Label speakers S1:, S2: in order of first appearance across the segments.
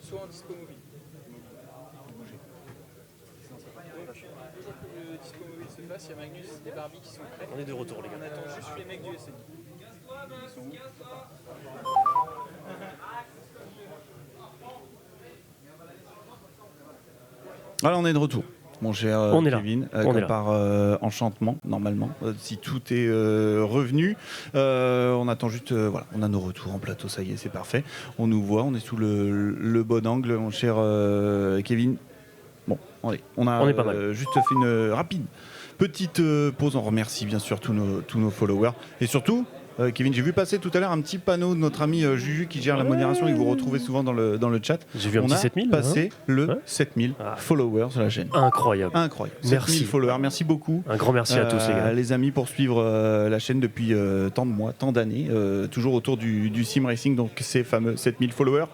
S1: soit en dispo mobile. Donc, toujours que le dispo mobile se fasse, il y a Magnus et Barbie qui sont prêts.
S2: On est de retour, les gars.
S1: On attend juste les mecs du SNI. Ils sont où ?
S3: Alors on est de retour, mon cher
S2: On est là.
S3: Kevin,
S2: On est
S3: comme
S2: là.
S3: par enchantement, normalement, si tout est revenu. On attend juste, voilà, on a nos retours en plateau, ça y est, c'est parfait. On nous voit, on est sous le bon angle, mon cher Kevin. Bon, allez, on
S2: est pas mal.
S3: juste fait une rapide petite pause. On remercie bien sûr tous nos followers. Et surtout, Kevin, j'ai vu passer tout à l'heure un petit panneau de notre ami Juju qui gère la modération et que vous retrouvez souvent dans le chat.
S2: J'ai vu un
S3: on
S2: petit
S3: a
S2: 7000.
S3: passé le
S2: Ouais.
S3: 7000 followers sur la chaîne.
S2: Incroyable.
S3: Incroyable.
S2: Merci.
S3: 7000 followers, merci beaucoup.
S2: Un grand merci à tous, les gars.
S3: Les amis, pour suivre la chaîne depuis tant de mois, tant d'années, toujours autour du sim racing, donc ces fameux 7000 followers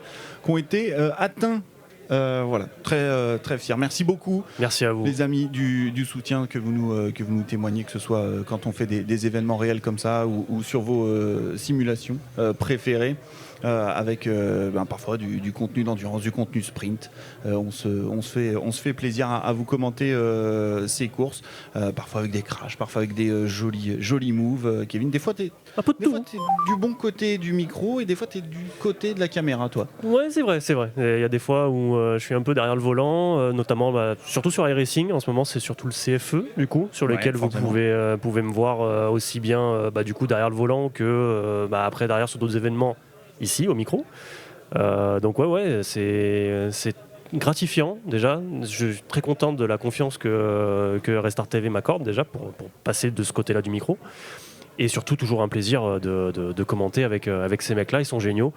S3: qui ont été atteints. Voilà, très fier. Merci beaucoup.
S2: Merci à vous.
S3: Les amis du soutien que vous nous témoignez, que ce soit quand on fait des événements réels comme ça ou sur vos simulations préférées. Avec parfois du contenu d'endurance, du contenu sprint. On se fait plaisir à vous commenter ces courses, parfois avec des crashs, parfois avec des jolis moves. Kevin, des fois t'es du bon côté du micro et des fois t'es du côté de la caméra, toi.
S2: Ouais, c'est vrai. Il y a des fois où je suis un peu derrière le volant, notamment surtout sur iRacing. En ce moment, c'est surtout le CFE, du coup, sur lequel vous pouvez me voir aussi bien du coup derrière le volant que après derrière sur d'autres événements. Ici au micro, donc c'est gratifiant déjà. Je suis très content de la confiance que Restart TV m'accorde déjà pour passer de ce côté-là du micro, et surtout toujours un plaisir de commenter avec ces mecs-là. Ils sont géniaux.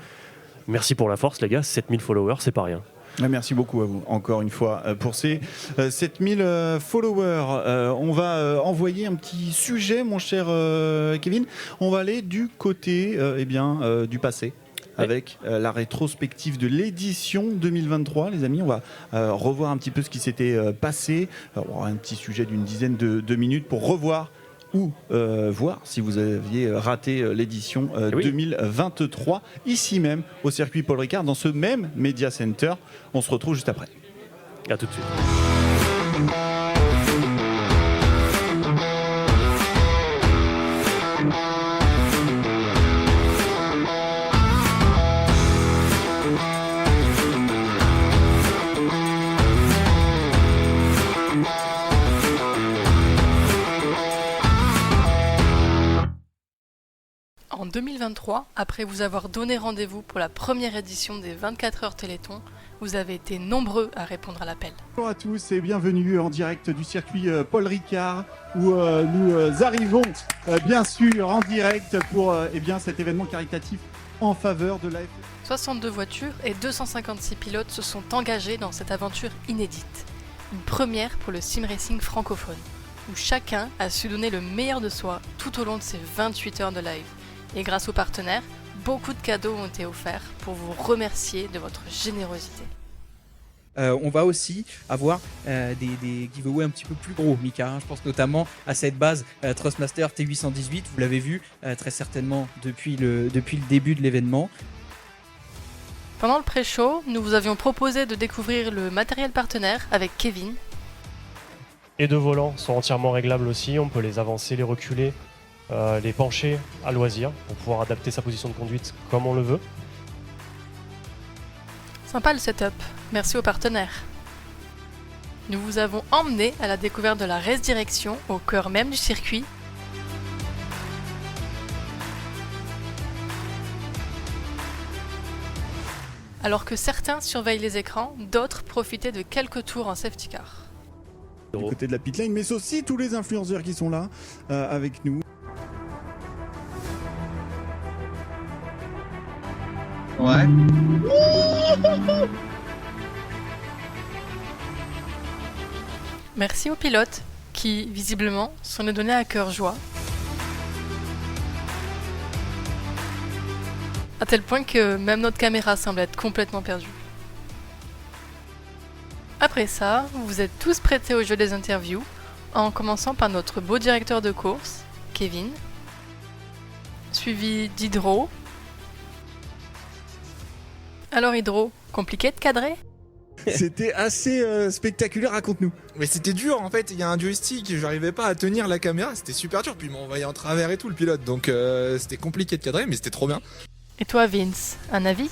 S2: Merci pour la force, les gars. 7000 followers, c'est pas rien.
S3: Merci beaucoup à vous, encore une fois, pour ces 7000 followers. On va envoyer un petit sujet, mon cher Kevin. On va aller du côté du passé. Avec la rétrospective de l'édition 2023, les amis, on va revoir un petit peu ce qui s'était passé. On aura un petit sujet d'une dizaine de minutes pour revoir ou voir si vous aviez raté l'édition 2023, ici même au circuit Paul Ricard, dans ce même Media Center. On se retrouve juste après.
S2: À tout de suite.
S4: En 2023, après vous avoir donné rendez-vous pour la première édition des 24 heures Téléthon, vous avez été nombreux à répondre à l'appel.
S3: Bonjour à tous et bienvenue en direct du circuit Paul Ricard où nous arrivons bien sûr en direct pour cet événement caritatif en faveur de la F1.
S4: 62 voitures et 256 pilotes se sont engagés dans cette aventure inédite. Une première pour le sim racing francophone, où chacun a su donner le meilleur de soi tout au long de ces 28 heures de live. Et grâce aux partenaires, beaucoup de cadeaux ont été offerts pour vous remercier de votre générosité.
S5: On va aussi avoir des giveaways un petit peu plus gros, Mika. Je pense notamment à cette base Trustmaster T818. Vous l'avez vu très certainement depuis le début de l'événement.
S4: Pendant le pré-show, nous vous avions proposé de découvrir le matériel partenaire avec Kevin.
S2: Les deux volants sont entièrement réglables aussi. On peut les avancer, les reculer, les pencher à loisir pour pouvoir adapter sa position de conduite comme on le veut.
S4: Sympa le setup, merci aux partenaires. Nous vous avons emmené à la découverte de la Race Direction au cœur même du circuit. Alors que certains surveillent les écrans, d'autres profitaient de quelques tours en safety car.
S3: Du côté de la pitlane, mais aussi tous les influenceurs qui sont là avec nous.
S6: Ouais.
S4: Merci aux pilotes qui, visiblement, s'en est donné à cœur joie. À tel point que même notre caméra semble être complètement perdue. Après ça, vous vous êtes tous prêtés au jeu des interviews, en commençant par notre beau directeur de course, Kevin, suivi d'Hydro. Alors Hydro, Compliqué de cadrer?
S3: C'était assez spectaculaire, raconte-nous.
S6: Mais c'était dur en fait, il y a un joystick, j'arrivais pas à tenir la caméra, c'était super dur, puis il m'envoyait en travers et tout le pilote, donc c'était compliqué de cadrer, mais c'était trop bien.
S4: Et toi Vince, un avis?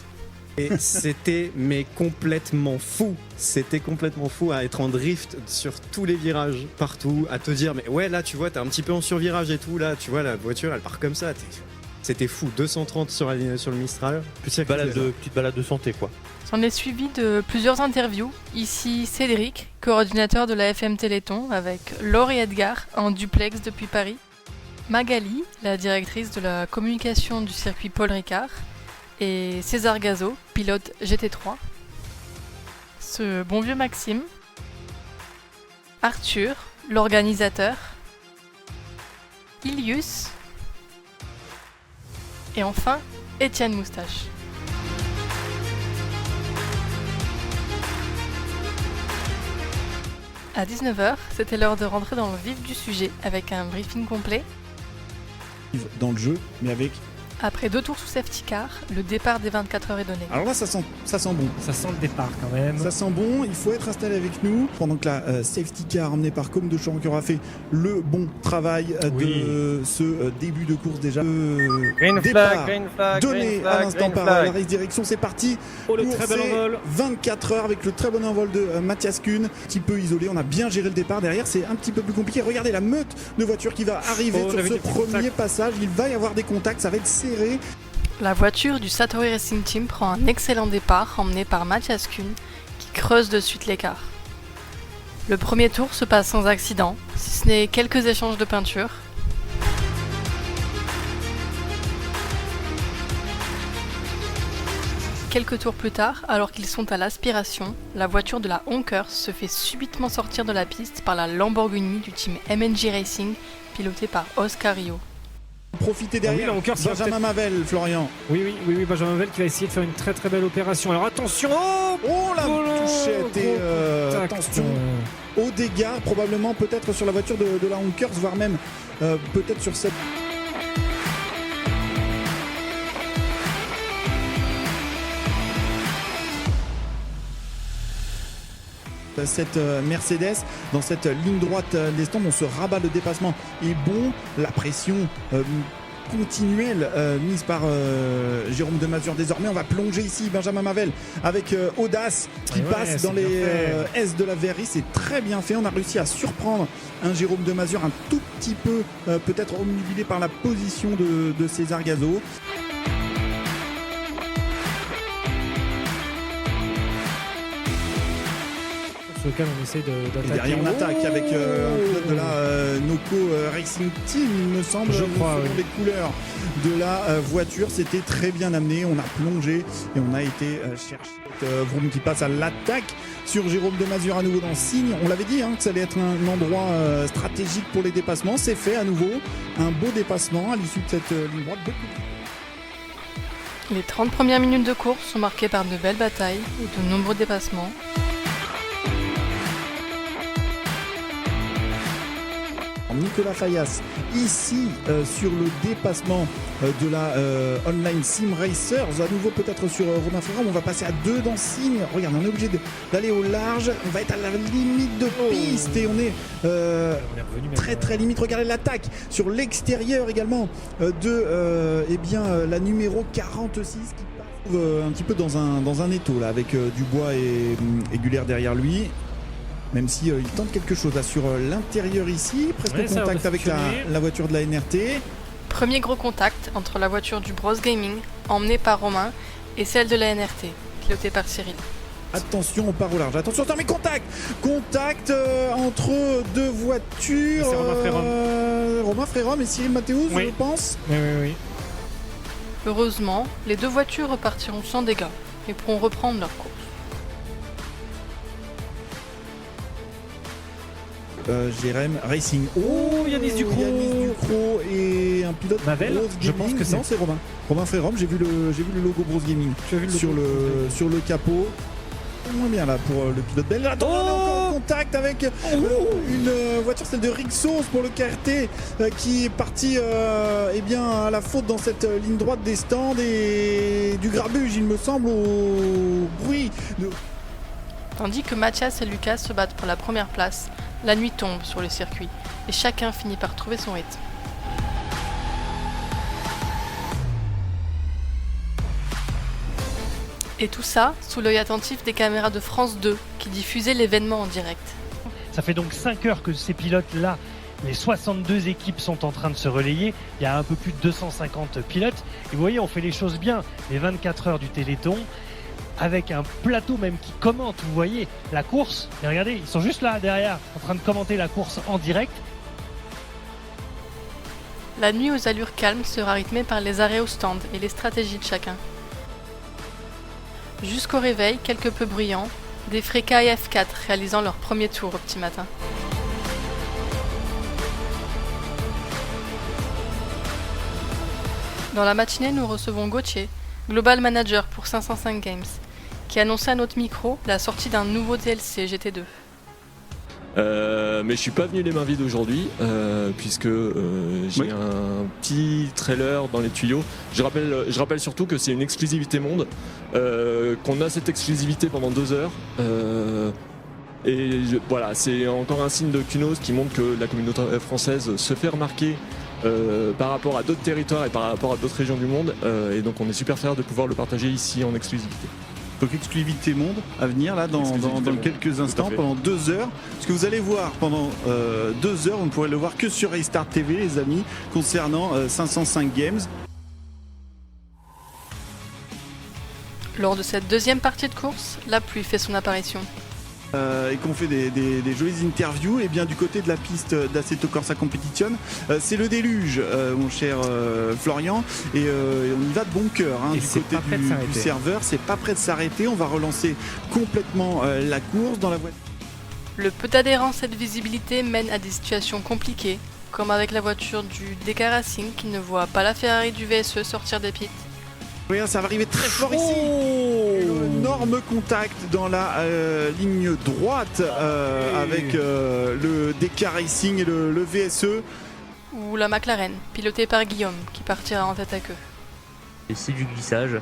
S7: Et c'était complètement fou. C'était complètement fou à être en drift sur tous les virages, partout, à te dire mais ouais là tu vois t'es un petit peu en survirage et tout, là tu vois la voiture elle part comme ça. C'était fou, 230 sur le Mistral.
S2: Petite balade de santé quoi.
S4: J'en ai suivi de plusieurs interviews. Ici Cédric, coordinateur de la FM Téléthon, avec Laure et Edgar en duplex depuis Paris. Magali, la directrice de la communication du circuit Paul Ricard. Et César Gazo, pilote GT3. Ce bon vieux Maxime. Arthur, l'organisateur. Ilius. Et enfin, Étienne Moustache. À 19h, c'était l'heure de rentrer dans le vif du sujet avec un briefing complet.
S3: Dans le jeu, mais avec...
S4: Après 2 tours sous safety car, le départ des 24 heures est donné.
S3: Alors là, ça sent bon.
S8: Ça sent le départ quand même.
S3: Ça sent bon, il faut être installé avec nous. Pendant que la safety car emmenée par Com de Champ qui aura fait le bon travail de ce début de course déjà.
S2: Green flag,
S3: donné à l'instant par la race direction, c'est parti.
S8: Oh, le
S3: pour
S8: très bon
S3: ces
S8: envol.
S3: 24 heures avec le très bon envol de Mathias Kuhn. Un petit peu isolé, on a bien géré le départ. Derrière, c'est un petit peu plus compliqué. Regardez la meute de voitures qui va arriver sur ce premier passage. Il va y avoir des contacts, ça va être serré.
S4: La voiture du Satori Racing Team prend un excellent départ emmené par Mathias Kuhn qui creuse de suite l'écart. Le premier tour se passe sans accident, si ce n'est quelques échanges de peinture. Quelques tours plus tard, alors qu'ils sont à l'aspiration, la voiture de la Honkers se fait subitement sortir de la piste par la Lamborghini du team MNG Racing pilotée par Oscar Rio.
S3: Profiter derrière,
S8: oui, là,
S3: Benjamin Mavel, Florian.
S8: Oui, Benjamin Mavel qui va essayer de faire une très très belle opération. Alors attention,
S3: Oh la touchette et attention aux dégâts, probablement peut-être sur la voiture de la Honkers, voire même peut-être sur cette... Cette Mercedes dans cette ligne droite des stands, on se rabat, le dépassement est bon, la pression continuelle mise par Jérôme Demazure. Désormais on va plonger ici Benjamin Mavel avec audace qui passe dans les S de la verrerie. C'est très bien fait, on a réussi à surprendre un Jérôme Demazure un tout petit peu peut-être omnubilé par la position de César Gazo.
S8: lequel on essaie d'attaquer.
S3: Et derrière on attaque avec un pilote de la Noco Racing Team, il me semble,
S8: je crois,
S3: les couleurs de la voiture. C'était très bien amené, on a plongé et on a été chercher Vroom qui passe à l'attaque sur Jérôme Demazure à nouveau dans le signe. On l'avait dit que ça allait être un endroit stratégique pour les dépassements. C'est fait à nouveau, un beau dépassement à l'issue de cette ligne droite.
S4: Les 30 premières minutes de course sont marquées par de belles batailles et de nombreux dépassements.
S3: Nicolas Fayas ici sur le dépassement de la Online Sim Racers, à nouveau peut-être sur Romain Ferrand. On va passer à 2 dans signe. Regarde, on est obligé d'aller au large, on va être à la limite de piste et on est très très limite. Regardez l'attaque sur l'extérieur également de la numéro 46 qui passe un petit peu dans un étau là, avec Dubois et Guller derrière lui. Même si il tente quelque chose là sur l'intérieur ici, presque en contact avec la voiture de la NRT.
S4: Premier gros contact entre la voiture du Bros Gaming, emmenée par Romain, et celle de la NRT, pilotée par Cyril.
S3: Attention, on part au large. Attention, mais contact entre 2 voitures.
S8: C'est
S3: Romain Frérom et Cyril Mathéus,
S8: oui.
S3: je pense.
S8: Oui.
S4: Heureusement, les 2 voitures repartiront sans dégâts et pourront reprendre leur course.
S3: Jérém Racing.
S8: Yannis Ducrot
S3: et un pilote
S8: Mavel,
S3: Bros
S8: je
S3: Gaming.
S8: pense que c'est.
S3: Non, c'est Romain. Romain Frérom, j'ai vu le logo Bros Gaming
S8: Tu as vu le
S3: sur
S8: logo
S3: le capot. Moins bien là pour le pilote belge. Attends, on est encore en contact avec une voiture, celle de Rixos pour le KRT, qui est parti eh bien, à la faute dans cette ligne droite des stands et du grabuge, il me semble, au bruit.
S4: Tandis que Mathias et Lucas se battent pour la première place, la nuit tombe sur le circuit et chacun finit par trouver son rythme. Et tout ça sous l'œil attentif des caméras de France 2 qui diffusaient l'événement en direct.
S9: Ça fait donc 5 heures que ces pilotes-là, les 62 équipes sont en train de se relayer. Il y a un peu plus de 250 pilotes. Et vous voyez, on fait les choses bien. Les 24 heures du Téléthon, avec un plateau même qui commente, vous voyez, la course. Et regardez, ils sont juste là, derrière, en train de commenter la course en direct.
S4: La nuit aux allures calmes sera rythmée par les arrêts au stand et les stratégies de chacun. Jusqu'au réveil, quelque peu bruyant, des Freka et F4 réalisant leur premier tour au petit matin. Dans la matinée, nous recevons Gauthier, Global Manager pour 505 Games, qui annonçait à notre micro la sortie d'un nouveau DLC GT2.
S10: Mais je suis pas venu les mains vides aujourd'hui puisque j'ai un petit trailer dans les tuyaux. Je rappelle surtout que c'est une exclusivité monde, qu'on a cette exclusivité pendant 2 heures. Voilà, c'est encore un signe de Kunos qui montre que la communauté française se fait remarquer par rapport à d'autres territoires et par rapport à d'autres régions du monde. Et donc on est super fiers de pouvoir le partager ici en exclusivité.
S3: Donc exclusivité monde à venir là dans quelques instants pendant 2 heures. Ce que vous allez voir pendant 2 heures, vous ne pourrez le voir que sur Restart TV les amis, concernant 505 Games.
S4: Lors de cette deuxième partie de course, la pluie fait son apparition.
S3: Et qu'on fait des jolies interviews, et bien du côté de la piste d'Assetto Corsa Competition, c'est le déluge, mon cher Florian, et on y va de bon cœur, hein, du côté du serveur, c'est pas prêt de s'arrêter, on va relancer complètement la course dans la voiture.
S4: Le peu d'adhérence et de visibilité mène à des situations compliquées, comme avec la voiture du DK Racing qui ne voit pas la Ferrari du VSE sortir des pits.
S3: Oui, ça va arriver très fort ici. Énorme contact dans la ligne droite avec le DK Racing et le VSE.
S4: Ou la McLaren, pilotée par Guillaume, qui partira en tête à queue.
S11: C'est du glissage,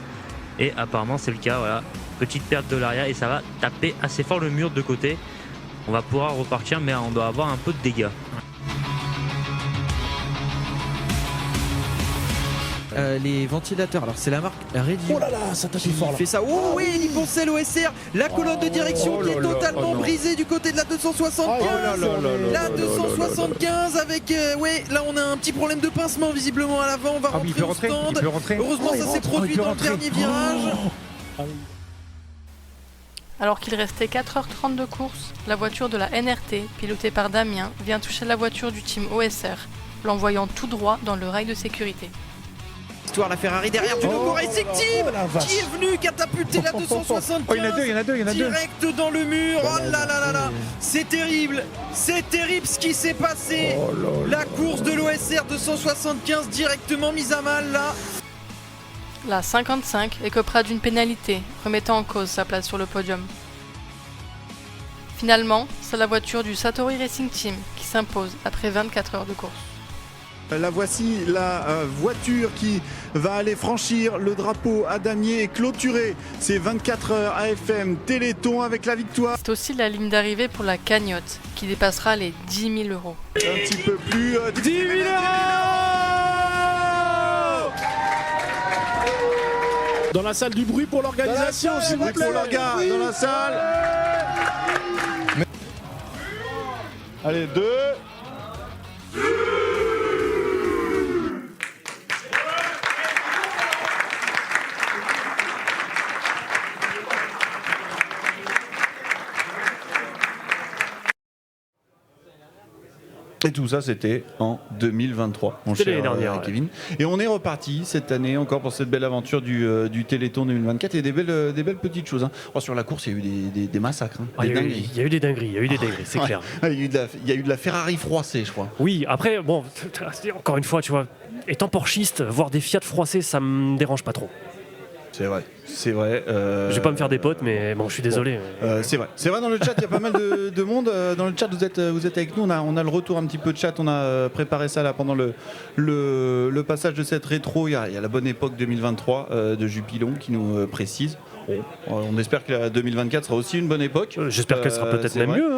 S11: et apparemment c'est le cas, voilà. Petite perte de l'arrière, et ça va taper assez fort le mur de côté. On va pouvoir repartir, mais on doit avoir un peu de dégâts.
S5: Les ventilateurs, alors c'est la marque Redium.
S12: Oh là là, ça tape fort là.
S5: Fait ça. Oh oui, il pensait l'OSR. La colonne de direction qui est totalement brisée du côté de la 275. La 275 avec ouais, là on a un petit problème de pincement visiblement à l'avant. On va rentrer au stand. Heureusement ça s'est produit dans le dernier virage.
S4: Alors qu'il restait 4h30 de course, la voiture de la NRT, pilotée par Damien, vient toucher la voiture du team OSR, l'envoyant tout droit dans le rail de sécurité.
S5: Histoire la Ferrari derrière du Logo Racing Team qui est venu catapulter la 275.
S12: Oh, il y en a deux.
S5: Direct dans le mur. Oh là là là là. C'est terrible ce qui s'est passé. La course de l'OSR 275 directement mise à mal là.
S4: La 55 écopera d'une pénalité, remettant en cause sa place sur le podium. Finalement, c'est la voiture du Satori Racing Team qui s'impose après 24 heures de course.
S3: La voici, la voiture qui va aller franchir le drapeau à damier et clôturer ces 24 heures AFM Téléthon avec la victoire.
S4: C'est aussi la ligne d'arrivée pour la cagnotte qui dépassera les 10 000 €.
S3: Un petit peu plus, 10 000 €.
S12: Dans la salle du bruit pour l'organisation, s'il vous plaît.
S3: Pour l'orga, dans la salle. Allez, 2. Et tout ça, c'était en 2023, mon cher Kevin. Et on est reparti cette année encore pour cette belle aventure du Téléthon 2024 et des belles petites choses. Hein. Oh, sur la course, il y a eu des massacres. Hein,
S2: il y a eu des dingueries, c'est clair.
S3: Il y a eu de la Ferrari froissée, je crois.
S2: Oui, après, bon, encore une fois, tu vois, étant porschiste, voir des Fiat froissés, ça me dérange pas trop.
S3: C'est vrai, c'est vrai.
S2: Je vais pas me faire des potes, mais bon, je suis désolé.
S3: C'est vrai, dans le chat, il y a pas mal de monde. Dans le chat, vous êtes avec nous. On a le retour un petit peu de chat. On a préparé ça là pendant le passage de cette rétro. Il y a la bonne époque 2023 de Jupilon qui nous précise. On espère que la 2024 sera aussi une bonne époque.
S2: J'espère qu'elle sera peut-être même mieux.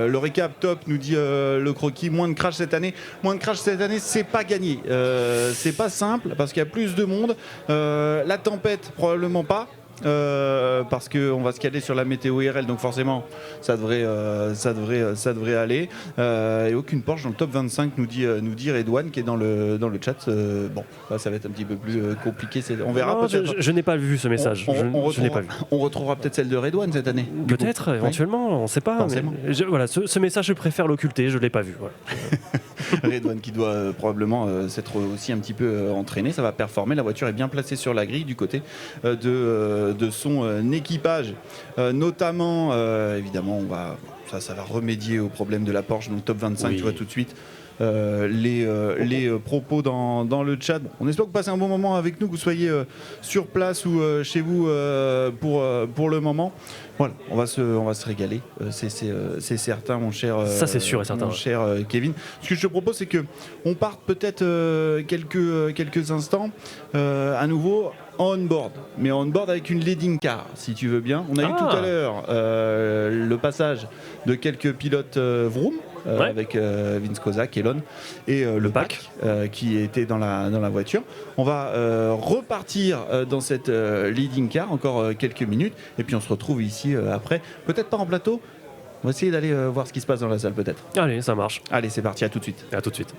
S3: Le récap top nous dit le croquis, moins de crash cette année. Moins de crash cette année, c'est pas gagné. C'est pas simple parce qu'il y a plus de monde. La tempête, probablement pas. Parce qu'on va se caler sur la météo IRL, donc forcément ça devrait aller. Et aucune Porsche dans le top 25 nous dit Redouane qui est dans le chat. Bon, là, ça va être un petit peu plus compliqué. On verra peut-être.
S2: Je n'ai pas vu ce message. Je n'ai pas vu.
S3: On retrouvera peut-être celle de Redouane cette année.
S2: Peut-être, éventuellement, on ne sait pas. Voilà, ce message, je préfère l'occulter. Je ne l'ai pas vu. Voilà.
S3: Redouane qui doit probablement s'être aussi un petit peu entraîné. Ça va performer. La voiture est bien placée sur la grille du côté de son équipage, notamment évidemment ça va remédier au problème de la Porsche dans le top 25. Oui. Tu vois tout de suite les propos dans le chat. Bon, on espère que vous passez un bon moment avec nous, que vous soyez sur place ou chez vous pour le moment. Voilà, on va se régaler, c'est certain, mon cher.
S2: Ça c'est sûr et certain.
S3: Mon cher Kevin. Ce que je te propose, c'est que on parte peut-être quelques instants à nouveau on-board, mais on-board avec une leading car, si tu veux bien. On a eu tout à l'heure le passage de quelques pilotes Vroom. Avec Vince Kozak, Elon et le pack qui était dans la voiture. On va repartir dans cette leading car encore quelques minutes et puis on se retrouve ici après, peut-être pas en plateau. On va essayer d'aller voir ce qui se passe dans la salle peut-être.
S2: Allez, ça marche.
S3: Allez, c'est parti, à tout de suite.
S2: À tout de suite.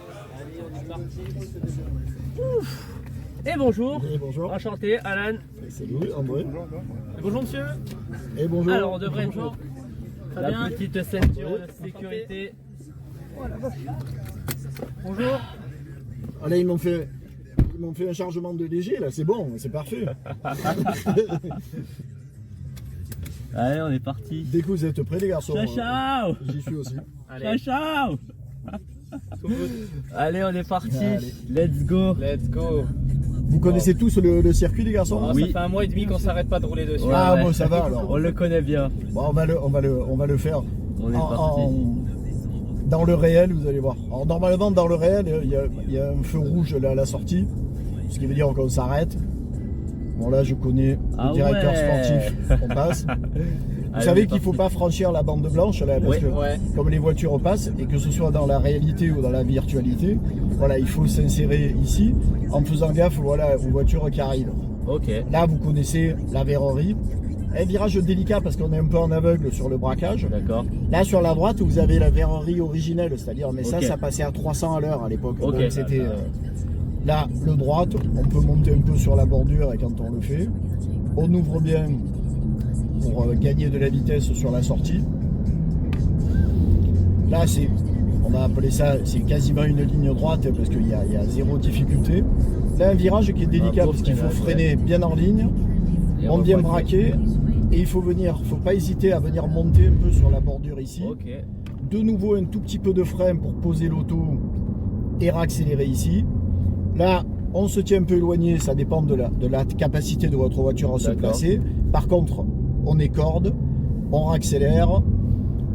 S13: Et bonjour.
S14: Et bonjour.
S13: Enchanté, Alan.
S14: Salut, André.
S13: Et bonjour monsieur.
S14: Et bonjour.
S13: Alors on devrait être la petite ceinture de sécurité. Bonjour.
S14: Allez, ils m'ont fait un chargement de léger là, c'est bon, c'est parfait.
S13: Allez, on est parti.
S14: Dès que vous êtes prêts les garçons.
S13: Ciao.
S14: J'y suis aussi.
S13: Allez. Ciao. Allez, on est parti. Allez. Let's go.
S14: Vous connaissez tous le circuit les garçons?
S13: Oui. Ça fait 1 mois et demi qu'on s'arrête pas de rouler dessus.
S14: Ah bon, ça va alors.
S13: On le connaît bien.
S14: Bon, on va le faire.
S13: On est parti.
S14: Dans le réel, vous allez voir. Alors normalement dans le réel, il y a un feu rouge là à la sortie, ce qui veut dire qu'on s'arrête. Bon là je connais le directeur sportif, on passe. Vous savez qu'il ne faut pas franchir la bande blanche là, parce que comme les voitures passent, et que ce soit dans la réalité ou dans la virtualité, voilà, il faut s'insérer ici en faisant gaffe voilà, aux voitures qui arrivent. Là vous connaissez la verrerie. Un virage délicat parce qu'on est un peu en aveugle sur le braquage.
S13: D'accord.
S14: Là sur la droite vous avez la verrerie originelle, c'est-à-dire mais ça passait à 300 à l'heure à l'époque. Donc c'était là le droite, on peut monter un peu sur la bordure et quand on le fait, on ouvre bien pour gagner de la vitesse sur la sortie. Là on va appeler ça, c'est quasiment une ligne droite parce qu'il y a zéro difficulté. Là un virage qui est délicat parce qu'il faut freiner bien en ligne. On vient braquer et il faut pas hésiter à venir monter un peu sur la bordure ici. De nouveau un tout petit peu de frein pour poser l'auto et réaccélérer ici. Là, on se tient un peu éloigné, ça dépend de la capacité de votre voiture à se placer. Par contre, on écorde, on réaccélère,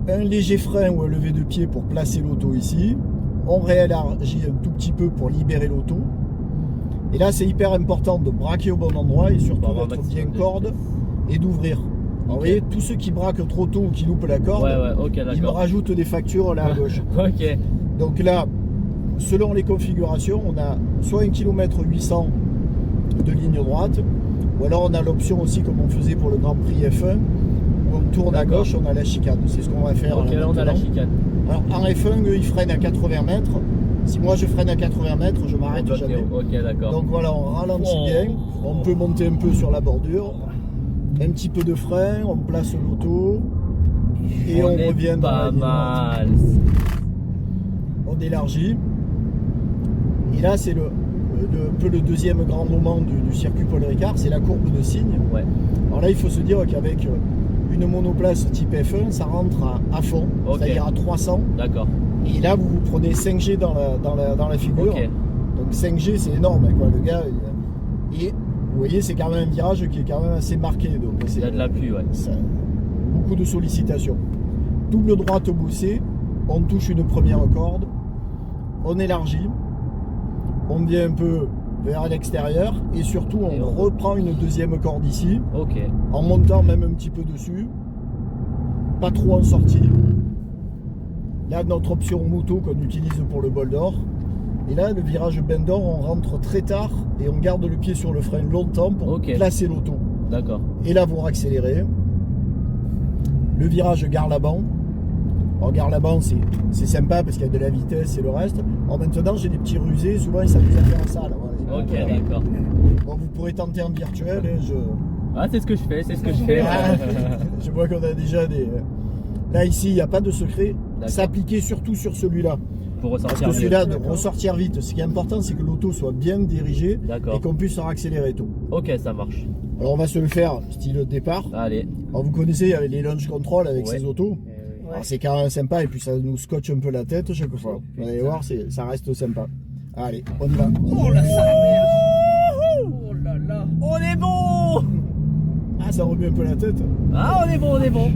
S14: un léger frein ou un lever de pied pour placer l'auto ici. On réélargit un tout petit peu pour libérer l'auto. Et là, c'est hyper important de braquer au bon endroit et surtout d'être bien corde et d'ouvrir. Vous voyez, tous ceux qui braquent trop tôt ou qui loupent la corde, ils me rajoutent des factures là à gauche. Donc là, selon les configurations, on a soit 1 km 800 de ligne droite, ou alors on a l'option aussi, comme on faisait pour le Grand Prix F1, où on tourne à gauche, on a la chicane. C'est ce qu'on va faire.
S13: Là, on a la chicane.
S14: Alors en F1, eux, ils freinent à 80 mètres. Si moi je freine à 80 mètres, je m'arrête jamais. Donc voilà, on ralentit bien, on peut monter un peu sur la bordure, un petit peu de frein, on place l'auto et on revient dans la ligne droite. On élargit. Et là c'est un peu le deuxième grand moment du circuit Paul Ricard, c'est la courbe de cygne. Alors là il faut se dire qu'avec une monoplace type F1, ça rentre à fond, c'est-à-dire à 300. Et là, vous prenez 5G dans la figure. Donc 5G, c'est énorme, quoi. Le gars, et Vous voyez, c'est quand même un virage qui est quand même assez marqué. Donc
S13: Il y a de l'appui, ouais.
S14: Beaucoup de sollicitations. Double droite bossée, on touche une première corde, on élargit, on vient un peu vers l'extérieur et surtout on reprend une deuxième corde ici, en montant même un petit peu dessus, pas trop en sortie. Là, notre option moto qu'on utilise pour le bol d'or. Et là, le virage bend d'or, on rentre très tard et on garde le pied sur le frein longtemps pour placer l'auto.
S13: D'accord.
S14: Et là, vous accélérez. Le virage gare l'avant. Alors, gare l'avant, c'est sympa parce qu'il y a de la vitesse et le reste. Alors maintenant, j'ai des petits rusés. Souvent, ils s'amusent à faire ça. Là, voilà.
S13: Ok, d'accord.
S14: Bon, vous pourrez tenter en virtuel.
S13: Ah, c'est ce que je fais, c'est ce que je fais.
S14: Je vois qu'on a déjà des... Là, ici, il n'y a pas de secret. S'appliquer surtout sur celui-là.
S13: Pour ressortir
S14: Parce que
S13: vite.
S14: celui-là, de ressortir vite. Ce qui est important, c'est que l'auto soit bien dirigée et qu'on puisse accélérer tout.
S13: Ok, ça marche.
S14: Alors, on va se le faire style départ.
S13: Allez.
S14: Alors, vous connaissez, il y avait les launch control avec ces autos. Alors, c'est quand même sympa et puis ça nous scotche un peu la tête chaque fois. Vous allez voir, ça reste sympa. Allez, on y va.
S13: Oh là, ça merde. Oh là là. On est bon.
S14: Ah, ça remue un peu la tête.
S13: Ah, on est bon, on est bon.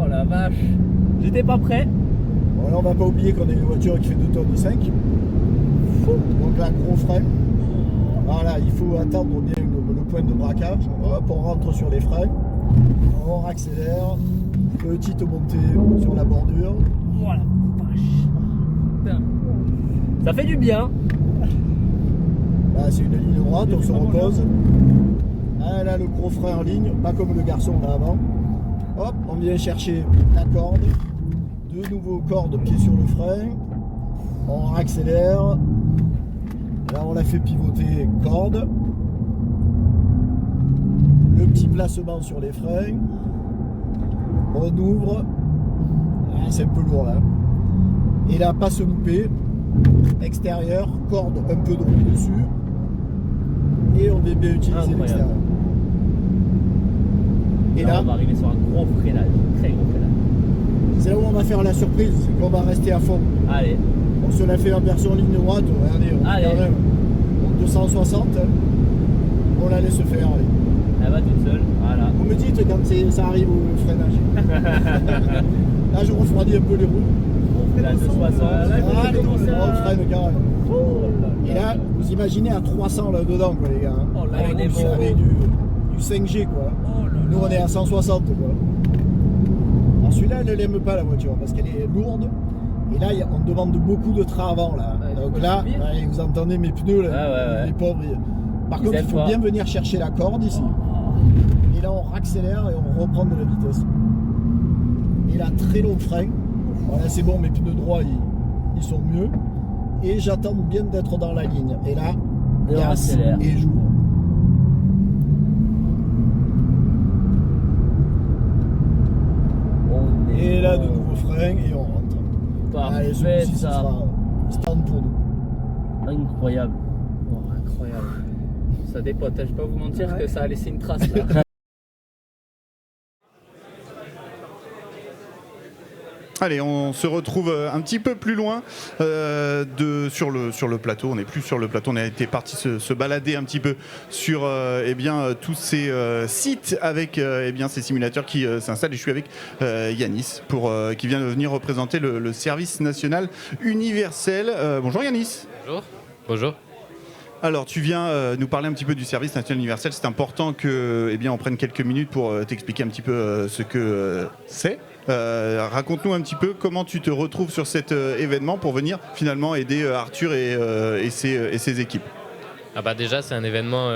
S13: Oh la vache. J'étais pas prêt.
S14: Bon, là, on va pas oublier qu'on a une voiture qui fait 2 tonnes 5. Donc là, gros frein. Voilà, il faut attendre bien le point de braquage. Hop, on rentre sur les freins. On accélère. Petite montée sur la bordure.
S13: Voilà, vache. Ça fait du bien.
S14: Là, c'est une ligne droite, on se repose. Ah, là, le gros frein en ligne, pas comme le garçon là avant. Hop, on vient chercher la corde. De nouveau corde, pied sur le frein. On accélère. Là, on la fait pivoter, corde. Le petit placement sur les freins. On ouvre. Ah, c'est un peu lourd là. Et là, pas se louper. Extérieur, corde un peu droite dessus. Et on vient bien utiliser l'extérieur. Et là,
S13: on va arriver sur un gros freinage, très gros freinage.
S14: C'est là où on va faire la surprise, c'est qu'on va rester à fond.
S13: Allez.
S14: On se la fait en version ligne droite, regardez, on est quand même 260. On la laisse faire, allez.
S13: Elle va toute seule, voilà.
S14: Vous me dites quand ça arrive au freinage. Là, je refroidis un peu les roues.
S13: On freine à 260.
S14: Allez, on freine carrément. Et là, vous imaginez à 300 là-dedans, quoi, les gars.
S13: Oh là, on est bon.
S14: Avec du 5G, quoi. Nous, on est à 160, quoi. Alors celui-là, elle ne l'aime pas, la voiture, parce qu'elle est lourde. Et là, on demande beaucoup de train avant, là. Donc là, vous entendez mes pneus, là, les pauvres. Par contre, il faut bien venir chercher la corde ici. Et là, on accélère et on reprend de la vitesse. Et là, très long frein. Voilà, c'est bon, mes pneus droits, ils sont mieux. Et j'attends bien d'être dans la ligne. Et là, gaz et j'ouvre. Et là, de nouveau frein et on rentre.
S13: Parfait.
S14: Allez, celui-ci, ça sera stand pour nous.
S13: Incroyable.
S1: Oh, incroyable. Ça dépote, je vais pas vous mentir que ça a laissé une trace là.
S3: Allez, on se retrouve un petit peu plus loin sur le plateau. On n'est plus sur le plateau, on a été parti se balader un petit peu sur tous ces sites avec ces simulateurs qui s'installent. Et je suis avec Yanis qui vient de venir représenter le service national universel. Bonjour Yanis.
S15: Bonjour. Bonjour.
S3: Alors, tu viens nous parler un petit peu du service national universel. C'est important que, on prenne quelques minutes pour t'expliquer un petit peu ce que c'est. Raconte-nous un petit peu comment tu te retrouves sur cet événement pour venir finalement aider Arthur et ses équipes.
S15: Ah bah déjà, c'est un événement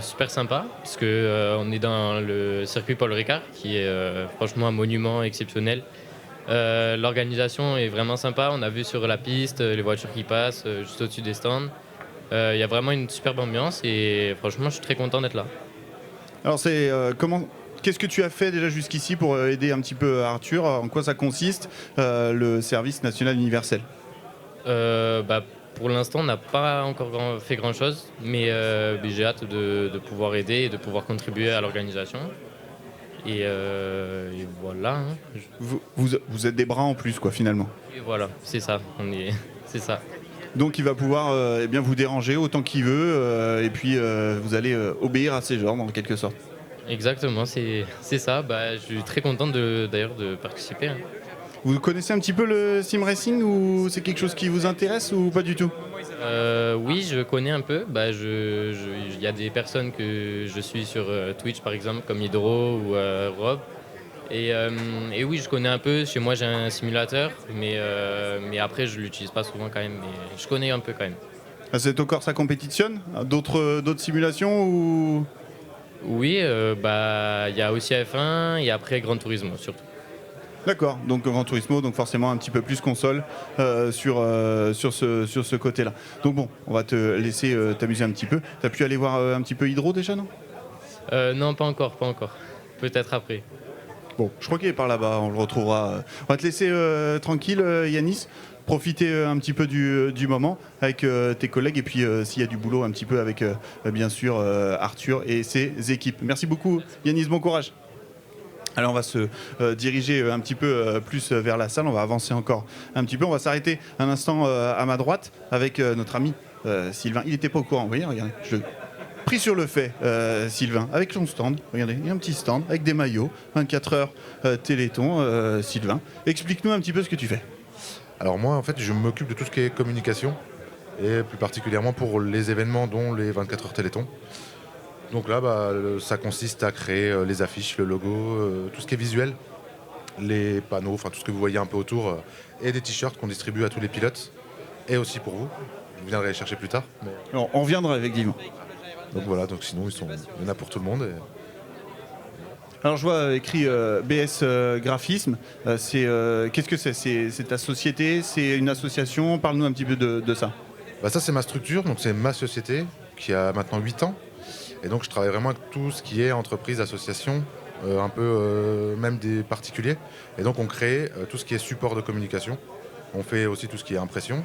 S15: super sympa parce que on est dans le circuit Paul Ricard qui est franchement un monument exceptionnel. L'organisation est vraiment sympa. On a vu sur la piste les voitures qui passent juste au-dessus des stands. Il y a vraiment une superbe ambiance et franchement, je suis très content d'être là.
S3: Alors, qu'est-ce que tu as fait déjà jusqu'ici pour aider un petit peu Arthur? En quoi ça consiste le service national universel?
S15: Pour l'instant, on n'a pas encore fait grand-chose, mais j'ai hâte de pouvoir aider et de pouvoir contribuer à l'organisation. Et voilà.
S3: Vous êtes des bras en plus, quoi, finalement.
S15: Et voilà, c'est ça. C'est ça.
S3: Donc il va pouvoir eh bien vous déranger autant qu'il veut et puis vous allez obéir à ses ordres en quelque sorte.
S15: Exactement, c'est ça. Bah, je suis très content d'ailleurs de participer. Hein.
S3: Vous connaissez un petit peu le sim racing ou c'est quelque chose qui vous intéresse ou pas du tout?
S15: Oui, je connais un peu. Bah, il y a des personnes que je suis sur Twitch par exemple, comme Hydro ou Rob. Et oui, je connais un peu. Chez moi, j'ai un simulateur, mais après, je l'utilise pas souvent quand même. Mais je connais un peu quand même.
S3: C'est au Corsa Competition? D'autres simulations ou...
S15: Oui, bah, il y a aussi F1 et après Gran Turismo surtout.
S3: D'accord, donc Gran Turismo, donc forcément un petit peu plus console sur ce côté-là. Donc bon, on va te laisser t'amuser un petit peu. T'as pu aller voir un petit peu Hydro déjà, non?
S15: Non, pas encore. Peut-être après.
S3: Bon, je crois qu'il est par là-bas, on le retrouvera. On va te laisser tranquille, Yanis. Profiter un petit peu du moment avec tes collègues et puis s'il y a du boulot un petit peu avec bien sûr Arthur et ses équipes. Merci beaucoup Yanis, bon courage. Alors on va se diriger un petit peu plus vers la salle, on va avancer encore un petit peu, on va s'arrêter un instant à ma droite avec notre ami Sylvain. Il n'était pas au courant, vous voyez, regardez, je pris sur le fait Sylvain, avec son stand, regardez, il y a un petit stand avec des maillots, 24 heures Téléthon, Sylvain. Explique-nous un petit peu ce que tu fais.
S16: Alors moi, en fait, je m'occupe de tout ce qui est communication, et plus particulièrement pour les événements dont les 24 heures Téléthon. Donc là, ça consiste à créer les affiches, le logo, tout ce qui est visuel, les panneaux, enfin tout ce que vous voyez un peu autour, et des t-shirts qu'on distribue à tous les pilotes, et aussi pour vous. Vous viendrez les chercher plus tard. Mais...
S3: Alors, on reviendra effectivement.
S16: Donc voilà, donc sinon il y en a pour tout le monde.
S3: Alors je vois écrit BS Graphisme, qu'est-ce que c'est? C'est ta société? C'est une association? Parle-nous un petit peu de ça.
S16: Ça c'est ma structure, donc c'est ma société qui a maintenant 8 ans. Et donc je travaille vraiment avec tout ce qui est entreprise, association, un peu même des particuliers. Et donc on crée tout ce qui est support de communication. On fait aussi tout ce qui est impression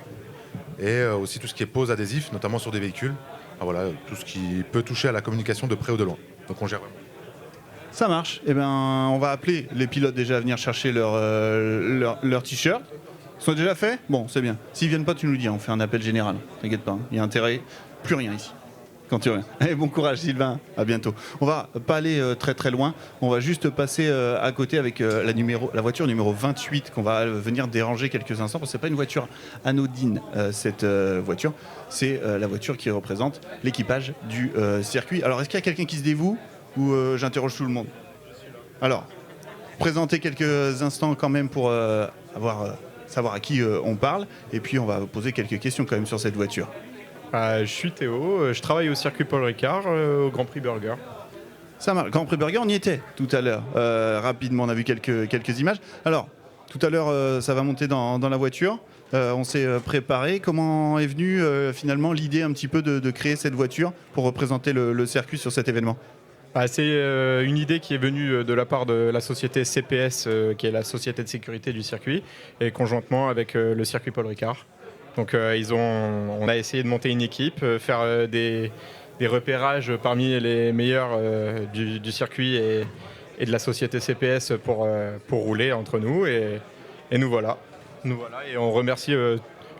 S16: et aussi tout ce qui est pose adhésif, notamment sur des véhicules. Alors voilà, tout ce qui peut toucher à la communication de près ou de loin. Donc on gère vraiment.
S3: Ça marche. Eh ben, on va appeler les pilotes déjà à venir chercher leur t-shirt. Ils sont déjà faits? Bon, c'est bien. S'ils viennent pas, tu nous le dis, on fait un appel général. T'inquiète pas, il y a intérêt. Plus rien ici. Quand tu reviens. Allez, bon courage Sylvain, à bientôt. On va pas aller très très loin, on va juste passer à côté avec la voiture numéro 28 qu'on va venir déranger quelques instants, parce que c'est pas une voiture anodine cette voiture, c'est la voiture qui représente l'équipage du circuit. Alors est-ce qu'il y a quelqu'un qui se dévoue ou j'interroge tout le monde? Alors, présenter quelques instants quand même pour savoir à qui on parle, et puis on va poser quelques questions quand même sur cette voiture.
S17: Je suis Théo, je travaille au circuit Paul Ricard, au Grand Prix Burger.
S3: Ça marche. Grand Prix Burger, on y était tout à l'heure. Rapidement, on a vu quelques images. Alors, tout à l'heure, ça va monter dans la voiture. On s'est préparé. Comment est venue finalement l'idée un petit peu de créer cette voiture pour représenter le circuit sur cet événement?
S17: C'est une idée qui est venue de la part de la société CPS, qui est la société de sécurité du circuit, et conjointement avec le circuit Paul Ricard. Donc on a essayé de monter une équipe, faire des repérages parmi les meilleurs du circuit et de la société CPS pour rouler entre nous, et nous voilà. Et on remercie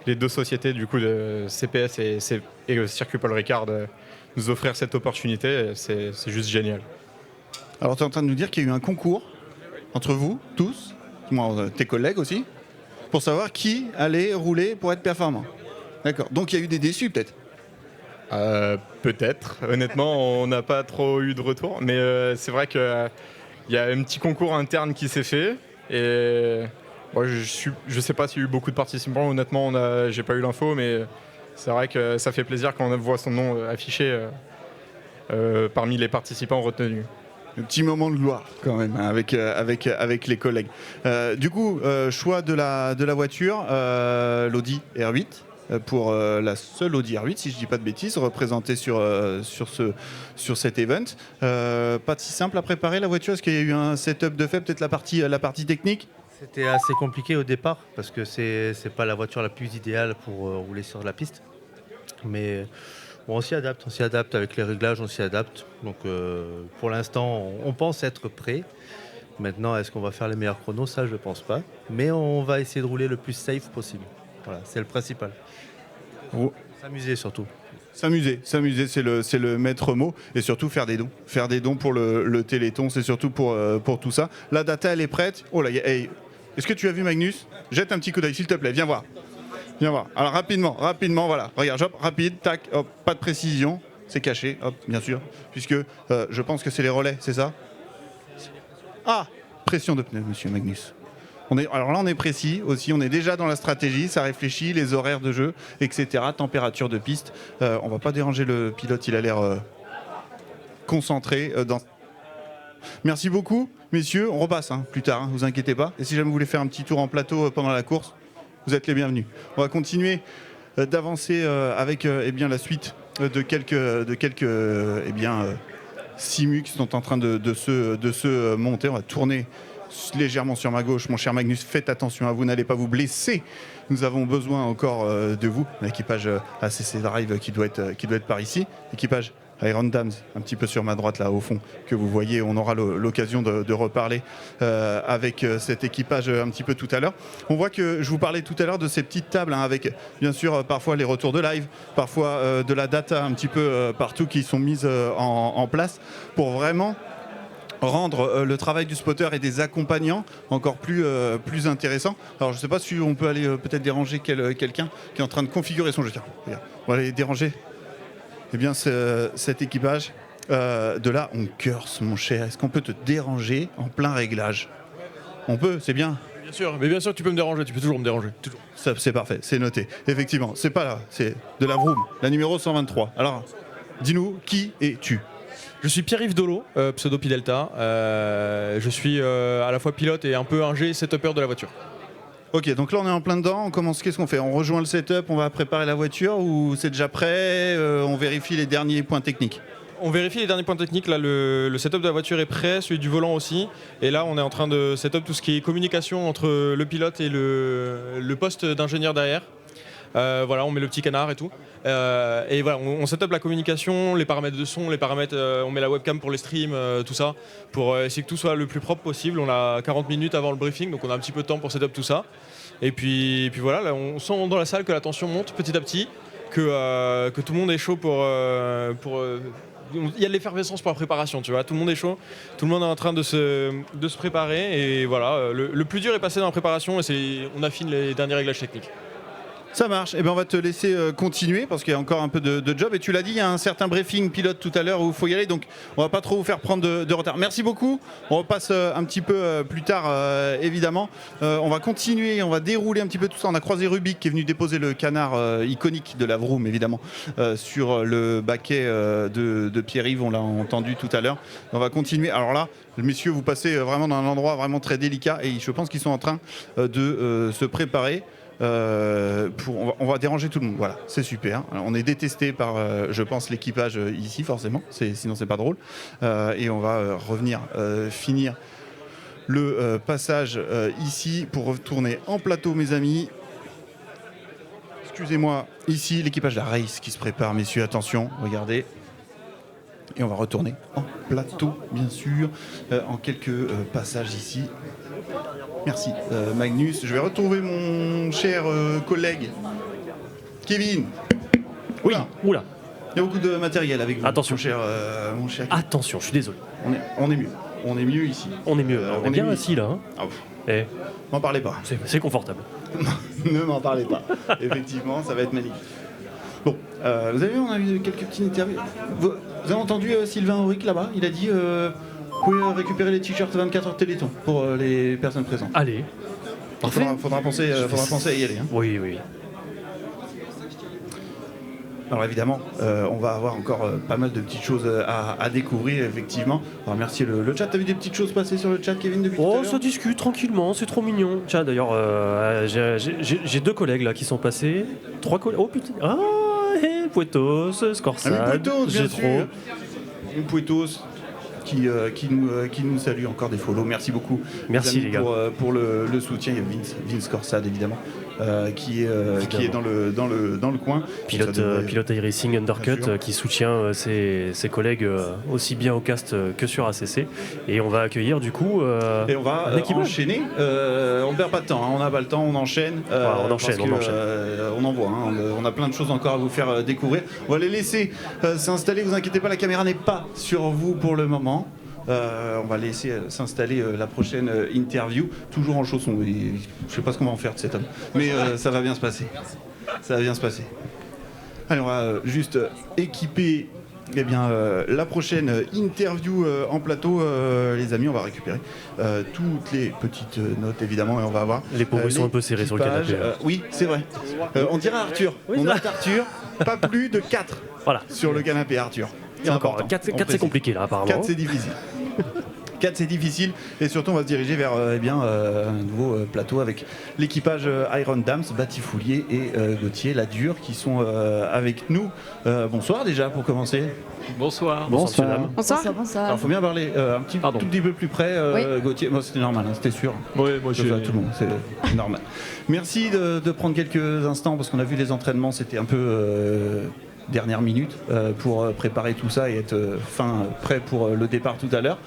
S17: les deux sociétés du coup de CPS et le circuit Paul Ricard de nous offrir cette opportunité. C'est juste génial.
S3: Alors tu es en train de nous dire qu'il y a eu un concours entre vous tous, tes collègues aussi, pour savoir qui allait rouler pour être performant. D'accord. Donc il y a eu des déçus peut-être?
S17: Peut-être. Honnêtement, on n'a pas trop eu de retour. Mais c'est vrai qu'il y a un petit concours interne qui s'est fait. Et moi, je sais pas s'il y a eu beaucoup de participants. Honnêtement, j'ai pas eu l'info. Mais c'est vrai que ça fait plaisir quand on voit son nom affiché parmi les participants retenus.
S3: Un petit moment de gloire quand même avec les collègues. Du coup, choix de la voiture, l'Audi R8 pour la seule Audi R8 si je dis pas de bêtises, représentée sur cet event. Pas si simple à préparer la voiture. Est-ce qu'il y a eu un setup de fait, peut-être la partie technique?
S18: C'était assez compliqué au départ parce que c'est pas la voiture la plus idéale pour rouler sur la piste. Mais bon, on s'y adapte avec les réglages, on s'y adapte. Donc pour l'instant, on pense être prêt. Maintenant, est-ce qu'on va faire les meilleurs chronos? Ça, je ne pense pas. Mais on va essayer de rouler le plus safe possible. Voilà, c'est le principal. S'amuser surtout.
S3: S'amuser, c'est le maître mot, et surtout faire des dons. Faire des dons pour le Téléthon, c'est surtout pour tout ça. La data, elle est prête. Oh là, hey. Est-ce que tu as vu Magnus? Jette un petit coup d'œil, s'il te plaît, viens voir. Viens voir. Alors rapidement, voilà. Regarde, hop, rapide, tac, hop, pas de précision, c'est caché, hop, bien sûr, puisque je pense que c'est les relais, c'est ça? Ah, pression de pneus, monsieur Magnus. Alors là, on est précis aussi, on est déjà dans la stratégie, ça réfléchit, les horaires de jeu, etc., température de piste. On va pas déranger le pilote, il a l'air concentré dans... Merci beaucoup, messieurs, on repasse plus tard, vous inquiétez pas. Et si jamais vous voulez faire un petit tour en plateau pendant la course, vous êtes les bienvenus. On va continuer d'avancer avec la suite de quelques simus qui sont en train de se monter. On va tourner légèrement sur ma gauche. Mon cher Magnus, faites attention à vous, n'allez pas vous blesser. Nous avons besoin encore de vous. L'équipage ACC Drive qui doit être par ici. L'équipage Iron Dams, un petit peu sur ma droite là au fond, que vous voyez. On aura l'occasion de reparler avec cet équipage un petit peu tout à l'heure. On voit que je vous parlais tout à l'heure de ces petites tables avec bien sûr parfois les retours de live, parfois de la data un petit peu partout qui sont mises en place pour vraiment rendre le travail du spotter et des accompagnants encore plus intéressant. Alors je ne sais pas si on peut aller peut-être déranger quelqu'un qui est en train de configurer son jeu. Tiens, regarde. On va aller déranger cet équipage. De là, on curse, mon cher. Est-ce qu'on peut te déranger en plein réglage? On peut, c'est bien.
S19: Bien sûr, mais bien sûr tu peux me déranger, tu peux toujours me déranger. Toujours.
S3: Ça, c'est parfait, c'est noté. Effectivement, c'est pas là, c'est de la Vroom, la numéro 123. Alors, dis-nous, qui es-tu?
S19: Je suis Pierre-Yves Dolo, pseudo Pidelta. Je suis à la fois pilote et un peu ingé setupper de la voiture.
S3: Ok, donc là on est en plein dedans, on commence, qu'est-ce qu'on fait? On rejoint le setup, on va préparer la voiture ou c'est déjà prêt? On vérifie les derniers points techniques?
S19: On vérifie les derniers points techniques, là le setup de la voiture est prêt, celui du volant aussi. Et là on est en train de setup tout ce qui est communication entre le pilote et le poste d'ingénieur derrière. Voilà, on met le petit canard et tout. Et voilà, on setup la communication, les paramètres de son, les paramètres, on met la webcam pour les streams, tout ça, pour essayer que tout soit le plus propre possible. On a 40 minutes avant le briefing, donc on a un petit peu de temps pour setup tout ça. Et puis voilà, là, on sent dans la salle que la tension monte petit à petit, que tout le monde est chaud pour il y a de l'effervescence pour la préparation, tu vois. Tout le monde est chaud, tout le monde est en train de se préparer. Et voilà, le plus dur est passé dans la préparation et on affine les derniers réglages techniques.
S3: Ça marche, et on va te laisser continuer parce qu'il y a encore un peu de job. Et tu l'as dit, il y a un certain briefing pilote tout à l'heure où il faut y aller, donc on va pas trop vous faire prendre de retard. Merci beaucoup, on repasse un petit peu plus tard évidemment. On va continuer, on va dérouler un petit peu tout ça. On a croisé Rubik qui est venu déposer le canard iconique de la Vroom évidemment sur le baquet de Pierre-Yves, on l'a entendu tout à l'heure. On va continuer, alors là, messieurs, vous passez vraiment dans un endroit vraiment très délicat et je pense qu'ils sont en train de se préparer. On va déranger tout le monde, voilà, c'est super. Alors, on est détesté par, je pense, l'équipage ici, forcément, sinon c'est pas drôle. Et on va revenir finir le passage ici pour retourner en plateau, mes amis. Excusez-moi, ici, l'équipage de la Race qui se prépare, messieurs, attention, regardez. Et on va retourner en plateau, bien sûr, en quelques passages ici. Merci Magnus. Je vais retrouver mon cher collègue Kevin.
S2: Oui, oula.
S3: Il y a beaucoup de matériel avec vous.
S2: Attention.
S3: Mon cher
S2: Attention, je suis désolé.
S3: On est mieux. On est mieux ici.
S2: On est mieux. On est bien assis là. Hein.
S3: M'en parlez pas.
S2: C'est confortable.
S3: Ne m'en parlez pas. Effectivement, ça va être magnifique. Bon, vous avez vu, on a eu quelques petites interviews. Vous avez entendu Sylvain Auric là-bas? Il a dit vous pouvez récupérer les t-shirts 24 heures Téléthon pour les personnes présentes.
S2: Allez.
S3: Il faudra penser à y aller. Hein.
S2: Oui.
S3: Alors évidemment, on va avoir encore pas mal de petites choses à découvrir, effectivement. On va remercier le chat. T'as vu des petites choses passer sur le chat, Kevin, depuis tout à l'heure?
S2: Ça discute tranquillement, c'est trop mignon. Tiens, d'ailleurs, j'ai 2 collègues là qui sont passés. 3 collègues. Oh putain. Ah, Puetos, Scorsad,
S3: Puetos, bien sûr. Puetos, qui nous salue, encore des follow. Merci beaucoup.
S2: Merci
S3: amis,
S2: les gars.
S3: pour le soutien. Il y a Vince Corsad évidemment qui est dans le coin.
S2: Pilote iRacing Undercut qui soutient ses collègues aussi bien au cast que sur ACC. Et on va accueillir du coup.
S3: Et on va enchaîner. On ne perd pas de temps, hein, on n'a pas le temps, on enchaîne.
S2: On enchaîne.
S3: On envoie, hein, on a plein de choses encore à vous faire découvrir. On va les laisser s'installer, vous inquiétez pas, la caméra n'est pas sur vous pour le moment. On va laisser s'installer la prochaine interview, toujours en chaussons. Je ne sais pas ce qu'on va en faire de cet homme, mais ça va bien se passer. Ça va bien se passer. Allez, on va juste équiper la prochaine interview en plateau. Les amis, on va récupérer toutes les petites notes évidemment et on va avoir.
S2: Les pauvres sont un peu serrés sur le canapé.
S3: Oui, c'est vrai. On dirait Arthur. On note Arthur, pas plus de 4 sur le canapé Arthur.
S2: C'est encore 4 c'est compliqué là apparemment.
S3: 4 c'est difficile. 4 c'est difficile et surtout on va se diriger vers un nouveau plateau avec l'équipage Iron Dams, Batifoulier et Gauthier Ladure qui sont avec nous. Bonsoir déjà pour commencer.
S1: Bonsoir.
S3: Bonsoir.
S20: Bonsoir.
S3: Alors il faut bien parler tout petit peu plus près, Gauthier. Moi c'était normal, hein, c'était sûr.
S10: Oui, moi je suis
S3: tout le monde, c'est normal. Merci de prendre quelques instants parce qu'on a vu les entraînements, c'était un peu dernière minute pour préparer tout ça et être prêt pour le départ tout à l'heure.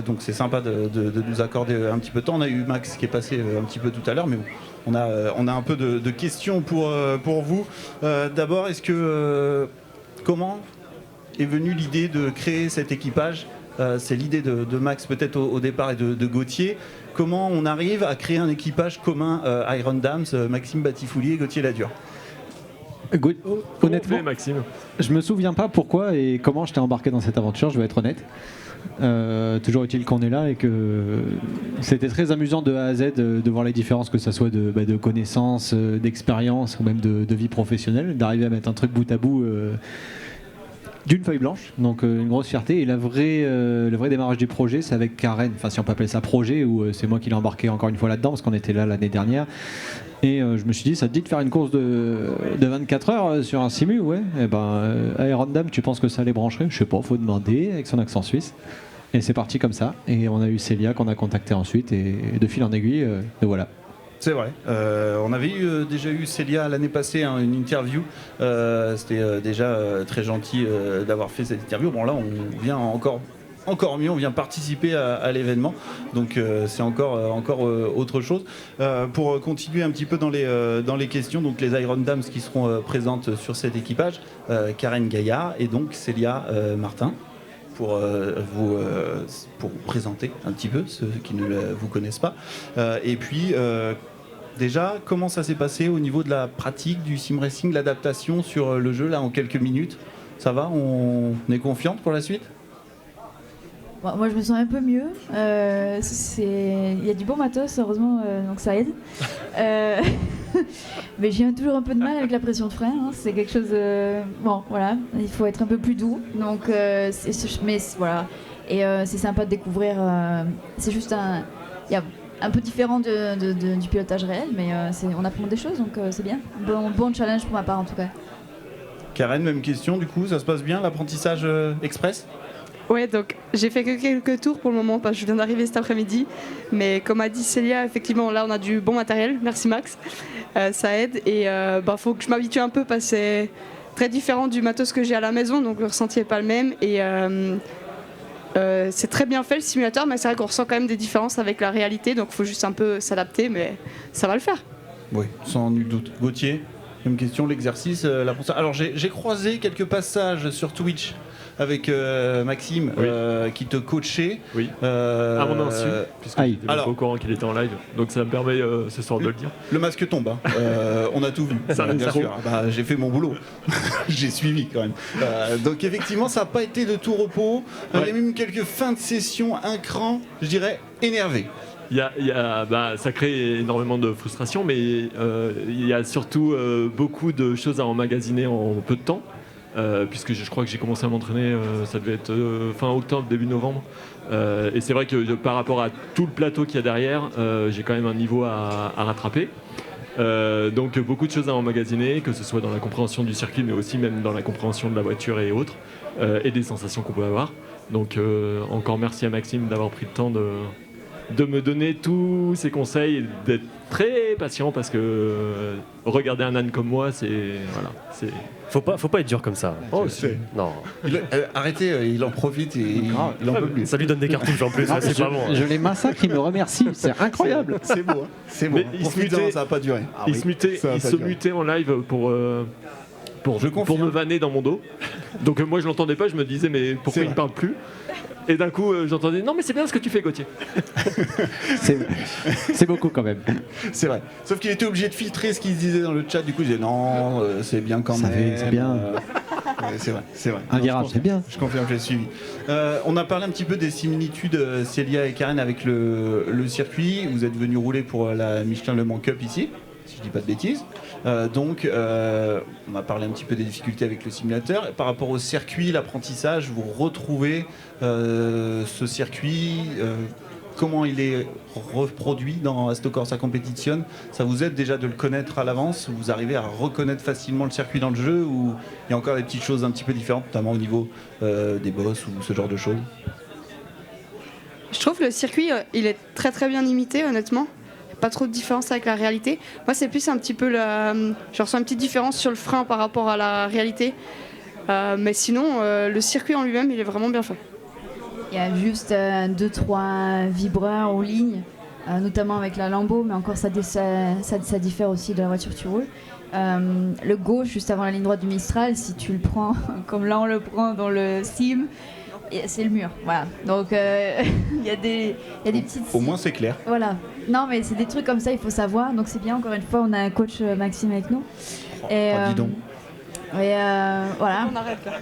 S3: Donc c'est sympa de nous accorder un petit peu de temps. On a eu Max qui est passé un petit peu tout à l'heure, mais bon, on a un peu de questions pour vous. D'abord, comment est venue l'idée de créer cet équipage? C'est l'idée de Max peut-être au départ et de Gauthier. Comment on arrive à créer un équipage commun Iron Dams, Maxime Batifoulier et Gauthier Ladure?
S21: Honnêtement, Maxime, je me souviens pas pourquoi et comment je t'ai embarqué dans cette aventure, je vais être honnête. Toujours utile qu'on est là et que c'était très amusant de A à Z de voir les différences, que ce soit de connaissances, d'expérience ou même de vie professionnelle, d'arriver à mettre un truc bout à bout d'une feuille blanche, donc une grosse fierté. Et le vrai démarrage du projet, c'est avec Karen, enfin si on peut appeler ça projet, ou c'est moi qui l'ai embarqué encore une fois là-dedans parce qu'on était là l'année dernière. Et je me suis dit, ça te dit de faire une course de 24 heures sur un simu? Ouais. Et Iron Dam, tu penses que ça les brancherait? Je sais pas, faut demander, avec son accent suisse. Et c'est parti comme ça. Et on a eu Célia qu'on a contacté ensuite, et de fil en aiguille, et voilà.
S3: C'est vrai. On avait déjà eu Célia l'année passée, hein, une interview. C'était déjà très gentil d'avoir fait cette interview. Bon là, on vient encore mieux, on vient participer à l'événement, donc c'est encore autre chose. Pour continuer un petit peu dans les questions, donc les Iron Dams qui seront présentes sur cet équipage, Karen Gaillard et donc Célia Martin, pour vous présenter un petit peu ceux qui ne vous connaissent pas. Et puis déjà, comment ça s'est passé au niveau de la pratique du sim racing, l'adaptation sur le jeu là en quelques minutes? Ça va, on est confiante pour la suite?
S20: Bon, moi je me sens un peu mieux. Il y a du bon matos, heureusement, donc ça aide. Mais j'ai toujours un peu de mal avec la pression de frein. Hein. C'est quelque chose. Bon, voilà, il faut être un peu plus doux. Donc, mais voilà. Et c'est sympa de découvrir. C'est juste un peu différent du pilotage réel, mais on apprend des choses, donc c'est bien. Bon challenge pour ma part en tout cas.
S3: Karen, même question du coup, ça se passe bien l'apprentissage express?
S22: Ouais, donc j'ai fait que quelques tours pour le moment parce que je viens d'arriver cet après-midi. Mais comme a dit Célia, effectivement, là on a du bon matériel. Merci Max, ça aide. Et faut que je m'habitue un peu parce que c'est très différent du matos que j'ai à la maison, donc le ressenti n'est pas le même. Et c'est très bien fait le simulateur, mais c'est vrai qu'on ressent quand même des différences avec la réalité, donc il faut juste un peu s'adapter, mais ça va le faire.
S3: Oui, sans nul doute. Gauthier, même question, l'exercice, l'apprentissage. Alors j'ai croisé quelques passages sur Twitch avec Maxime qui te coachait.
S10: Oui. À mon insu, puisque j'étais pas au courant qu'il était en live. Donc ça me permet ce soir de le dire.
S3: Le masque tombe. Hein. On a tout vu. Bien sûr. J'ai fait mon boulot. J'ai suivi quand même. Donc effectivement, ça n'a pas été de tout repos. Il y a même quelques fins de session, un cran, je dirais, énervé.
S10: Ça crée énormément de frustration, mais il y a surtout beaucoup de choses à emmagasiner en peu de temps. Puisque je crois que j'ai commencé à m'entraîner, ça devait être fin octobre, début novembre. Et c'est vrai que par rapport à tout le plateau qu'il y a derrière, j'ai quand même un niveau à rattraper. Donc beaucoup de choses à emmagasiner, que ce soit dans la compréhension du circuit, mais aussi même dans la compréhension de la voiture et autres, et des sensations qu'on peut avoir. Donc encore merci à Maxime d'avoir pris le temps de me donner tous ses conseils et d'être très patient parce que regarder un âne comme moi,
S2: Faut pas être dur comme ça.
S10: Oh,
S2: non.
S3: Arrêtez, il en profite et il en peut plus.
S2: Ça lui donne des cartouches en plus,
S21: Ah,
S2: c'est pas bon.
S21: Je les massacre, il me remercie, c'est incroyable.
S3: C'est beau, hein. C'est beau.
S10: Mais il se mutait,
S3: ça va pas durer.
S10: il se mutait en live pour me vanner dans mon dos. Donc moi je l'entendais pas, je me disais mais pourquoi il ne parle plus? Et d'un coup j'entendais non mais c'est bien ce que tu fais Gauthier.
S21: C'est beaucoup quand même.
S3: C'est vrai. Sauf qu'il était obligé de filtrer ce qu'il se disait dans le chat. Du coup, je disais non, c'est bien quand même.
S21: C'est bien.
S3: C'est vrai.
S21: Un virage, c'est bien.
S3: Je confirme, je l'ai suivi. On a parlé un petit peu des similitudes, Célia et Karen, avec le circuit. Vous êtes venus rouler pour la Michelin Le Mans Cup ici, si je dis pas de bêtises. Donc, on a parlé un petit peu des difficultés avec le simulateur. Et par rapport au circuit, l'apprentissage, vous retrouvez ce circuit. Comment il est reproduit dans Assetto Corsa Competition? Ça vous aide déjà de le connaître à l'avance? Vous arrivez à reconnaître facilement le circuit dans le jeu, ou il y a encore des petites choses un petit peu différentes, notamment au niveau des boss ou ce genre de choses?
S22: Je trouve que le circuit, il est très très bien imité, honnêtement. Pas trop de différence avec la réalité. Moi, c'est plus un petit peu je ressens une petite différence sur le frein par rapport à la réalité. Mais sinon, le circuit en lui-même, il est vraiment bien fait.
S20: Il y a juste 2-3 vibreurs ou lignes, notamment avec la Lambo, mais encore ça diffère aussi de la voiture que tu roules. Le gauche, juste avant la ligne droite du Mistral, si tu le prends comme là on le prend dans le sim, c'est le mur. Voilà. Donc il y a des petites...
S3: Au moins c'est clair.
S20: Voilà. Non mais c'est des trucs comme ça, il faut savoir. Donc c'est bien, encore une fois, on a un coach Maxime avec nous. Et,
S3: dis donc.
S20: Et voilà.
S22: On arrête là.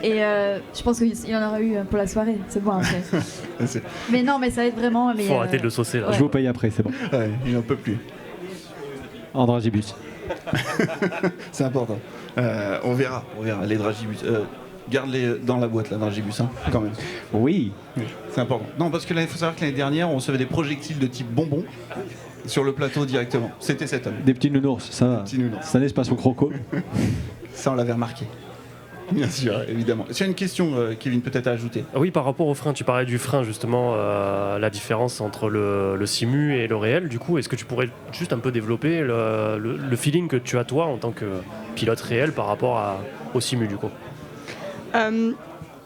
S20: Et je pense qu'il y en aura eu pour la soirée, c'est bon après. Mais non, mais ça va être vraiment.
S2: Faut arrêter de le saucer là.
S20: Ouais.
S21: Je vous paye après, c'est bon.
S3: Ouais, il n'en peut plus.
S21: En dragibus.
S3: C'est important. On verra les dragibus. Garde-les dans la boîte, là, dragibus, hein, quand même.
S21: Oui.
S3: C'est important. Non, parce que là, il faut savoir que l'année dernière, on recevait des projectiles de type bonbon sur le plateau directement. C'était cet homme.
S21: Des petits nounours, ça va. Cette année, c'est pas son croco.
S3: Ça, on l'avait remarqué. Bien sûr, évidemment. Tu as une question, Kevin, peut-être à ajouter?
S2: Oui, par rapport au frein, tu parlais du frein, justement, la différence entre le simu et le réel. Du coup, est-ce que tu pourrais juste un peu développer le feeling que tu as, toi, en tant que pilote réel, par rapport au simu, du coup?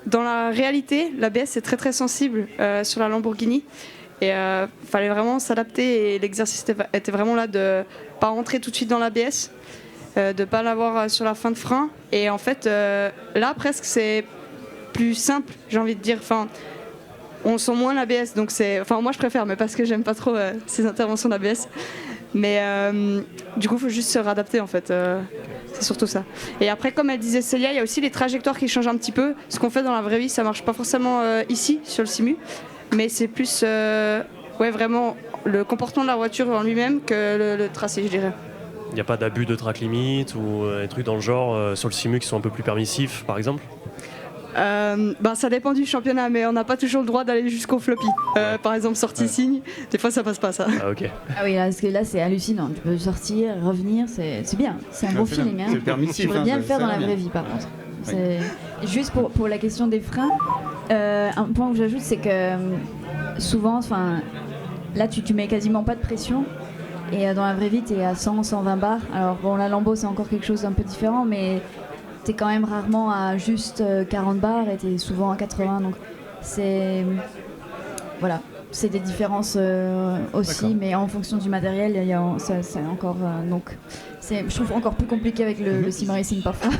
S22: Dans la réalité, l'ABS est très très sensible sur la Lamborghini. Et fallait vraiment s'adapter, et l'exercice était vraiment là de pas rentrer tout de suite dans l'ABS. De pas l'avoir sur la fin de frein, et en fait là presque c'est plus simple, j'ai envie de dire. Enfin, on sent moins l'ABS, donc moi je préfère, mais parce que j'aime pas trop ces interventions d'ABS. Mais du coup il faut juste se réadapter en fait, c'est surtout ça. Et après, comme elle disait Célia, il y a aussi les trajectoires qui changent un petit peu. Ce qu'on fait dans la vraie vie, ça marche pas forcément ici sur le simu, mais c'est plus vraiment le comportement de la voiture en lui-même que le tracé, je dirais.
S2: Il n'y a pas d'abus de track limit ou des trucs dans le genre sur le simu qui sont un peu plus permissifs, par exemple?
S22: Ça dépend du championnat, mais on n'a pas toujours le droit d'aller jusqu'au floppy. Par exemple, sortie signe, des fois ça passe pas ça.
S2: Ah, ok.
S20: Ah oui, parce que là c'est hallucinant. Tu peux sortir, revenir, c'est bien. C'est un bon feeling.
S3: C'est permissif.
S20: J'aimerais bien le faire dans la vraie vie, par contre. Juste pour la question des freins, un point que j'ajoute, c'est que souvent, là tu mets quasiment pas de pression. Et dans la vraie vie, tu es à 100-120 bars. Alors bon, la Lambo, c'est encore quelque chose d'un peu différent, mais tu es quand même rarement à juste 40 bars et tu es souvent à 80. Donc c'est... Voilà, c'est des différences aussi,
S3: D'accord.
S20: mais en fonction du matériel, c'est encore... donc je trouve encore plus compliqué avec le sim racing parfois.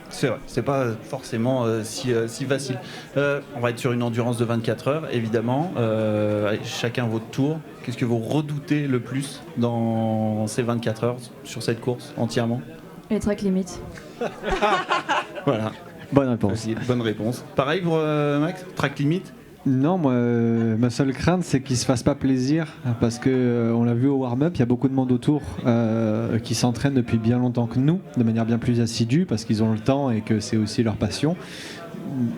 S3: C'est vrai, c'est pas forcément si facile. On va être sur une endurance de 24 heures, évidemment. Allez, chacun votre tour. Qu'est-ce que vous redoutez le plus dans ces 24 heures sur cette course entièrement?
S20: Les track limits.
S3: Voilà.
S21: Bonne réponse.
S3: Bonne réponse. Pareil pour Max, track limit?
S21: Non, moi, ma seule crainte, c'est qu'ils se fassent pas plaisir, parce que on l'a vu au warm-up, il y a beaucoup de monde autour qui s'entraînent depuis bien longtemps que nous, de manière bien plus assidue, parce qu'ils ont le temps et que c'est aussi leur passion.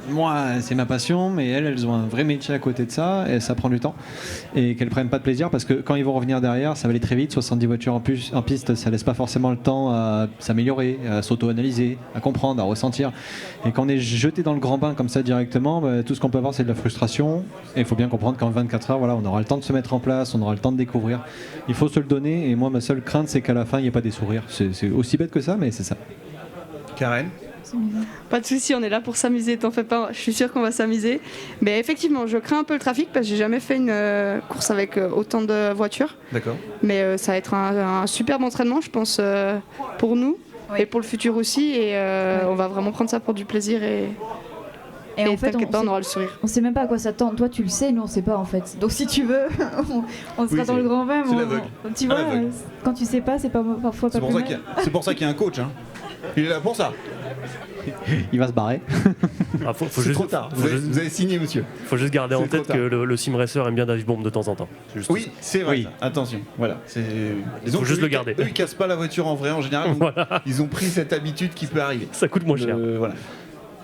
S21: moi, c'est ma passion, mais elles ont un vrai métier à côté de ça, et ça prend du temps. Et qu'elles prennent pas de plaisir, parce que quand ils vont revenir derrière, ça va aller très vite. 70 voitures en piste, ça laisse pas forcément le temps à s'améliorer, à s'auto-analyser, à comprendre, à ressentir. Et quand on est jeté dans le grand bain comme ça directement, tout ce qu'on peut avoir, c'est de la frustration. Et il faut bien comprendre qu'en 24 heures, voilà, on aura le temps de se mettre en place, on aura le temps de découvrir. Il faut se le donner, et moi, ma seule crainte, c'est qu'à la fin, il n'y ait pas des sourires. C'est aussi bête que ça, mais c'est ça.
S3: Karen ?
S22: Pas de souci, on est là pour s'amuser, t'en fais pas, je suis sûre qu'on va s'amuser. Mais effectivement, je crains un peu le trafic parce que j'ai jamais fait une course avec autant de voitures.
S3: D'accord.
S22: Mais ça va être un superbe entraînement, je pense, pour nous et pour le futur aussi. Et on va vraiment prendre ça pour du plaisir et
S20: en fait,
S22: on aura le sourire.
S20: On sait même pas à quoi s'attendre. Toi, tu le sais, nous, on sait pas en fait. Donc, si tu veux, on sera dans le grand bain. Tu vois, quand tu sais pas, c'est pas parfois pas plus mal.
S3: C'est pour ça qu'il y a un coach. Hein. Il est là pour ça.
S21: Il va se barrer.
S3: C'est juste, trop tard. Vous avez signé, monsieur.
S2: Faut juste garder en tête que le sim racer aime bien David Bombe de temps en temps.
S3: Oui, c'est vrai. Oui. Attention. Voilà.
S2: Il faut juste le garder.
S3: Eux, ils cassent pas la voiture en vrai en général. Voilà. Ils ont pris cette habitude qui peut arriver.
S2: Ça coûte moins cher.
S3: Voilà.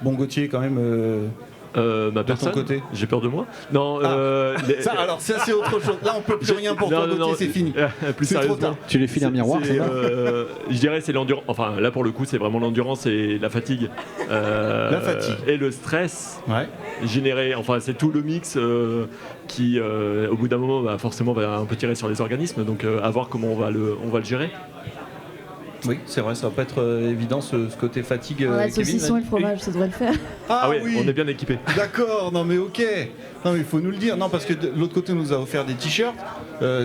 S3: Bon, Gauthier, quand même.
S10: Ma personne,
S3: de ton côté.
S10: j'ai peur de moi. Non,
S3: alors ça c'est autre chose. Là on peut plus rien pour toi, Gauthier, c'est fini.
S10: Plus
S3: c'est trop tard.
S21: Tu les files un miroir, c'est ça
S10: je dirais c'est l'endurance. Enfin là pour le coup c'est vraiment l'endurance et la fatigue.
S3: La fatigue.
S10: Et le stress généré. Enfin c'est tout le mix qui au bout d'un moment forcément va un peu tirer sur les organismes. Donc à voir comment on va le gérer.
S3: Oui, c'est vrai, ça va pas être évident ce côté fatigue.
S20: La saucisson et le fromage, ça devrait le faire.
S10: Ah oui, on est bien équipé.
S3: D'accord, non mais ok. Non mais il faut nous le dire. Non parce que de l'autre côté on nous a offert des t-shirts.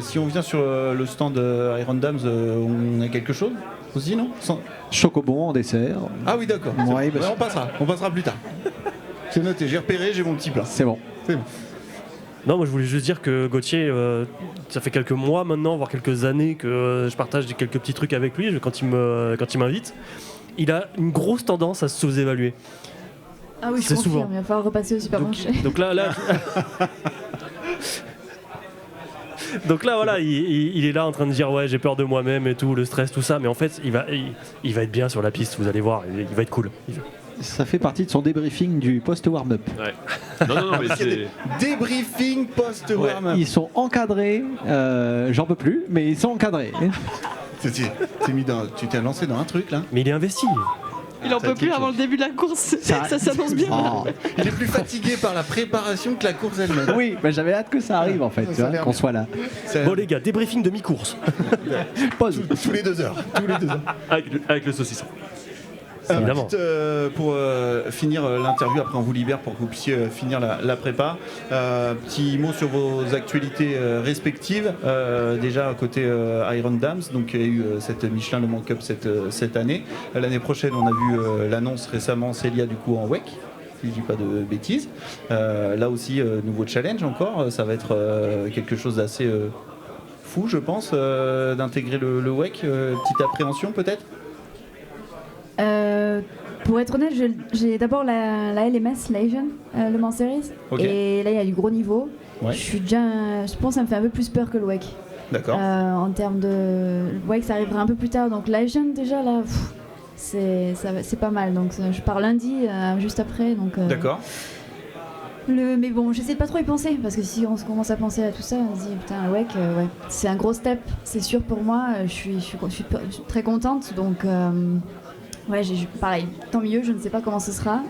S3: Si on vient sur le stand Iron Dams, on a quelque chose aussi, non?
S21: Chocobon en dessert.
S3: Ah oui, d'accord.
S21: Ouais,
S3: on passera plus tard. C'est noté, j'ai repéré, j'ai mon petit plat.
S21: C'est bon.
S2: Non, moi je voulais juste dire que Gauthier, ça fait quelques mois maintenant, voire quelques années que je partage quelques petits trucs avec lui quand il m'invite. Il a une grosse tendance à se sous-évaluer.
S20: Ah oui, je confirme, souvent. Il va falloir repasser au supermarché.
S2: Donc là... Donc là, voilà, il est là en train de dire ouais, j'ai peur de moi-même et tout, le stress, tout ça. Mais en fait, il va être bien sur la piste, vous allez voir, il va être cool.
S21: Ça fait partie de son débriefing du post-warm-up.
S10: Ouais. Non, mais c'est...
S3: Débriefing post-warm-up.
S21: Ils sont encadrés, j'en peux plus, mais ils sont encadrés.
S3: Tu t'es lancé dans un truc là.
S2: Mais il est investi.
S22: Il en peut plus avant le début de la course, ça s'annonce bien.
S3: Oh. Il est plus fatigué par la préparation que la course elle-même.
S21: Oui, mais j'avais hâte que ça arrive en fait, qu'on soit là.
S2: Bon les gars, débriefing de mi-course.
S21: Pause.
S3: Tous les 2 heures.
S10: Avec le saucisson.
S3: Pour finir l'interview, après on vous libère pour que vous puissiez finir la prépa. Petit mot sur vos actualités respectives. Déjà côté Iron Dams, donc il y a eu cette Michelin Le Mans Cup cette année. L'année prochaine, on a vu l'annonce récemment Célia du coup en WEC. Si je dis pas de bêtises. Là aussi, nouveau challenge encore. Ça va être quelque chose d'assez fou, je pense, d'intégrer le WEC. Petite appréhension peut-être.
S20: Pour être honnête, j'ai d'abord la LMS, l'Asian Le Mans Series. Okay. Et là, il y a du gros niveau. Ouais. Je pense que ça me fait un peu plus peur que le WEC.
S3: D'accord.
S20: En termes de... Le WEC, ça arrivera un peu plus tard. Donc l'Asian, déjà, là, c'est pas mal. Donc je pars lundi, juste après.
S3: D'accord.
S20: Mais bon, j'essaie de pas trop y penser. Parce que si on commence à penser à tout ça, on se dit, putain, le WEC, c'est un gros step. C'est sûr pour moi. Je suis très contente. Donc... Ouais, pareil, tant mieux, je ne sais pas comment ce sera.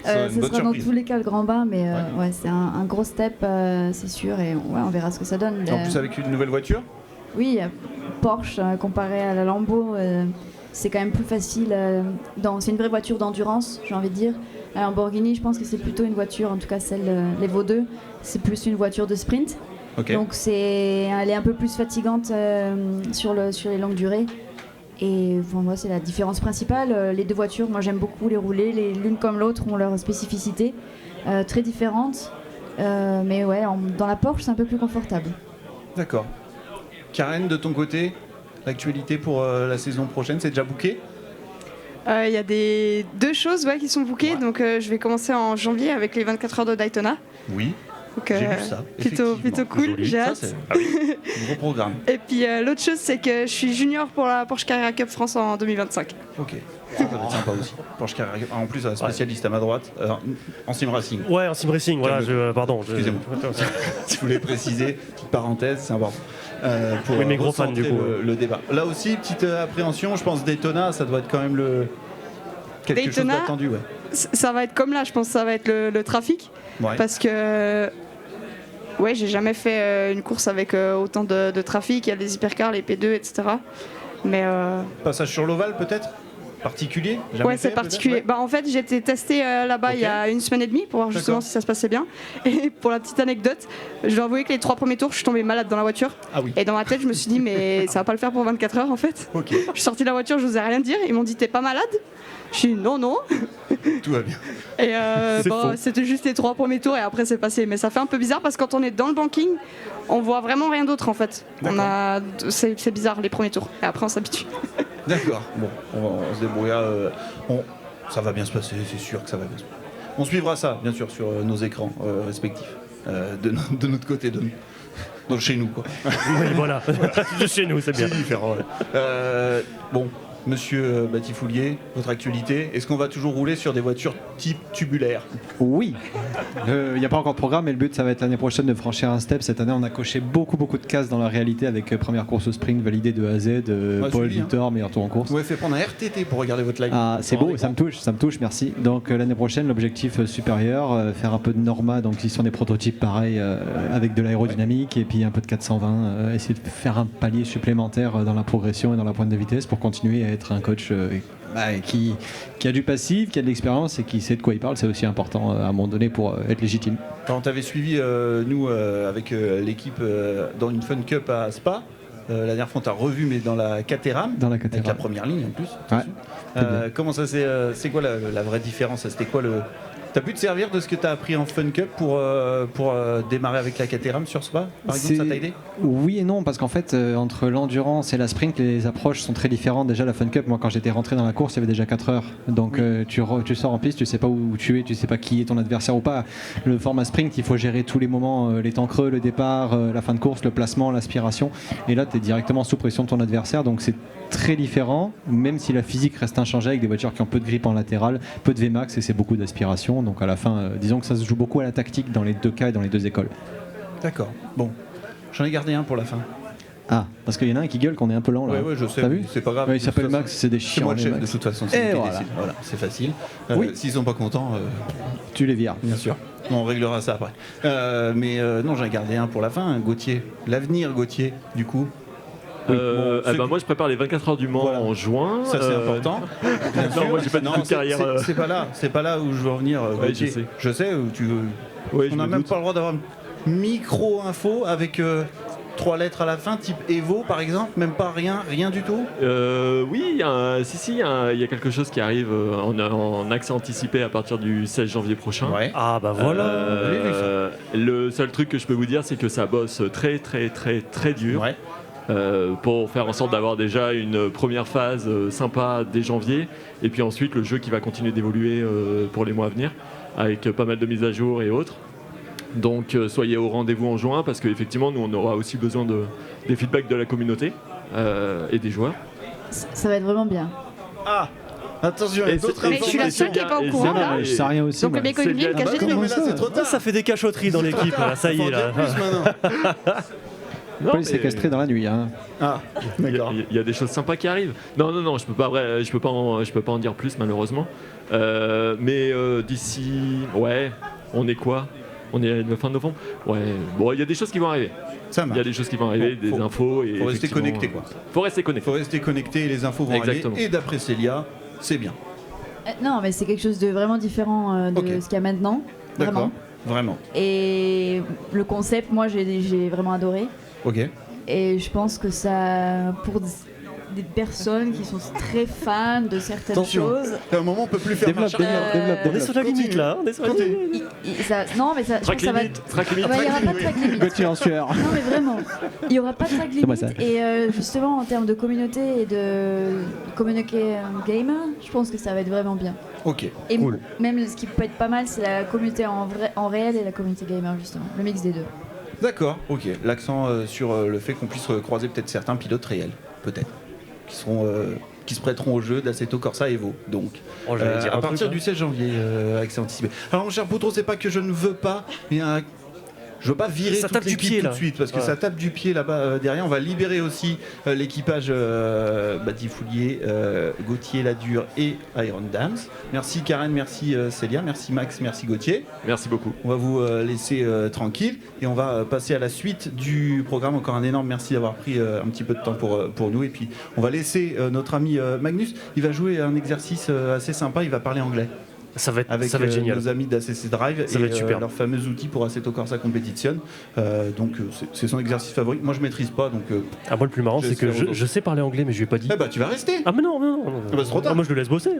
S20: Ce sera dans tous les cas le grand bain, mais ouais, c'est un gros step, c'est sûr, et on verra ce que ça donne.
S3: En plus avec une nouvelle voiture ?
S20: Oui, Porsche, comparé à la Lambo, c'est quand même plus facile. C'est une vraie voiture d'endurance, j'ai envie de dire. La Lamborghini, je pense que c'est plutôt une voiture, en tout cas celle l'Evo 2, c'est plus une voiture de sprint. Okay. Donc elle est un peu plus fatigante sur les longues durées. Et pour moi, c'est la différence principale. Les deux voitures, moi j'aime beaucoup les rouler. L'une comme l'autre ont leurs spécificités très différentes. Mais ouais, dans la Porsche, c'est un peu plus confortable.
S3: D'accord. Karen, de ton côté, l'actualité pour la saison prochaine, c'est déjà booké ?
S22: Il y a deux choses qui sont bookées. Donc je vais commencer en janvier avec les 24 heures de Daytona.
S3: Oui.
S22: Donc,
S3: J'ai lu ça.
S22: plutôt cool,
S3: Joli.
S22: j'ai
S3: Ça,
S22: hâte.
S3: c'est- Gros programme.
S22: Et puis l'autre chose, c'est que je suis junior pour la Porsche Carrera Cup France en 2025.
S3: Ok. Ça va être sympa aussi. Porsche Carrera. En plus, un spécialiste à ma droite, en sim racing.
S2: Ouais, en sim racing, voilà, pardon.
S3: Excusez-moi. Si vous voulez préciser, petite parenthèse, c'est important. Pour
S2: Oui, mais gros fan, du
S3: recentrer
S2: coup.
S3: le débat. Là aussi, petite appréhension, je pense Daytona, ça doit être quand même quelque chose
S22: Daytona,
S3: d'attendu. Ouais.
S22: ça va être comme là, je pense que ça va être le trafic.
S3: Ouais.
S22: Parce que ouais, j'ai jamais fait une course avec autant de trafic. Il y a les hypercars, les P2, etc. Mais
S3: Passage sur l'ovale peut-être particulier. Jamais
S22: ouais,
S3: fait,
S22: c'est particulier.
S3: peut-être,
S22: Bah, en fait, j'ai été testé là-bas il y a une semaine et demie pour voir justement
S3: D'accord.
S22: si ça se passait bien. Et pour la petite anecdote, je dois avouer que les 3 premiers tours, je suis tombée malade dans la voiture.
S3: Ah oui.
S22: Et dans ma tête, je me suis dit, mais ça va pas le faire pour 24 heures en fait.
S3: Ok.
S22: Je suis sortie de la voiture, je n'osais rien dire. Ils m'ont dit, t'es pas malade? Je suis dit, non.
S3: Tout va bien.
S22: Et
S3: C'est faux.
S22: c'était juste les 3 premiers tours et après c'est passé. Mais ça fait un peu bizarre parce que quand on est dans le banking, on voit vraiment rien d'autre en fait. C'est bizarre les premiers tours. Et après on s'habitue.
S3: D'accord. Bon, on se débrouillera. Ça va bien se passer, c'est sûr que ça va bien se passer. On suivra ça, bien sûr, sur nos écrans respectifs, de notre côté, donc chez nous, quoi.
S2: Oui, voilà. De chez nous, c'est bien.
S3: C'est différent. Ouais. Bon, monsieur Batifoulier, votre actualité, est-ce qu'on va toujours rouler sur des voitures type tubulaire?
S21: Oui. Il n'y a pas encore de programme, mais le but, ça va être l'année prochaine de franchir un step. Cette année, on a coché beaucoup de cases dans la réalité avec première course au sprint validée de A à Z, Paul
S3: suivi,
S21: Victor, meilleur tour en course.
S3: Vous m'avez fait prendre un RTT pour regarder votre live.
S21: Ah, c'est beau, ça me touche, merci. Donc l'année prochaine, l'objectif supérieur, faire un peu de Norma, donc ils sont des prototypes pareils avec de l'aérodynamique et puis un peu de 420, essayer de faire un palier supplémentaire dans la progression et dans la pointe de vitesse pour continuer à être un coach qui a du passif, qui a de l'expérience et qui sait de quoi il parle. C'est aussi important à un moment donné pour être légitime.
S3: Quand tu avais suivi, nous, avec l'équipe dans une Fun Cup à Spa, la dernière fois, on t'a revu, mais dans la Caterham, avec la première ligne en plus.
S21: Ouais.
S3: Comment ça c'est quoi la vraie différence? C'était quoi le... T'as pu te servir de ce que t'as appris en Fun Cup pour démarrer avec la Caterham sur Spa, par exemple? Ça t'a aidé?
S21: Oui et non, parce qu'en fait, entre l'endurance et la sprint, les approches sont très différentes. Déjà, la Fun Cup, moi, quand j'étais rentré dans la course, il y avait déjà 4 heures. Donc, tu sors en piste, tu sais pas où tu es, tu sais pas qui est ton adversaire ou pas. Le format sprint, il faut gérer tous les moments, les temps creux, le départ, la fin de course, le placement, l'aspiration. Et là, tu es directement sous pression de ton adversaire. Donc, c'est très différent, même si la physique reste inchangée avec des voitures qui ont peu de grip en latéral, peu de Vmax et c'est beaucoup d'aspiration. Donc à la fin, disons que ça se joue beaucoup à la tactique dans les deux cas et dans les deux écoles.
S3: D'accord. Bon, j'en ai gardé un pour la fin.
S21: Ah, parce qu'il y en a un qui gueule qu'on est un peu lent là.
S3: Ouais, je sais.
S21: T'as vu?
S3: C'est pas grave.
S21: Ouais, il s'appelle Max, c'est des chiens.
S3: C'est moi le chef de toute façon. C'est lui qui décide. Voilà, c'est facile.
S21: Oui.
S3: S'ils sont pas contents,
S21: tu les vires.
S3: Bien sûr. On réglera ça après. Non, j'en ai gardé un pour la fin. Gauthier. L'avenir, Gauthier, du coup.
S10: Moi je prépare les 24 heures du Mans en juin.
S3: Ça c'est important.
S10: Non, moi j'ai pas de carrière.
S3: C'est pas là où je veux revenir. Gauthier. Je sais où tu veux. On n'a même pas le droit d'avoir une micro-info avec 3 lettres à la fin, type Evo par exemple, même pas rien du tout.
S10: Oui, il y a quelque chose qui arrive en accès anticipé à partir du 16 janvier prochain.
S2: Ah bah voilà.
S10: Le seul truc que je peux vous dire, c'est que ça bosse très dur. Pour faire en sorte d'avoir déjà une première phase sympa dès janvier et puis ensuite le jeu qui va continuer d'évoluer pour les mois à venir avec pas mal de mises à jour et autres. Donc soyez au rendez-vous en juin parce qu'effectivement nous on aura aussi besoin des feedbacks de la communauté et des joueurs.
S20: Ça va être vraiment bien.
S3: Ah, attention, il y a d'autres
S22: Mais je suis la seule qui n'est pas au courant là.
S21: Je sais rien aussi.
S22: Donc mes coéquipiers me cachent des trucs.
S3: c'est trop tard.
S2: Ça fait des cachotteries dans l'équipe, là, ça y est là.
S21: On peut les séquestrer dans la nuit. Hein.
S3: Ah, d'accord.
S10: Il y a des choses sympas qui arrivent. Non, je peux pas en dire plus malheureusement. Mais d'ici, on est quoi? On est le fin novembre. Ouais, bon, il y a des choses qui vont arriver. Il y a des choses qui vont arriver, des infos.
S3: Faut rester connecté quoi.
S10: Faut rester connecté.
S3: Et les infos vont arriver. Et d'après Célia, c'est bien.
S20: Non, mais c'est quelque chose de vraiment différent de ce qu'il y a maintenant.
S3: D'accord. Vraiment.
S20: Et le concept, moi, j'ai vraiment adoré.
S3: Ok.
S20: Et je pense que ça, des personnes qui sont très fans de certaines
S3: Attention.
S20: choses.
S3: À un moment, on peut plus faire
S21: Développe,
S3: marche arrière.
S21: développe.
S2: On est sur la limite là, on est sur la limite.
S20: Non, mais ça, je pense que ça va.
S2: Track limite.
S20: Ah bah, il n'y aura pas de track limite.
S21: Gauthier en sueur.
S20: Non, mais vraiment, il n'y aura pas de track
S21: Comment
S20: limite.
S21: ça
S20: Et justement, en termes de communauté et de communiquer gamer, je pense que ça va être vraiment bien.
S3: Ok,
S20: Et
S3: cool.
S20: même ce qui peut être pas mal, c'est la communauté en réel et la communauté gamer, justement. Le mix des deux.
S3: D'accord, ok. L'accent sur le fait qu'on puisse croiser peut-être certains pilotes réels, peut-être, qui se prêteront au jeu d'Assetto Corsa Evo. Donc,
S2: j'allais dire
S3: à
S2: un
S3: partir
S2: truc,
S3: du 16 janvier, accès anticipé. Alors, mon cher Poutron, c'est pas que je ne veux pas, mais je veux pas virer
S2: Ça
S3: toute
S2: tape du
S3: l'équipe
S2: pied,
S3: tout
S2: là.
S3: de suite parce que
S2: Ouais.
S3: ça tape du pied là-bas derrière. On va libérer aussi l'équipage Batifoulier, Gauthier, Ladure et Iron Dams. Merci Karen, merci Célia, merci Max, merci Gauthier.
S10: Merci beaucoup.
S3: On va vous laisser tranquille et on va passer à la suite du programme. Encore un énorme merci d'avoir pris un petit peu de temps pour nous. Et puis on va laisser notre ami Magnus. Il va jouer un exercice assez sympa. Il va parler anglais.
S2: Ça va être
S3: Avec
S2: génial.
S3: nos amis d'ACC Drive
S2: Ça
S3: et
S2: va être super.
S3: leurs fameux outils pour Assetto Corsa Competition. Donc c'est son exercice favori. Moi je maîtrise pas donc.
S2: Moi le plus marrant c'est que
S3: laisse faire aux
S2: je sais parler anglais mais je lui ai pas dit.
S3: Eh bah tu vas rester.
S2: Ah mais non.
S3: Ah bah, c'est trop tard.
S2: Moi je le laisse bosser.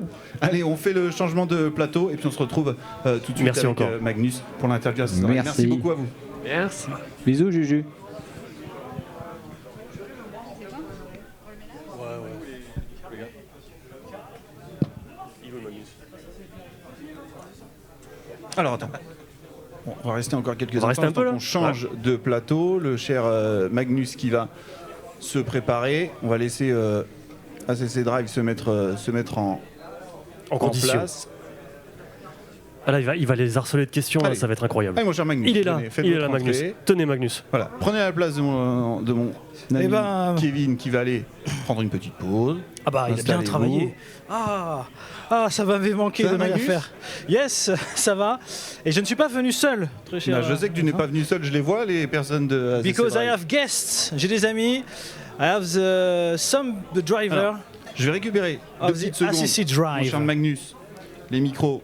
S3: Allez, on fait le changement de plateau et puis on se retrouve tout de suite
S2: Merci
S3: avec
S2: encore.
S3: Magnus pour l'interview.
S21: Merci.
S3: Merci beaucoup à vous.
S2: Merci.
S21: Bisous, Juju.
S3: Alors attends. Bon, on va rester encore quelques
S2: On va
S3: instants.
S2: rester un peu, là.
S3: On change de plateau. Le cher Magnus qui va se préparer. On va laisser ACC Drive se mettre en
S2: condition.
S3: place.
S2: Ah là, il va les harceler de questions, là,
S3: Allez.
S2: ça va être incroyable.
S3: Allez, mon cher Magnus.
S2: Il est là,
S3: Tenez, faites
S2: il est
S3: votre
S2: là, Magnus.
S3: entrée.
S2: Tenez, Magnus.
S3: Voilà, prenez la place de mon ami Kevin qui va aller prendre une petite pause.
S6: Ah bah, il a bien
S3: Installez-vous.
S6: travaillé. Ah, ça m'avait manqué
S3: Ça
S6: de
S3: va,
S6: ma
S3: Magnus
S6: affaire. Yes, ça va. Et je ne suis pas venu seul, très cher.
S3: Bah, je sais que tu n'es pas venu seul, je les vois, les personnes de ACC
S6: Because I
S3: Drive.
S6: have guests. J'ai des amis. I have the driver.
S3: Alors, je vais récupérer
S6: of
S3: deux
S6: the
S3: petites secondes.
S6: ACC Drive.
S3: Mon cher Magnus, les micros.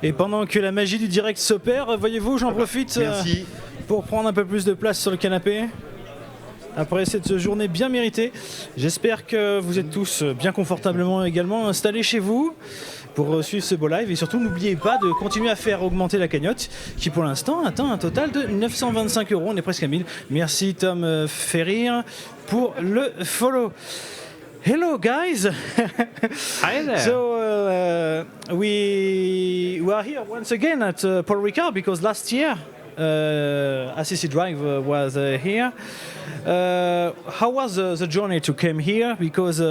S6: Et pendant que la magie du direct s'opère, voyez-vous, j'en profite
S3: Merci.
S6: pour prendre un peu plus de place sur le canapé. Après cette journée bien méritée, j'espère que vous êtes tous bien confortablement également installés chez vous pour suivre ce beau live. Et surtout, n'oubliez pas de continuer à faire augmenter la cagnotte qui pour l'instant atteint un total de 925 €. On est presque à 1000. Merci Tom Ferrir pour le follow. Hello guys!
S1: Hi there!
S6: So we are here once again at Paul Ricard because last year ACC Drive was here. How was the journey to come here? Because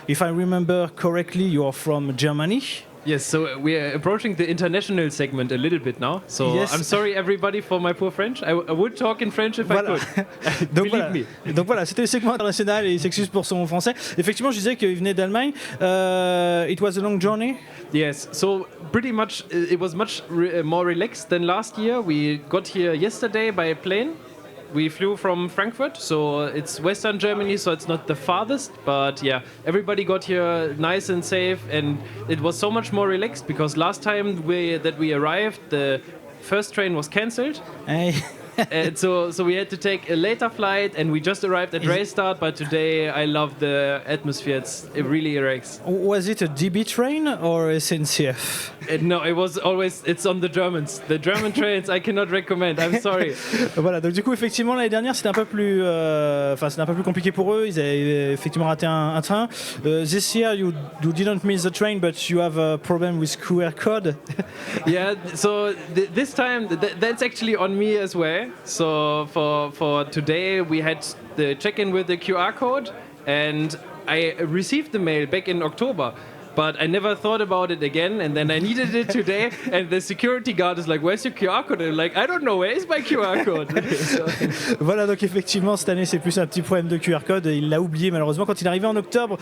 S6: if I remember correctly, you are from Germany.
S1: Yes, so we are approaching the international segment a little bit now. So
S6: Yes.
S1: I'm sorry everybody for my poor French. I would talk in French if I could.
S6: Donc
S1: Believe
S6: voilà.
S1: me.
S6: Donc voilà, c'était le segment international et il s'excuse pour son français. Effectivement, je disais qu'il venait d'Allemagne. It was a long journey.
S1: Yes, so pretty much it was much more relaxed than last year. We got here yesterday by plane. We flew from Frankfurt, so it's Western Germany, so it's not the farthest, but yeah, everybody got here nice and safe, and it was so much more relaxed because last time that we arrived, the first train was cancelled. And so we had to take a later flight, and we just arrived at race start. But today, I love the atmosphere. It really relaxed.
S6: Was it a DB train or a SNCF?
S1: No, it's on the Germans. The German trains, I cannot recommend. I'm sorry.
S6: Voilà, donc du coup, effectivement, l'année dernière, c'était un peu plus, c'était un peu plus compliqué pour eux. Ils avaient effectivement raté un train. This year, you didn't miss the train, but you have a problem with QR code.
S1: Yeah, so this time that's actually on me as well. So for today we had the check-in with the QR code, and I received the mail back in October. But I never thought about it again, and then I needed it today, and the security guard is like, "Where's your QR code?" And I'm like, "I don't know, where is my QR code?"
S6: Voilà, donc effectivement, cette année, c'est plus un petit problème de QR code. Il l'a oublié malheureusement quand il est arrivé en octobre.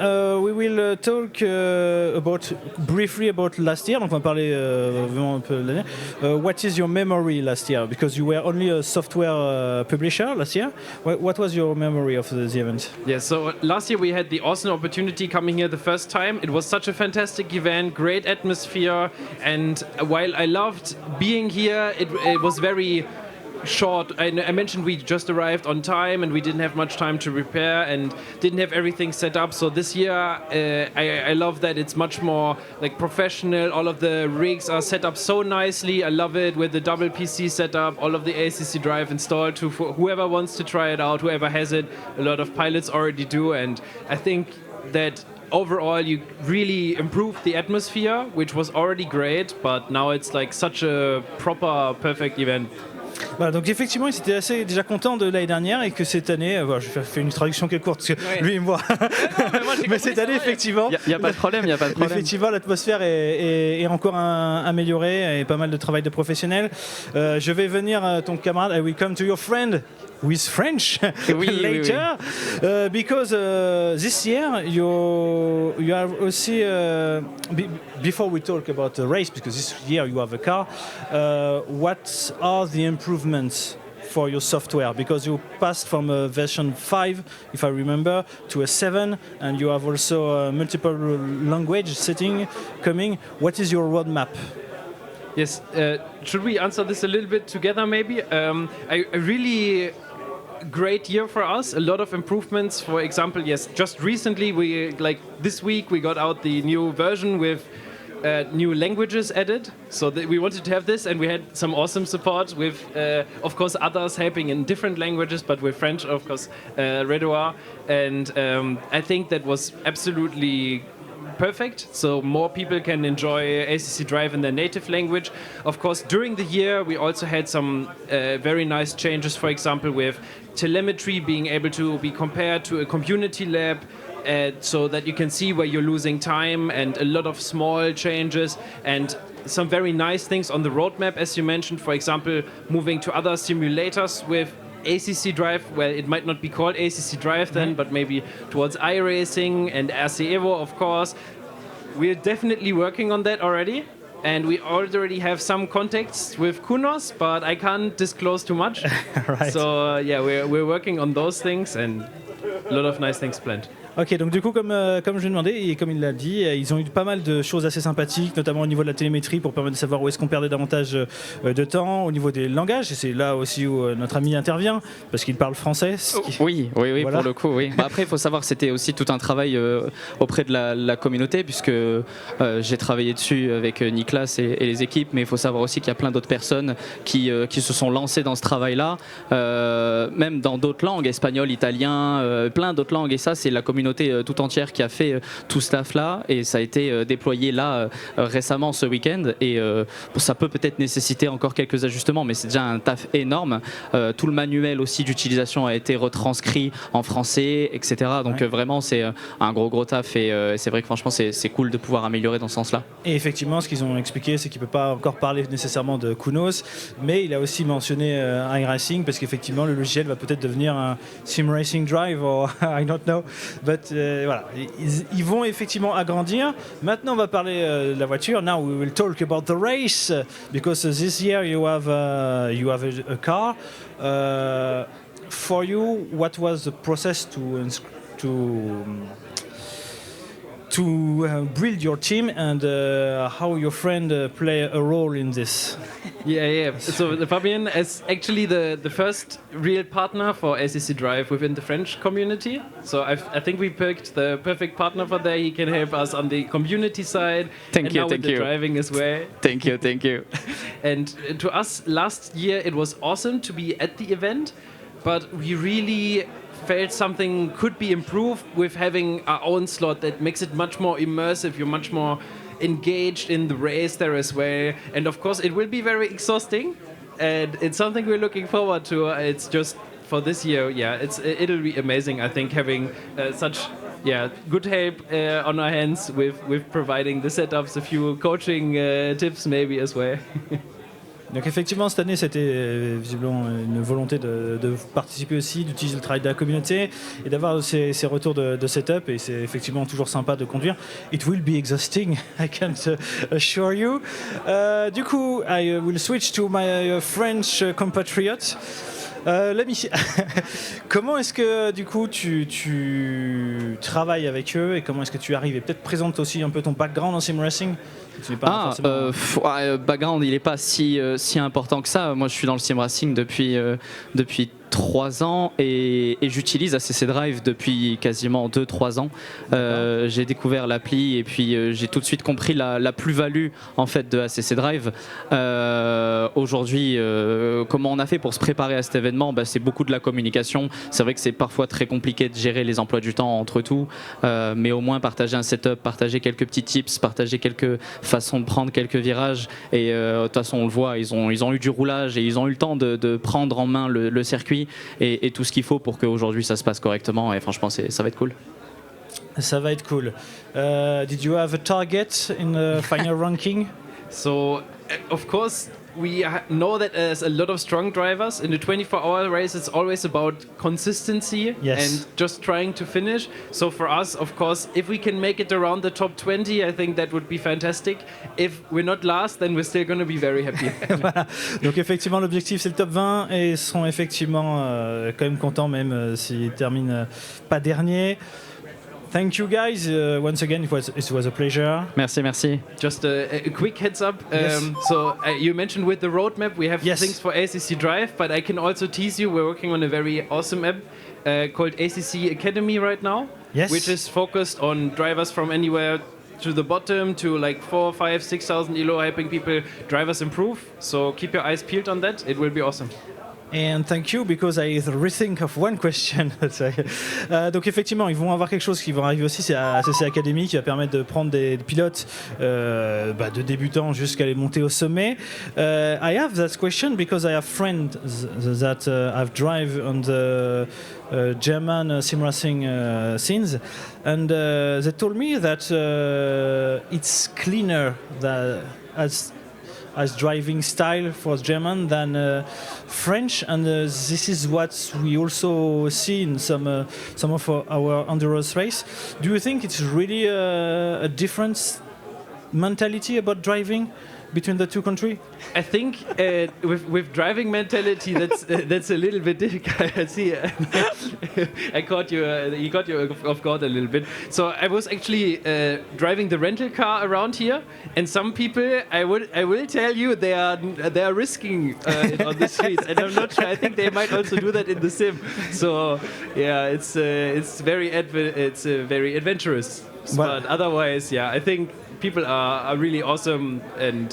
S6: We will talk briefly about last year. Donc on va parler vraiment un peu de l'année. What is your memory last year? Because you were only a software publisher last year. What was your memory of the event?
S1: Yeah, so last year we had the awesome opportunity coming here the first time. It was such a fantastic event, great atmosphere, and while I loved being here, it was very short. I mentioned we just arrived on time and we didn't have much time to repair and didn't have everything set up. So this year, I love that it's much more like professional. All of the rigs are set up so nicely. I love it with the double PC setup, all of the ACC Drive installed to for whoever wants to try it out, whoever has it. A lot of pilots already do, and I think that overall you really improved the atmosphere, which was already great, but now it's like such a proper, perfect event.
S6: Voilà, donc effectivement, ils étaient assez déjà contents de l'année dernière et que cette année, voilà, je fais une traduction qui est courte parce que lui et moi. Mais cette année, effectivement,
S7: il n'y a pas de problème,
S6: Effectivement, l'atmosphère est encore améliorée et pas mal de travail de professionnels. Je vais venir ton camarade. I will come to your friend with French later, because this year you are also before we talk about the race, because this year you have a car. What are the improvements for your software? Because you passed from a version 5, if I remember, to a 7, and you have also multiple language setting coming. What is your roadmap?
S1: Yes, should we answer this a little bit together maybe? I really great year for us, a lot of improvements. For example, yes, just recently this week we got out the new version with new languages added, so that we wanted to have this, and we had some awesome support with of course others helping in different languages, but with French of course, Redouard, and I think that was absolutely perfect, so more people can enjoy ACC Drive in their native language. Of course, during the year we also had some very nice changes, for example with telemetry being able to be compared to a community lab, so that you can see where you're losing time, and a lot of small changes and some very nice things on the roadmap, as you mentioned, for example moving to other simulators with ACC Drive. Well, it might not be called ACC Drive then, but maybe towards iRacing and RC Evo, of course. We're definitely working on that already, and we already have some contacts with Kunos, but I can't disclose too much.
S6: Right.
S1: So yeah, we're working on those things and a lot of nice things planned.
S6: Ok, donc du coup, comme je lui ai demandé, et comme il l'a dit, ils ont eu pas mal de choses assez sympathiques, notamment au niveau de la télémétrie pour permettre de savoir où est-ce qu'on perdait davantage de temps, au niveau des langages, et c'est là aussi où notre ami intervient, parce qu'il parle français.
S7: Oui, voilà. Pour le coup, oui. Après, il faut savoir que c'était aussi tout un travail auprès de la communauté, puisque j'ai travaillé dessus avec Niklas et les équipes, mais il faut savoir aussi qu'il y a plein d'autres personnes qui se sont lancées dans ce travail-là, même dans d'autres langues, espagnol, italien, plein d'autres langues, et ça, c'est la communauté tout entière qui a fait tout ce taf là, et ça a été déployé là récemment ce week-end, et ça peut peut-être nécessiter encore quelques ajustements, mais c'est déjà un taf énorme. Tout le manuel aussi d'utilisation a été retranscrit en français, etc. Donc vraiment c'est un gros taf, et c'est vrai que franchement c'est cool de pouvoir améliorer dans ce sens-là.
S6: Et effectivement, ce qu'ils ont expliqué, c'est qu'il ne peut pas encore parler nécessairement de Kunos, mais il a aussi mentionné iRacing, parce qu'effectivement le logiciel va peut-être devenir un Sim Racing Drive, or I don't know. Voilà, ils vont effectivement agrandir. Maintenant, on va parler de la voiture. Now we will talk about the race, because this year you have a car. For you, what was the process to build your team, and how your friend play a role in this?
S1: Yeah. So Fabian is actually the first real partner for ACC Drive within the French community. So I think we picked the perfect partner for that. He can help us on the community side.
S7: Thank you.
S1: With the driving as well.
S7: Thank you.
S1: And to us, last year it was awesome to be at the event, but we really felt something could be improved with having our own slot that makes it much more immersive. You're much more engaged in the race there as well, and of course it will be very exhausting, and it's something we're looking forward to. It's just for this year, it'll be amazing, I think, having such good help on our hands with providing the setups, a few coaching tips maybe as well.
S6: Donc effectivement, cette année, c'était visiblement une volonté de participer aussi, d'utiliser le travail de la communauté et d'avoir ces retours de setup, et c'est effectivement toujours sympa de conduire. It will be exhausting, I can assure you. Du coup, I will switch to my French compatriot. L'ami, comment est-ce que du coup tu travailles avec eux, et comment est-ce que tu arrives, et peut-être présente aussi un peu ton background en sim racing
S7: Background, il n'est pas si important que ça. Moi, je suis dans le sim racing depuis 3 ans et j'utilise ACC Drive depuis quasiment 2-3 ans. J'ai découvert l'appli et puis j'ai tout de suite compris la plus-value en fait de ACC Drive. Aujourd'hui, comment on a fait pour se préparer à cet événement? C'est beaucoup de la communication. C'est vrai que c'est parfois très compliqué de gérer les emplois du temps entre tout, mais au moins partager un setup, partager quelques petits tips, partager quelques façons de prendre quelques virages. Et de toute façon, on le voit, ils ont eu du roulage et ils ont eu le temps de prendre en main le circuit. Et tout ce qu'il faut pour qu'aujourd'hui ça se passe correctement, et franchement ça va être cool.
S6: Ça va être cool. Did you have a target in the final ranking?
S1: So, of course, we know that there's a lot of strong drivers. In the 24-hour race, it's always about consistency and just trying to finish. So for us, of course, if we can make it around the top 20, I think that would be fantastic. If we're not last, then we're still going to be very happy.
S6: Voilà. Donc effectivement, l'objectif, c'est le top 20 et ils seront effectivement quand même contents, même s'ils terminent pas dernier. Thank you guys. Once again, it was a pleasure.
S7: Merci.
S1: Just a quick heads up. So you mentioned with the roadmap we have things for ACC Drive, but I can also tease you. We're working on a very awesome app called ACC Academy right now, which is focused on drivers from anywhere to the bottom to like 4, 5, 6,000 elo, helping people drivers improve. So keep your eyes peeled on that. It will be awesome.
S6: And thank you, because I rethink of one question. Donc effectivement, ils vont avoir quelque chose qui va arriver aussi, c'est ACC Academy, qui va permettre de prendre des pilotes de débutants jusqu'à les monter au sommet. I have that question because I have friends that have drive on the German sim racing scenes, and they told me that it's cleaner as driving style for German than French, and this is what we also see in some of our endurance race. Do you think it's really a different mentality about driving between the two countries?
S1: I think with driving mentality, that's a little bit difficult. I see. I caught you. You got you off guard a little bit. So I was actually driving the rental car around here, and some people, I will tell you, they are risking it on the streets, and I'm not sure. I think they might also do that in the sim. So yeah, it's very adventurous. But otherwise, I think people are really awesome, and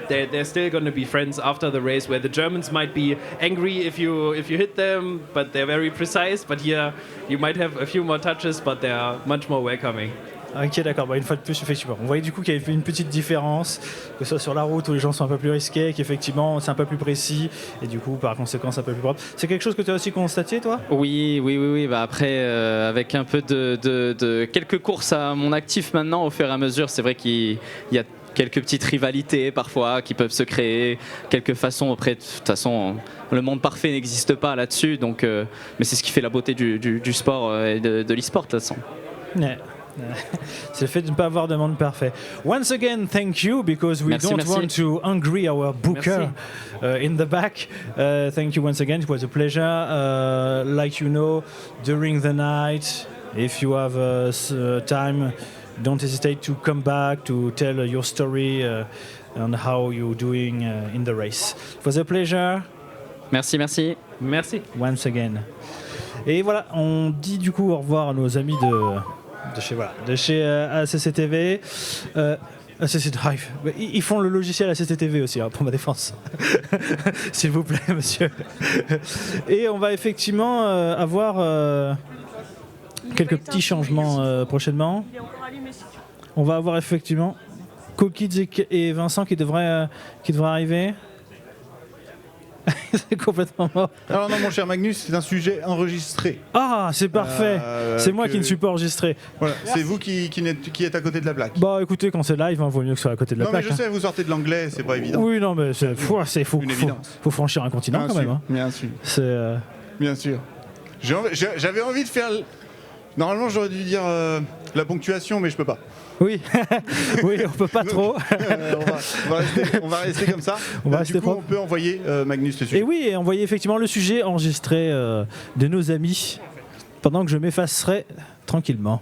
S1: they're still going to be friends after the race, where the Germans might be angry if you hit them, but they're very precise. But here you might have a few more touches, but they are much more welcoming.
S6: Ok, d'accord. Une fois de plus, effectivement, on voyait du coup qu'il y avait une petite différence, que ce soit sur la route où les gens sont un peu plus risqués, qu'effectivement c'est un peu plus précis et du coup par conséquent c'est un peu plus propre. C'est quelque chose que tu as aussi constaté, toi?
S7: Oui. Après, avec un peu de quelques courses à mon actif maintenant, au fur et à mesure, c'est vrai qu'il y a quelques petites rivalités parfois qui peuvent se créer, quelques façons. Après, de toute façon, le monde parfait n'existe pas là-dessus, donc, mais c'est ce qui fait la beauté du sport et de l'e-sport de toute façon.
S6: Yeah. C'est le fait de ne pas avoir de monde parfait. Once again, thank you, because we don't want to angry our booker in the back. Thank you once again. It was a pleasure. Like you know, during the night, if you have time, don't hesitate to come back to tell your story and how you're doing in the race. It was a pleasure.
S7: Merci.
S6: Once again. Et voilà, on dit du coup au revoir à nos amis de chez ACC TV, ACC Drive. Ils font le logiciel ACC TV aussi, pour ma défense. S'il vous plaît, monsieur. Et on va effectivement avoir quelques petits changements prochainement. On va avoir effectivement Cokids et Vincent qui devraient arriver. C'est complètement mort.
S3: Alors non, mon cher Magnus, c'est un sujet enregistré.
S6: Ah, c'est parfait. C'est moi qui ne suis pas enregistré.
S3: Voilà, c'est vous qui êtes à côté de la plaque.
S6: Bah écoutez, quand c'est live, vaut mieux que ce soit à côté de la plaque.
S3: Non mais je sais, vous sortez de l'anglais, c'est pas évident.
S6: Oui, non mais c'est fou. Faut franchir un continent quand même. Hein.
S3: Bien sûr. Bien sûr. J'avais envie de faire... Normalement, j'aurais dû dire la ponctuation, mais je peux pas.
S6: Oui, on peut pas trop.
S3: On va rester comme ça. On peut envoyer Magnus le sujet.
S6: Et oui, envoyer effectivement le sujet enregistré de nos amis pendant que je m'effacerai tranquillement.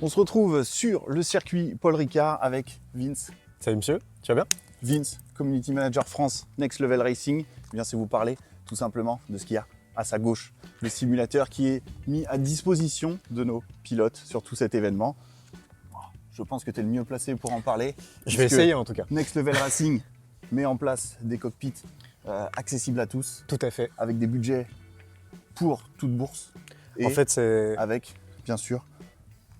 S3: On se retrouve sur le circuit Paul Ricard avec Vince.
S8: Salut monsieur, tu vas bien?
S3: Vince, Community Manager France, Next Level Racing. Eh bien, c'est vous parler tout simplement de ce qu'il y a à sa gauche. Le simulateur qui est mis à disposition de nos pilotes sur tout cet événement. Je pense que tu es le mieux placé pour en parler.
S8: Je vais essayer en tout cas.
S3: Next Level Racing met en place des cockpits accessibles à tous.
S8: Tout à fait.
S3: Avec des budgets pour toute bourse. Et
S8: en fait, c'est
S3: avec, bien sûr,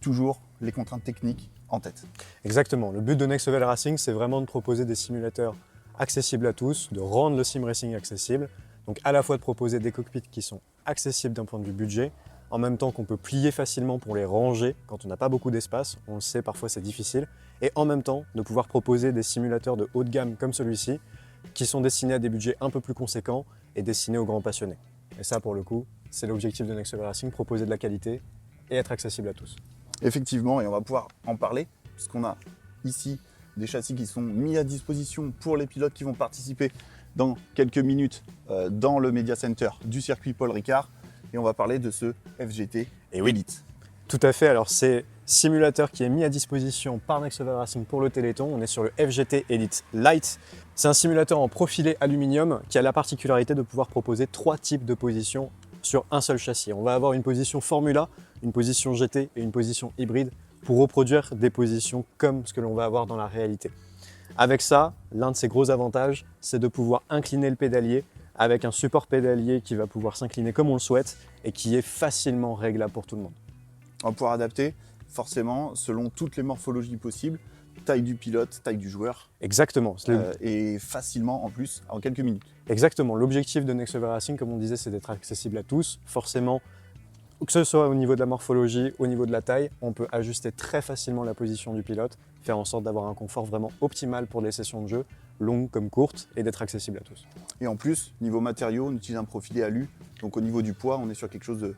S3: toujours les contraintes techniques en tête.
S8: Exactement. Le but de Next Level Racing, c'est vraiment de proposer des simulateurs accessibles à tous, de rendre le sim racing accessible. Donc à la fois de proposer des cockpits qui sont accessibles d'un point de vue budget, en même temps qu'on peut plier facilement pour les ranger quand on n'a pas beaucoup d'espace, on le sait, parfois c'est difficile, et en même temps de pouvoir proposer des simulateurs de haut de gamme comme celui-ci, qui sont destinés à des budgets un peu plus conséquents et destinés aux grands passionnés. Et ça, pour le coup, c'est l'objectif de Next Level Racing, proposer de la qualité et être accessible à tous.
S3: Effectivement, et on va pouvoir en parler, puisqu'on a ici des châssis qui sont mis à disposition pour les pilotes qui vont participer dans quelques minutes dans le Media Center du circuit Paul Ricard. Et on va parler de ce FGT Elite.
S8: Tout à fait, alors c'est simulateur qui est mis à disposition par Next Level Racing pour le Téléthon. On est sur le FGT Elite Light. C'est un simulateur en profilé aluminium qui a la particularité de pouvoir proposer 3 types de positions sur un seul châssis. On va avoir une position Formula, une position GT et une position hybride pour reproduire des positions comme ce que l'on va avoir dans la réalité. Avec ça, l'un de ses gros avantages, c'est de pouvoir incliner le pédalier avec un support pédalier qui va pouvoir s'incliner comme on le souhaite et qui est facilement réglable pour tout le monde.
S3: On va pouvoir adapter forcément selon toutes les morphologies possibles, taille du pilote, taille du joueur.
S8: Exactement.
S3: Et facilement en plus, en quelques minutes.
S8: Exactement. L'objectif de Next Level Racing, comme on disait, c'est d'être accessible à tous. Forcément, que ce soit au niveau de la morphologie, au niveau de la taille, on peut ajuster très facilement la position du pilote, faire en sorte d'avoir un confort vraiment optimal pour des sessions de jeu, longues comme courtes, et d'être accessible à tous.
S3: Et en plus, niveau matériaux, on utilise un profilé alu, donc au niveau du poids, on est sur quelque chose de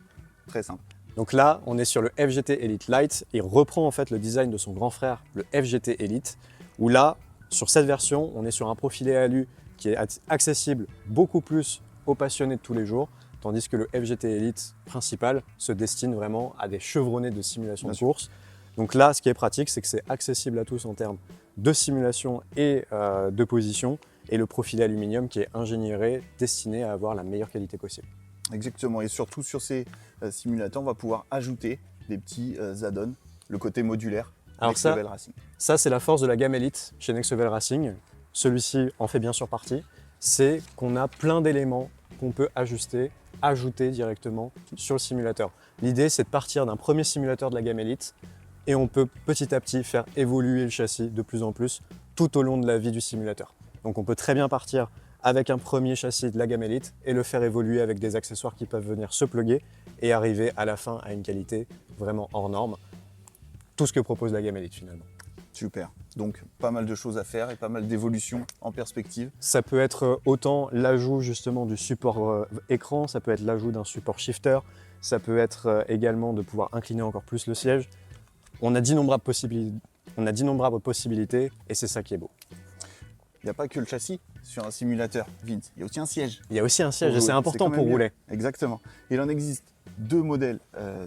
S3: très simple.
S8: Donc là, on est sur le FGT Elite Light. Il reprend en fait le design de son grand frère, le FGT Elite, où là, sur cette version, on est sur un profilé alu qui est accessible beaucoup plus aux passionnés de tous les jours, tandis que le FGT Elite principal se destine vraiment à des chevronnés de simulation de course. Donc là, ce qui est pratique, c'est que c'est accessible à tous en termes de simulation et de position, et le profilé aluminium qui est ingénieré, destiné à avoir la meilleure qualité possible.
S3: Exactement, et surtout sur ces simulateurs, on va pouvoir ajouter des petits add-ons, le côté modulaire.
S8: Alors
S3: Next Level Racing.
S8: Ça c'est la force de la gamme Elite chez Next Level Racing. Celui-ci en fait bien sûr partie. C'est qu'on a plein d'éléments qu'on peut ajuster, ajouter directement sur le simulateur. L'idée c'est de partir d'un premier simulateur de la gamme Elite et on peut petit à petit faire évoluer le châssis de plus en plus tout au long de la vie du simulateur. Donc on peut très bien partir avec un premier châssis de la gamme Elite et le faire évoluer avec des accessoires qui peuvent venir se plugger et arriver à la fin à une qualité vraiment hors norme. Tout ce que propose la gamme Elite finalement.
S3: Super, donc pas mal de choses à faire et pas mal d'évolutions en perspective.
S8: Ça peut être autant l'ajout justement du support écran, ça peut être l'ajout d'un support shifter, ça peut être également de pouvoir incliner encore plus le siège. On a d'innombrables possibilités et c'est ça qui est beau.
S3: Il n'y a pas que le châssis sur un simulateur, Vince, il y a aussi un siège.
S8: Il y a aussi un siège et c'est important pour rouler.
S3: Exactement. Il en existe 2 modèles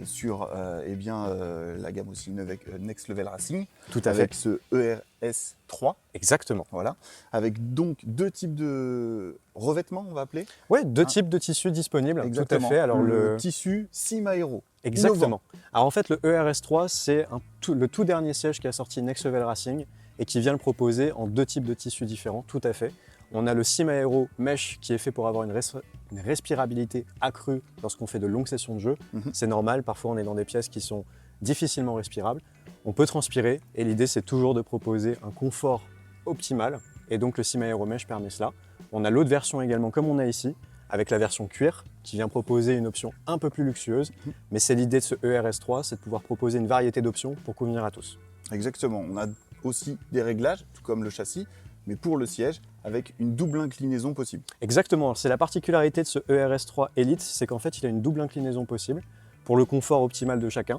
S3: sur la gamme aussi Next Level Racing.
S8: Tout à
S3: avec
S8: fait.
S3: ce ERS3.
S8: Exactement.
S3: Voilà. Avec donc 2 types de revêtements, on va appeler.
S8: Oui, 2 types de tissus disponibles.
S3: Exactement.
S8: Tout à fait. Alors
S3: le tissu Sim Aero.
S8: Exactement.
S3: Innovant.
S8: Alors en fait, le ERS3, c'est le tout dernier siège qui a sorti Next Level Racing et qui vient le proposer en 2 types de tissus différents, tout à fait. On a le Sim Aero Mesh qui est fait pour avoir une respirabilité accrue lorsqu'on fait de longues sessions de jeu. C'est normal, parfois on est dans des pièces qui sont difficilement respirables. On peut transpirer et l'idée c'est toujours de proposer un confort optimal et donc le Sim Aero Mesh permet cela. On a l'autre version également comme on a ici, avec la version cuir qui vient proposer une option un peu plus luxueuse, mais c'est l'idée de ce ERS3, c'est de pouvoir proposer une variété d'options pour convenir à tous.
S3: Exactement, on a aussi des réglages, tout comme le châssis, mais pour le siège, avec une double inclinaison possible.
S8: Exactement, c'est la particularité de ce ERS3 Elite, c'est qu'en fait il a une double inclinaison possible pour le confort optimal de chacun.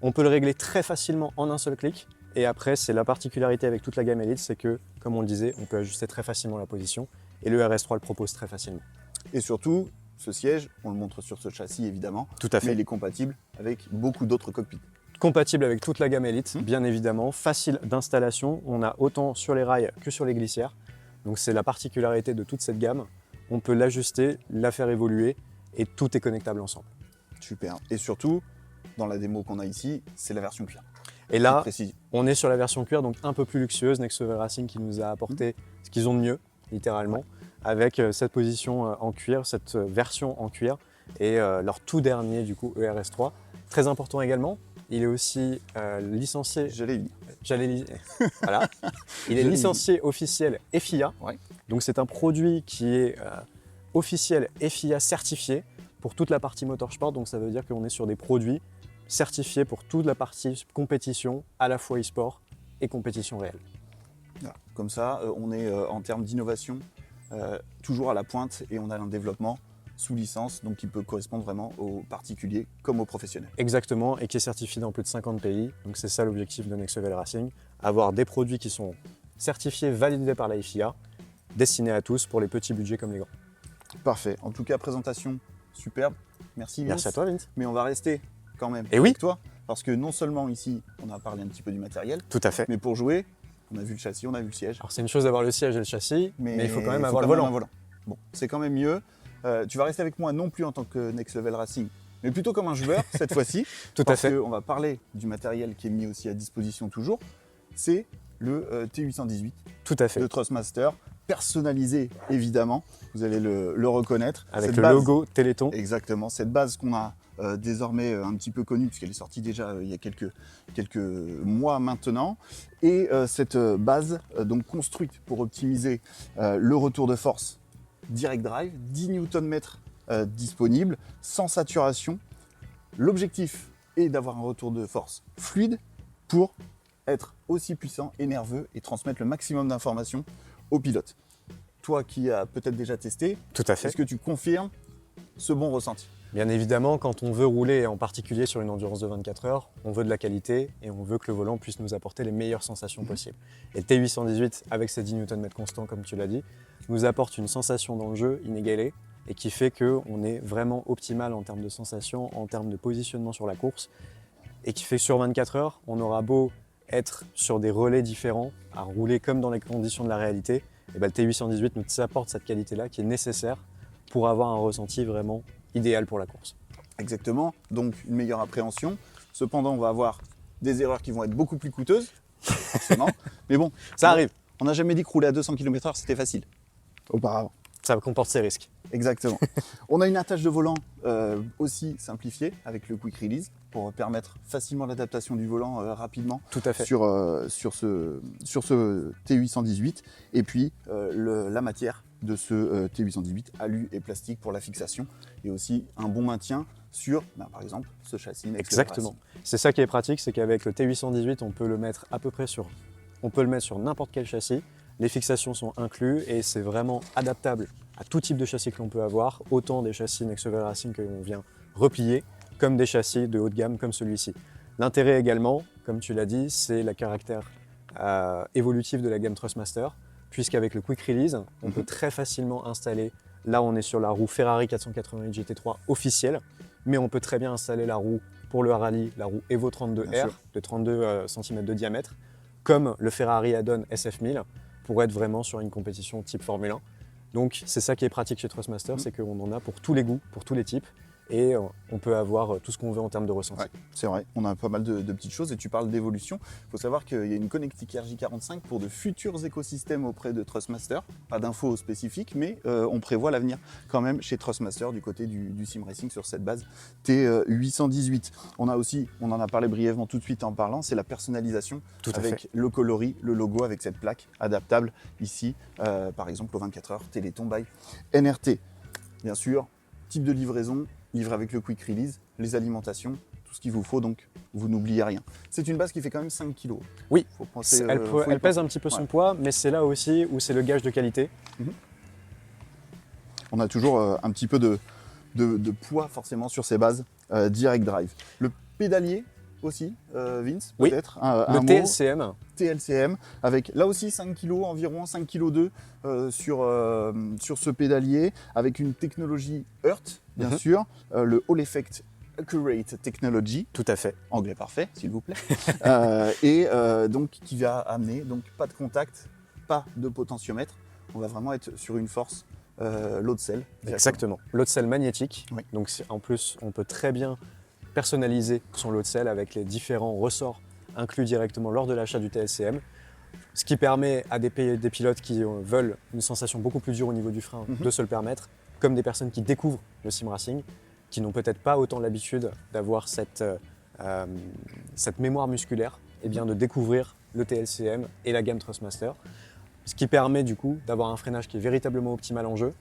S8: On peut le régler très facilement en un seul clic, et après c'est la particularité avec toute la gamme Elite, c'est que, comme on le disait, on peut ajuster très facilement la position, et le ERS3 le propose très facilement.
S3: Et surtout, ce siège, on le montre sur ce châssis évidemment,
S8: tout à fait.
S3: Mais il est compatible avec beaucoup d'autres cockpits.
S8: Compatible avec toute la gamme Elite, bien évidemment, facile d'installation. On a autant sur les rails que sur les glissières. Donc c'est la particularité de toute cette gamme. On peut l'ajuster, la faire évoluer et tout est connectable ensemble.
S3: Super. Et surtout, dans la démo qu'on a ici, c'est la version cuir.
S8: Et là, on est sur la version cuir, donc un peu plus luxueuse. Next Level Racing qui nous a apporté ce qu'ils ont de mieux, littéralement, avec cette position en cuir, cette version en cuir et leur tout dernier du coup ERS3. Très important également, il est aussi licencié. Voilà. Il est licencié officiel FIA. Donc c'est un produit qui est officiel FIA certifié pour toute la partie motorsport. Donc ça veut dire qu'on est sur des produits certifiés pour toute la partie compétition, à la fois e-sport et compétition réelle.
S3: Voilà. Comme ça, on est en termes d'innovation toujours à la pointe et on a un développement sous licence, donc qui peut correspondre vraiment aux particuliers comme aux professionnels.
S8: Exactement, et qui est certifié dans plus de 50 pays. Donc c'est ça l'objectif de Next Level Racing, avoir des produits qui sont certifiés, validés par la FIA, destinés à tous pour les petits budgets comme les grands.
S3: Parfait. En tout cas, présentation superbe. Merci Vince.
S8: Merci à toi Vince.
S3: Mais on va rester quand même
S8: avec
S3: toi, parce que non seulement ici, on a parlé un petit peu du matériel,
S8: tout à fait,
S3: mais pour jouer, on a vu le châssis, on a vu le siège.
S8: Alors c'est une chose d'avoir le siège et le châssis, mais il faut quand même avoir le volant.
S3: Bon, c'est quand même mieux. Tu vas rester avec moi non plus en tant que Next Level Racing, mais plutôt comme un joueur cette fois-ci.
S8: Tout à fait.
S3: Parce qu'on va parler du matériel qui est mis aussi à disposition toujours. C'est le T818
S8: Tout à fait.
S3: de Thrustmaster, personnalisé évidemment, vous allez le reconnaître.
S8: Avec le logo Téléthon.
S3: Exactement, cette base qu'on a désormais un petit peu connue, puisqu'elle est sortie déjà il y a quelques mois maintenant. Et cette base donc construite pour optimiser le retour de force direct drive, 10 Nm disponible, sans saturation. L'objectif est d'avoir un retour de force fluide pour être aussi puissant et nerveux et transmettre le maximum d'informations au pilote. Toi qui as peut-être déjà testé,
S8: tout à fait.
S3: Est-ce que tu confirmes ce bon ressenti?
S8: Bien évidemment, quand on veut rouler, en particulier sur une endurance de 24 heures, on veut de la qualité et on veut que le volant puisse nous apporter les meilleures sensations possibles. Et le T818, avec ses 10 Nm constants, comme tu l'as dit, nous apporte une sensation dans le jeu inégalée et qui fait qu'on est vraiment optimal en termes de sensations, en termes de positionnement sur la course et qui fait que sur 24 heures, on aura beau être sur des relais différents, à rouler comme dans les conditions de la réalité, et ben le T818 nous apporte cette qualité-là qui est nécessaire pour avoir un ressenti vraiment idéal pour la course.
S3: Exactement, donc une meilleure appréhension. Cependant, on va avoir des erreurs qui vont être beaucoup plus coûteuses, forcément. Mais bon,
S8: ça arrive.
S3: On n'a jamais dit que rouler à 200 km/h, c'était facile, auparavant.
S8: Ça comporte ses risques.
S3: Exactement. On a une attache de volant aussi simplifiée avec le Quick Release pour permettre facilement l'adaptation du volant rapidement.
S8: Tout à fait.
S3: Sur ce T818. Et puis la matière de ce T818, alu et plastique pour la fixation et aussi un bon maintien sur, par exemple, ce châssis Next Level
S8: Exactement.
S3: Racing.
S8: C'est ça qui est pratique, c'est qu'avec le T818, on peut le mettre à peu près on peut le mettre sur n'importe quel châssis. Les fixations sont incluses et c'est vraiment adaptable à tout type de châssis que l'on peut avoir, autant des châssis Next Level Racing que l'on vient replier, comme des châssis de haut de gamme comme celui-ci. L'intérêt également, comme tu l'as dit, c'est le caractère évolutif de la gamme Thrustmaster, puisqu'avec le Quick Release, on peut très facilement installer, là on est sur la roue Ferrari 488 GT3 officielle, mais on peut très bien installer la roue pour le rallye, la roue Evo 32R de 32 cm de diamètre, comme le Ferrari add-on SF1000, pour être vraiment sur une compétition type Formule 1. Donc c'est ça qui est pratique chez Thrustmaster, c'est qu'on en a pour tous les goûts, pour tous les types, et on peut avoir tout ce qu'on veut en termes de ressenti.
S3: Ouais, c'est vrai, on a pas mal de petites choses et tu parles d'évolution. Il faut savoir qu'il y a une connectique RJ45 pour de futurs écosystèmes auprès de Thrustmaster. Pas d'infos spécifiques, mais on prévoit l'avenir quand même chez Thrustmaster du côté du sim racing sur cette base T818. On a aussi, on en a parlé brièvement tout de suite en parlant, c'est la personnalisation avec le coloris, le logo avec cette plaque adaptable ici, par exemple au 24 heures Téléthon by NRT. Bien sûr, type de livraison, livré avec le Quick Release, les alimentations, tout ce qu'il vous faut, donc vous n'oubliez rien. C'est une base qui fait quand même 5 kg.
S8: Oui,
S3: faut penser,
S8: elle pèse un petit peu son poids, mais c'est là aussi où c'est le gage de qualité.
S3: On a toujours un petit peu de poids forcément sur ces bases direct drive. Le pédalier aussi, Vince,
S8: oui,
S3: peut-être
S8: le TLCM.
S3: TLCM, avec là aussi 5 kg, environ 5 kg sur ce pédalier, avec une technologie Earth, bien sûr, le Hall Effect Accurate Technology.
S8: Tout à fait.
S3: Anglais parfait, s'il vous plaît. Donc qui va amener donc pas de contact, pas de potentiomètre. On va vraiment être sur une force load cell.
S8: Exactement. Load cell magnétique. Oui. Donc en plus, on peut très bien personnaliser son load cell avec les différents ressorts inclus directement lors de l'achat du TLCM. Ce qui permet à des pilotes qui veulent une sensation beaucoup plus dure au niveau du frein de se le permettre, comme des personnes qui découvrent le sim racing, qui n'ont peut-être pas autant l'habitude d'avoir cette mémoire musculaire, et bien de découvrir le TLCM et la gamme Thrustmaster. Ce qui permet du coup d'avoir un freinage qui est véritablement optimal en jeu.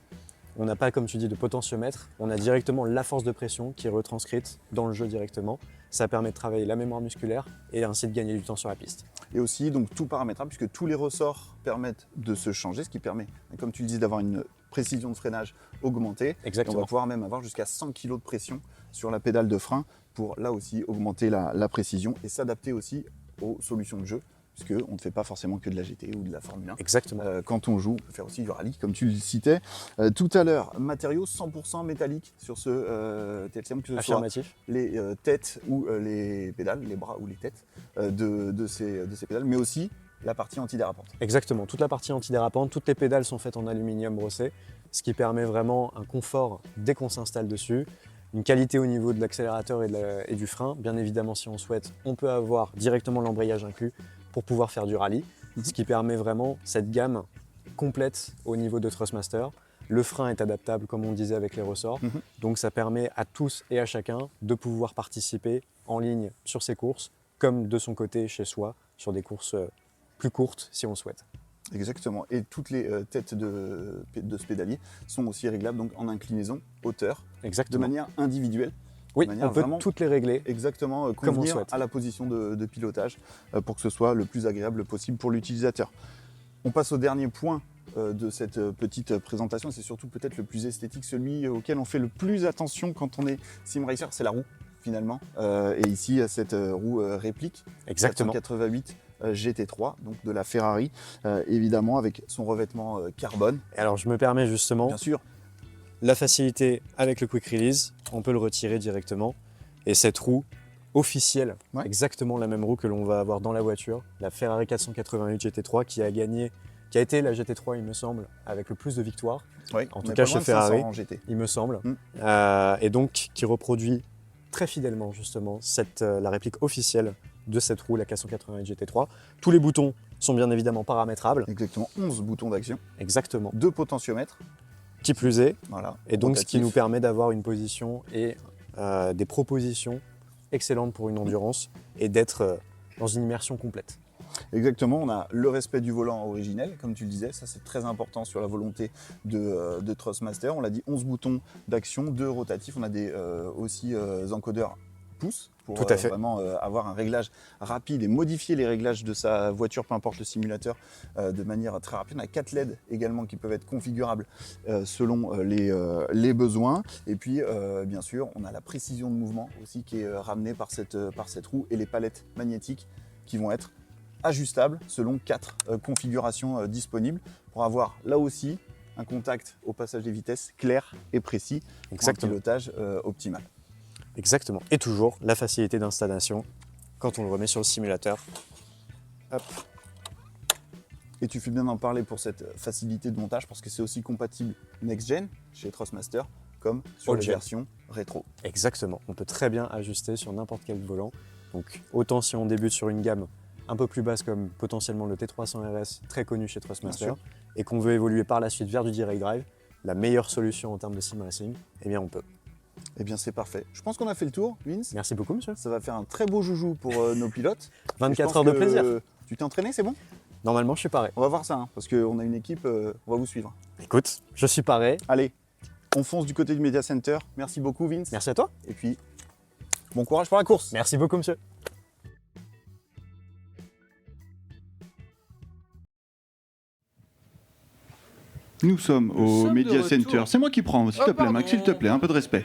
S8: On n'a pas, comme tu dis, de potentiomètre, on a directement la force de pression qui est retranscrite dans le jeu directement. Ça permet de travailler la mémoire musculaire et ainsi de gagner du temps sur la piste.
S3: Et aussi donc tout paramétrable puisque tous les ressorts permettent de se changer, ce qui permet, comme tu le dis, d'avoir une précision de freinage augmentée.
S8: Exactement.
S3: Et on va pouvoir même avoir jusqu'à 100 kg de pression sur la pédale de frein pour là aussi augmenter la précision et s'adapter aussi aux solutions de jeu. Puisqu'on ne fait pas forcément que de la GT ou de la Formule 1.
S8: Exactement.
S3: Quand on joue, on peut faire aussi du rallye, comme tu le citais. Tout à l'heure, matériaux 100% métalliques sur ce TLCM, que ce soit les têtes ou les pédales, les bras ou les têtes de ces pédales, mais aussi la partie antidérapante.
S8: Exactement, toute la partie antidérapante, toutes les pédales sont faites en aluminium brossé, ce qui permet vraiment un confort dès qu'on s'installe dessus. Une qualité au niveau de l'accélérateur et du frein. Bien évidemment, si on souhaite, on peut avoir directement l'embrayage inclus pour pouvoir faire du rallye, ce qui permet vraiment cette gamme complète au niveau de Thrustmaster. Le frein est adaptable, comme on disait, avec les ressorts. Donc ça permet à tous et à chacun de pouvoir participer en ligne sur ces courses, comme de son côté chez soi, sur des courses plus courtes si on le souhaite.
S3: Exactement. Et toutes les têtes de ce pédalier sont aussi réglables donc en inclinaison, hauteur,
S8: exactement,
S3: de manière individuelle.
S8: Oui, on peut toutes les régler.
S3: Exactement,
S8: comme on
S3: convenir
S8: souhaite.
S3: à la position de pilotage pour que ce soit le plus agréable possible pour l'utilisateur. On passe au dernier point de cette petite présentation. C'est surtout peut-être le plus esthétique, celui auquel on fait le plus attention quand on est sim racer, c'est la roue finalement. Et ici, cette roue réplique.
S8: Exactement.
S3: 488 GT3, donc de la Ferrari, évidemment avec son revêtement carbone.
S8: Et alors je me permets justement,
S3: bien sûr,
S8: la facilité avec le quick release, on peut le retirer directement. Et cette roue officielle, exactement la même roue que l'on va avoir dans la voiture, la Ferrari 488 GT3 qui a été la GT3 il me semble, avec le plus de victoires, en tout cas chez Ferrari, il me semble, et donc qui reproduit très fidèlement justement la réplique officielle de cette roue, la 488 GT3. Tous les boutons sont bien évidemment paramétrables.
S3: Exactement, 11 boutons d'action.
S8: Exactement.
S3: 2 potentiomètres.
S8: Qui plus est.
S3: Voilà,
S8: et donc ce qui nous permet d'avoir une position et des propositions excellentes pour une endurance et d'être dans une immersion complète.
S3: Exactement, on a le respect du volant originel, comme tu le disais, ça c'est très important sur la volonté de Thrustmaster. On l'a dit, 11 boutons d'action, 2 rotatifs, on a aussi encodeurs pouces pour vraiment avoir un réglage rapide et modifier les réglages de sa voiture, peu importe le simulateur, de manière très rapide. On a 4 LED également qui peuvent être configurables selon les besoins. Et puis, bien sûr, on a la précision de mouvement aussi qui est ramenée par cette roue et les palettes magnétiques qui vont être ajustables selon 4 configurations disponibles pour avoir là aussi un contact au passage des vitesses clair et précis pour un pilotage optimal.
S8: Exactement. Et toujours la facilité d'installation quand on le remet sur le simulateur. Hop.
S3: Et tu fais bien d'en parler pour cette facilité de montage parce que c'est aussi compatible next-gen chez Thrustmaster comme sur les versions rétro.
S8: Exactement. On peut très bien ajuster sur n'importe quel volant. Donc autant si on débute sur une gamme un peu plus basse comme potentiellement le T300 RS très connu chez Thrustmaster et qu'on veut évoluer par la suite vers du direct drive, la meilleure solution en termes de sim racing, eh bien on peut.
S3: Eh bien c'est parfait. Je pense qu'on a fait le tour, Vince.
S8: Merci beaucoup monsieur.
S3: Ça va faire un très beau joujou pour nos pilotes.
S8: 24 heures de plaisir.
S3: Tu t'es entraîné, c'est bon?
S8: Normalement je suis paré.
S3: On va voir ça, hein, parce qu'on a une équipe, on va vous suivre.
S8: Écoute, je suis paré.
S3: Allez, on fonce du côté du Media Center. Merci beaucoup Vince.
S8: Merci à toi.
S3: Et puis, bon courage pour la course.
S8: Merci beaucoup monsieur.
S3: Nous sommes au Media Center. C'est moi qui prends, s'il te plaît, Max, s'il te plaît, un peu de respect.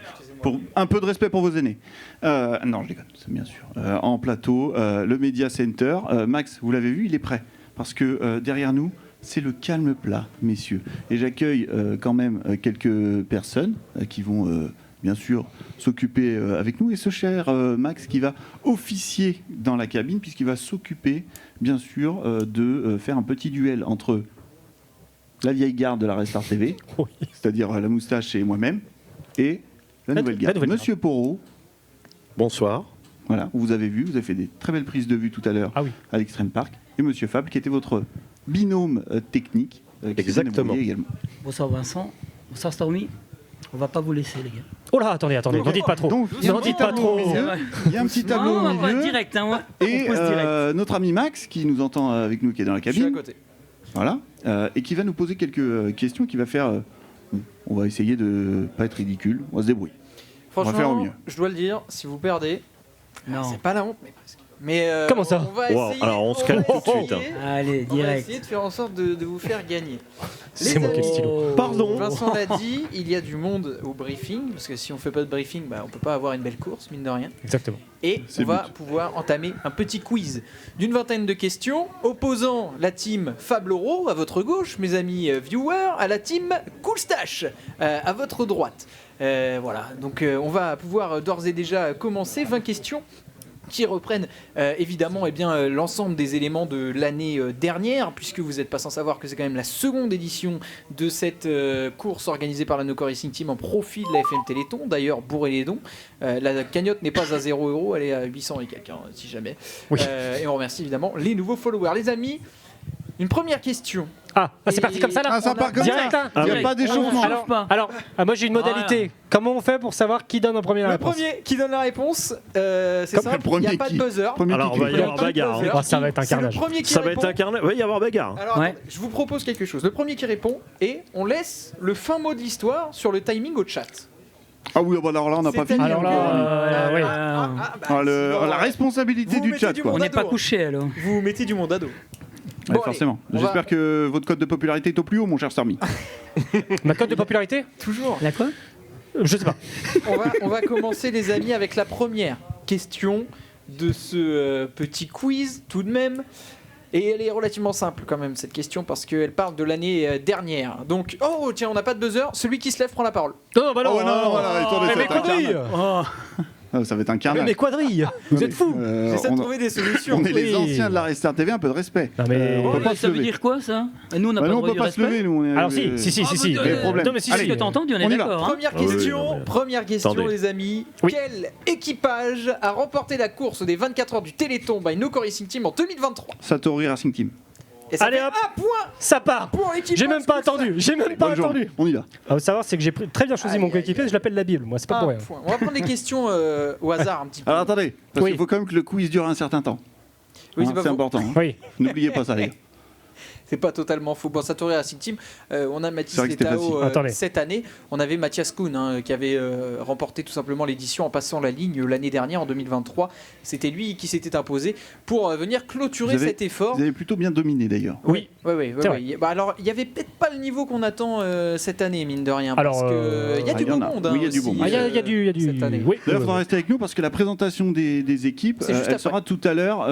S3: Un peu de respect pour vos aînés. Non, je déconne, c'est bien sûr. En plateau, le Media Center. Max, vous l'avez vu, il est prêt. Parce que derrière nous, c'est le calme plat, messieurs. Et j'accueille quand même quelques personnes qui vont bien sûr, s'occuper avec nous, et ce cher Max qui va officier dans la cabine, puisqu'il va s'occuper, bien sûr, de faire un petit duel entre la vieille garde de la Restart TV, c'est-à-dire la moustache et moi-même, et la nouvelle garde. Monsieur Porot.
S9: Bonsoir.
S3: Voilà, vous avez vu, vous avez fait des très belles prises de vue tout à l'heure à l'Extreme Park. Et Monsieur Fable, qui était votre binôme technique.
S9: Exactement.
S3: Également.
S13: Bonsoir Vincent, bonsoir Stormy. On va pas vous laisser les gars.
S2: Oh là, attendez, n'en dites pas trop. N'en dites pas trop.
S3: Il y a un petit tableau au milieu.
S13: On va direct, hein,
S3: Et notre ami Max, qui nous entend avec nous, qui est dans la cabine.
S11: Je suis à côté.
S3: Voilà. Et qui va nous poser quelques questions, qui va faire... on va essayer de ne pas être ridicule, on va se débrouiller.
S11: Franchement,
S3: on va faire au mieux.
S11: Je dois le dire, si vous perdez, c'est pas la honte, mais presque. Mais
S2: comment ça?
S11: On va essayer,
S9: alors on se calme tout de suite.
S13: Allez, direct.
S11: On va essayer de faire en sorte de vous faire gagner.
S2: C'est moi qui ai le stylo. Pardon.
S11: Vincent l'a dit, il y a du monde au briefing, parce que si on fait pas de briefing, on peut pas avoir une belle course, mine de rien.
S2: Exactement.
S11: Et on va pouvoir entamer un petit quiz d'une vingtaine de questions opposant la team Fabloro à votre gauche, mes amis viewers, à la team Coolstache à votre droite. Voilà, donc on va pouvoir d'ores et déjà commencer. 20 questions qui reprennent évidemment l'ensemble des éléments de l'année dernière, puisque vous n'êtes pas sans savoir que c'est quand même la seconde édition de cette course organisée par la Noco Racing Team en profit de la FM Téléthon. D'ailleurs, bourrez les dons. La cagnotte n'est pas à 0 €, elle est à 800 et quelques, si jamais. Oui. Et on remercie évidemment les nouveaux followers. Les amis, une première question.
S2: C'est parti comme ça là.
S3: Ça part comme
S2: direct,
S3: ça. Il n'y a pas d'échauffement.
S2: Alors, moi j'ai une modalité. Comment on fait pour savoir qui donne en premier la réponse?
S11: Le premier qui donne la réponse, c'est simple. Il n'y a pas de buzzer.
S9: Alors, il va y avoir bagarre.
S2: Ça va être un carnage.
S9: Ça va être un carnage. Oui, il va y avoir bagarre.
S11: Alors, attendez, je vous propose quelque chose. Le premier qui répond, et on laisse le fin mot de l'histoire sur le timing au chat.
S3: Ah oui, alors là, on n'a pas fini.
S2: Alors là,
S3: la responsabilité du chat, quoi.
S13: On n'est pas couché alors.
S11: Vous mettez du monde à dos.
S3: Ouais, forcément. J'espère que votre code de popularité est au plus haut, mon cher Stormy.
S2: Ma cote de popularité?
S11: Toujours.
S13: La quoi?
S2: Je sais pas.
S11: On va commencer, les amis, avec la première question de ce petit quiz, tout de même. Et elle est relativement simple quand même, cette question, parce qu'elle parle de l'année dernière. Donc, oh tiens, on n'a pas de buzzer. Celui qui se lève prend la parole.
S2: Non, bah non,
S3: mais quadrille. Ça va être un carnage.
S2: Mais quadrille, vous êtes fous.
S11: J'essaie de trouver des solutions.
S3: On est les anciens de la Restart TV, un peu de respect.
S2: Non, mais
S13: ça veut dire quoi ça? Nous on n'a pas le droit du respect.
S3: On peut pas se lever, nous.
S2: Alors si.
S3: Non,
S2: mais si.
S13: Ce que t'as entendu, on est d'accord.
S11: Première question, les amis. Quel équipage a remporté la course des 24 heures du Téléthon by Noco Racing Team en 2023?
S3: Satori Racing Team.
S11: Et ça
S2: allez
S11: fait
S2: hop,
S11: un point.
S2: Ça part. J'ai même pas attendu.
S3: On y va.
S2: À savoir, c'est que j'ai très bien choisi mon coéquipier. Je l'appelle la Bible. Moi, c'est pas pour rien.
S11: On va prendre des questions au hasard un petit peu.
S3: Alors attendez, parce qu'il faut quand même que le quiz dure un certain temps.
S11: Oui,
S3: c'est important.
S2: Oui.
S3: N'oubliez pas ça, les gars.
S11: C'est pas totalement faux. Bon, Satori Racing Team, on a Mathis Letao cette année. On avait Mathias Kuhn qui avait remporté tout simplement l'édition en passant la ligne l'année dernière, en 2023. C'était lui qui s'était imposé pour venir clôturer cet effort.
S3: Vous avez plutôt bien dominé d'ailleurs.
S11: Oui. Bah, alors, il n'y avait peut-être pas le niveau qu'on attend cette année, mine de rien. Parce qu'il y a du beau monde.
S3: Oui, il y a du bon monde.
S2: Il y a du
S11: cette année.
S3: D'ailleurs, il faudra rester avec nous parce que la présentation des équipes, elle sera tout à l'heure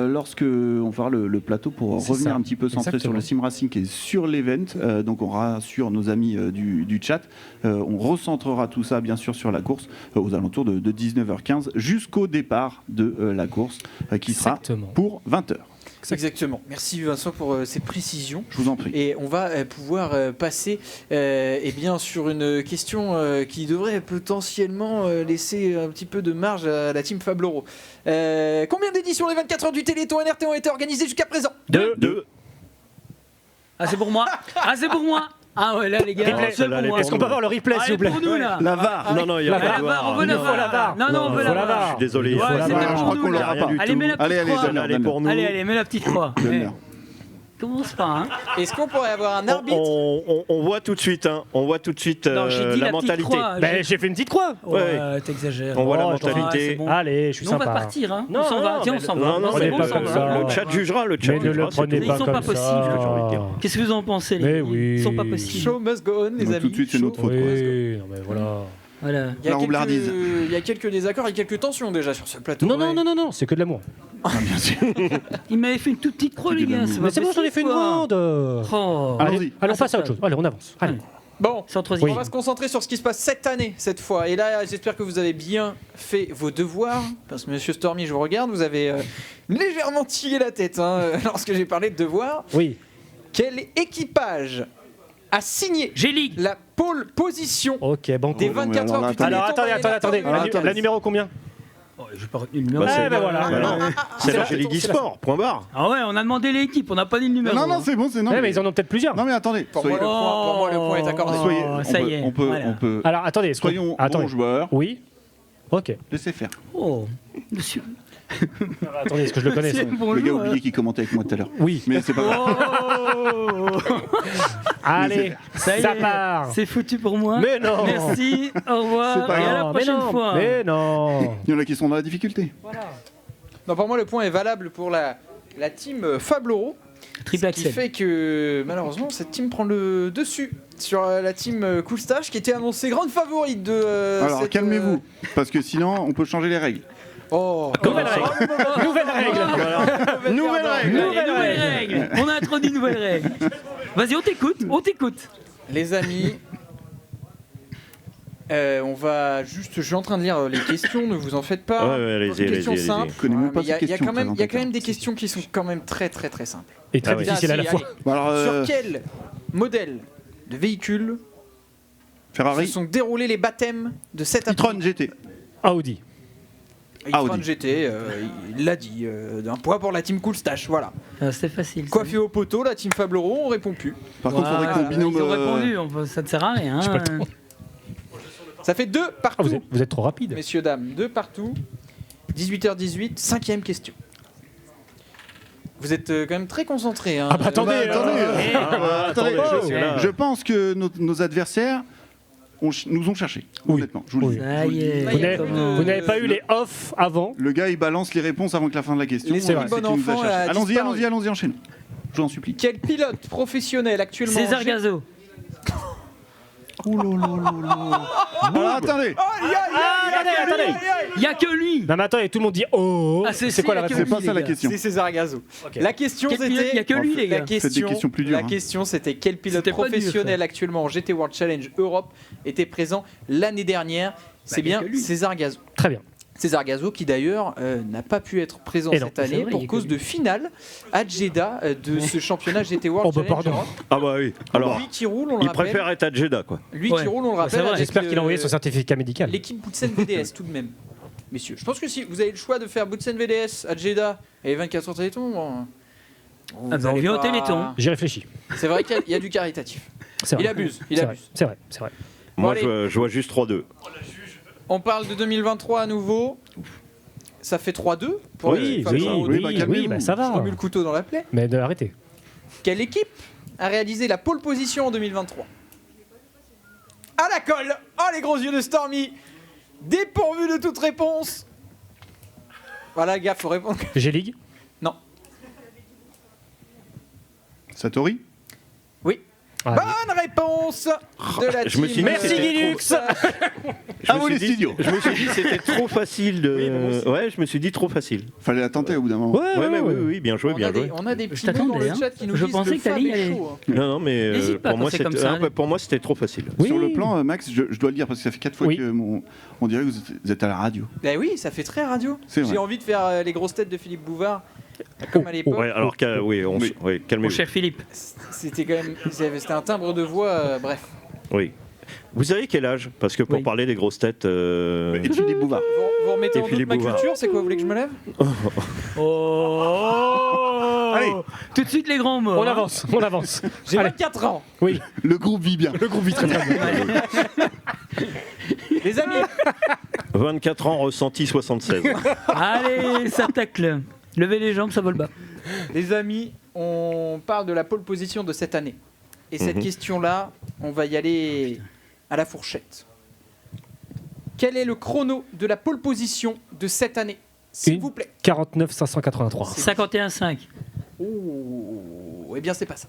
S3: lorsque on fera le plateau pour revenir un petit peu centré sur le Sim Racing qui est sur l'event. Donc on rassure nos amis du chat. On recentrera tout ça bien sûr sur la course aux alentours de 19h15 jusqu'au départ de la course qui sera pour 20h.
S11: Exactement. Merci Vincent pour ces précisions.
S3: Je vous en prie.
S11: Et on va pouvoir passer sur une question qui devrait potentiellement laisser un petit peu de marge à la team Fabloro. Combien d'éditions les 24 heures du Téléthon NRT ont été organisées jusqu'à présent?
S9: 2.
S13: Ah, c'est pour moi. Ah ouais, là les gars,
S2: est-ce qu'on peut avoir le replay s'il vous plaît?
S13: Pour nous, là.
S3: La VAR.
S9: Non, il y a pas de VAR.
S13: On veut la VAR. Non, on veut la VAR.
S9: Je suis désolé.
S13: Ouais,
S3: je crois qu'on l'aura pas.
S13: Allez, mets la petite croix.
S9: Allez, pour nous.
S13: Allez, mets la petite croix. Commence pas, hein.
S11: Est-ce qu'on pourrait avoir un arbitre?
S9: On voit tout de suite,
S13: Non, j'ai dit
S9: la mentalité.
S2: J'ai fait une petite croix.
S9: Ouais,
S13: t'exagères.
S9: On voit la mentalité.
S13: Bon.
S2: Allez, je suis sympa.
S13: On va partir, hein. On s'en va. Tiens, on s'en va.
S9: Non, le chat jugera.
S2: Mais ne le prenez pas comme ça.
S13: Qu'est-ce que vous en pensez, les gars? Ils sont pas possibles.
S11: Show must go on, les amis.
S3: Tout de suite, c'est notre faute.
S2: Oui, non mais voilà.
S11: Il y a quelques désaccords et quelques tensions déjà sur ce plateau.
S2: Non, c'est que de l'amour.
S3: Bien sûr.
S13: Il m'avait fait une toute petite croix, les gars.
S2: Mais c'est bon, j'en ai fait une grande.
S13: Oh.
S2: Allez, on passe à autre chose. Allez, on avance. Allez.
S11: Bon,
S4: Sans
S11: on
S4: troisième.
S11: va se concentrer sur ce qui se passe cette année, cette fois. Et là, j'espère que vous avez bien fait vos devoirs. Parce que Monsieur Stormy, je vous regarde, vous avez légèrement tiré la tête lorsque j'ai parlé de devoirs.
S4: Oui.
S11: Quel équipage a signé la pole position
S2: Ok, bon.
S11: des 24 heures du Téléthon?
S2: Alors attendez. La numéro combien?
S4: Je vais pas retenir le numéro.
S2: Ben voilà.
S9: C'est la Géligue e-sport, point barre.
S4: Ah ouais, on a demandé l'équipe, on n'a pas dit le numéro.
S3: Non, c'est bon, c'est non.
S2: Ouais, mais ils en ont peut-être plusieurs.
S3: Non, mais attendez.
S11: Pour moi, le point est accordé.
S4: Ça y est.
S3: On peut.
S2: Alors attendez,
S3: Soyons bons joueurs.
S2: Oui. Ok.
S3: Laissez faire.
S4: Oh, monsieur.
S2: Attendez, est-ce que je le connais
S4: C'est bon
S3: Le gars
S4: joueur.
S3: oublié qui commentait avec moi tout à l'heure.
S2: Oui.
S3: Mais c'est pas grave.
S2: Allez,
S4: Ça y
S2: ça
S4: est,
S2: part.
S4: c'est foutu pour moi.
S2: Mais non.
S4: Merci, au revoir,
S3: C'est pas
S4: et à la
S3: grave.
S4: prochaine fois.
S2: Mais non.
S3: Il y en a qui sont dans la difficulté.
S11: Non, pour moi, le point est valable pour la team Fabloro.
S4: Triple
S11: Ce qui
S4: Axel.
S11: fait que malheureusement cette team prend le dessus sur la team Coolstache qui était annoncée grande favorite de.
S3: Alors calmez-vous, parce que sinon on peut changer les règles.
S11: Oh.
S2: Nouvelle règle.
S4: Nouvelle règle. On a introduit une nouvelle règle. Vas-y, on t'écoute.
S11: Les amis, on va juste. Je suis en train de lire les questions, ne vous en faites pas.
S9: Ouais, allez-y,
S11: Une question
S9: allez-y,
S11: simple.
S3: Je connais même pas
S11: Il y a
S3: ces questions,
S11: quand même, il y a quand même des
S3: présentez-le.
S11: questions qui sont quand même très très très simples.
S2: Et très
S11: Bien,
S2: difficile à la
S11: si,
S2: fois.
S11: allez.
S3: Bon, alors,
S11: Sur quel modèle de véhicule
S3: Ferrari,
S11: se sont déroulés les baptêmes de cette année?
S3: e-tron GT.
S2: Audi.
S11: e-tron GT, il l'a dit, d'un point pour la team Coolstache, voilà.
S4: C'est facile.
S11: Coiffé au poteau, la team Fablero, on répond plus.
S3: Par contre, faudrait qu'on binôme.
S4: Ils ont répondu, ça ne sert à rien.
S2: J'ai pas le temps.
S11: Ça fait 2 partout.
S2: Vous êtes trop rapide.
S11: Messieurs, dames, 2 partout. 18h18, 5e question. Vous êtes quand même très concentrés. Hein.
S2: Ah bah attendez,
S3: Attendez,
S2: attendez,
S3: je pense que nos adversaires nous ont cherchés, honnêtement. Je vous le dis.
S4: Ça y est.
S2: Vous n'avez pas eu les off avant.
S3: Le gars, il balance les réponses avant que la fin de la question.
S11: Les
S3: C'est
S11: bons
S3: qu'il nous a
S11: enfants
S3: cherchés.
S11: a disparu.
S3: Allons-y, enchaînons. Je vous en supplie.
S11: Quel pilote professionnel actuellement
S4: César Gazo.
S3: Alors, attendez.
S2: Attendez.
S4: Il n'y a que lui.
S2: Non mais attendez, tout le monde dit oh.
S4: Ah,
S2: C'est quoi la réponse?
S3: C'est pas ça la question.
S11: C'est César Gazo.
S2: Ok.
S11: La question
S4: Quel pilote?
S11: c'était.
S4: Il n'y a que lui, les gars.
S3: Faites des questions plus dures,
S11: La
S3: hein.
S11: question c'était quel pilote
S4: C'était pas dur,
S11: professionnel actuellement en GT World Challenge Europe était présent l'année dernière? C'est
S4: il y a
S11: bien
S4: que lui.
S11: César Gazo.
S2: Très bien.
S11: César Gazo qui d'ailleurs n'a pas pu être présent
S2: Et non,
S11: cette
S4: c'est
S11: année
S4: vrai, il y
S11: pour
S4: a
S11: cause
S4: que
S11: de finale à Jeddah de ce championnat GT World
S2: Oh bah
S11: Challenge
S2: pardon.
S11: Europe.
S9: Ah bah oui. Alors,
S11: Lui qui roule, on le
S9: il
S11: rappelle.
S9: préfère être à Jeddah, quoi.
S11: Lui
S4: Ouais.
S11: qui roule, on le
S4: C'est
S11: rappelle.
S4: vrai,
S11: avec,
S2: J'espère qu'il a envoyé son certificat médical.
S11: L'équipe Boutsen VDS tout de même. Messieurs, je pense que si vous avez le choix de faire Boutsen VDS à Jeddah et 24 heures Téléthon, bon, vous
S4: Ah bah, on
S11: allez
S4: vient au
S11: pas-
S4: Téléthon.
S2: J'y réfléchis.
S11: C'est vrai qu'il y a du caritatif.
S2: C'est vrai.
S11: Il abuse, il
S2: C'est
S11: abuse.
S2: vrai, c'est vrai, c'est vrai.
S9: Moi,
S11: allez.
S9: je vois juste 3-2.
S11: On parle de 2023 à nouveau. Ça fait 3-2 pour
S2: Oui,
S11: l'équipe Fabloro.
S2: oui, bah ça
S11: Je
S2: va.
S11: remue le couteau dans la plaie.
S2: Mais arrêtez.
S11: Quelle équipe a réalisé la pole position en 2023? À la colle. Oh, les gros yeux de Stormy. Dépourvu de toute réponse. Voilà, gars, faut répondre.
S2: G-League.
S11: Non.
S3: Satori.
S11: Oui.
S2: Ah,
S11: Bonne réponse de la
S9: Je me suis
S11: team.
S9: dit,
S2: Merci
S9: c'était
S2: Linux.
S9: Je
S3: À
S9: me
S3: vous
S9: suis
S3: les
S9: dit-
S3: studios.
S9: Je me suis dit c'était trop facile de. Ouais, je me suis dit trop facile.
S3: Fallait la tenter au bout d'un moment.
S9: Oui, bien joué,
S11: On
S9: bien
S11: a
S9: joué.
S11: des, on a des petits
S4: Je
S11: mots dans
S4: t'attendais,
S11: le
S4: hein.
S11: chat qui nous
S4: Je
S11: disent
S4: pensais
S11: le
S4: que t'allais
S11: Fab
S4: y
S11: est
S4: aller.
S11: chaud, hein.
S9: Non, mais
S4: N'hésite pas
S9: pour
S4: quand
S9: moi,
S4: c'est comme
S9: c'était
S4: ça.
S9: pour moi, c'était trop facile.
S2: Oui.
S3: Sur le plan, Max, je dois le dire parce que ça fait 4 fois
S2: Oui.
S3: que on dirait que vous êtes à la radio.
S11: Ben oui, ça fait très radio.
S3: C'est vrai.
S11: J'ai envie de faire les grosses têtes de Philippe Bouvard, comme à l'époque.
S9: Ouais, alors oui,
S2: Mais-
S9: oui,
S4: Mon
S9: calmez-vous.
S4: cher Philippe.
S11: C'était quand même, c'était un timbre de voix, bref.
S9: Oui. Vous avez quel âge? Parce que pour
S4: Oui.
S9: parler des grosses têtes.
S3: Et Philippe Bouvard.
S11: Vous remettez
S9: Et
S11: en doute
S9: Philippe
S11: ma
S9: Bouvard.
S11: culture, c'est quoi, vous voulez que je me lève?
S4: Oh
S3: Allez.
S4: Tout de suite les grands mots.
S2: On
S4: hein.
S2: avance, on avance.
S11: J'ai
S2: Allez.
S11: 24 ans.
S2: Oui,
S3: Le groupe vit bien.
S2: le groupe vit très bien.
S11: Les amis,
S9: 24 ans, ressenti 76.
S4: Allez, ça tacle. Levez les jambes, ça vole bas.
S11: les amis, on parle de la pole position de cette année. Et cette question-là, on va y aller à la fourchette. Quel est le chrono de la pole position de cette année, s'il vous plaît?
S2: 49 583.
S4: 51,5.
S11: Oh, eh bien, c'est pas ça.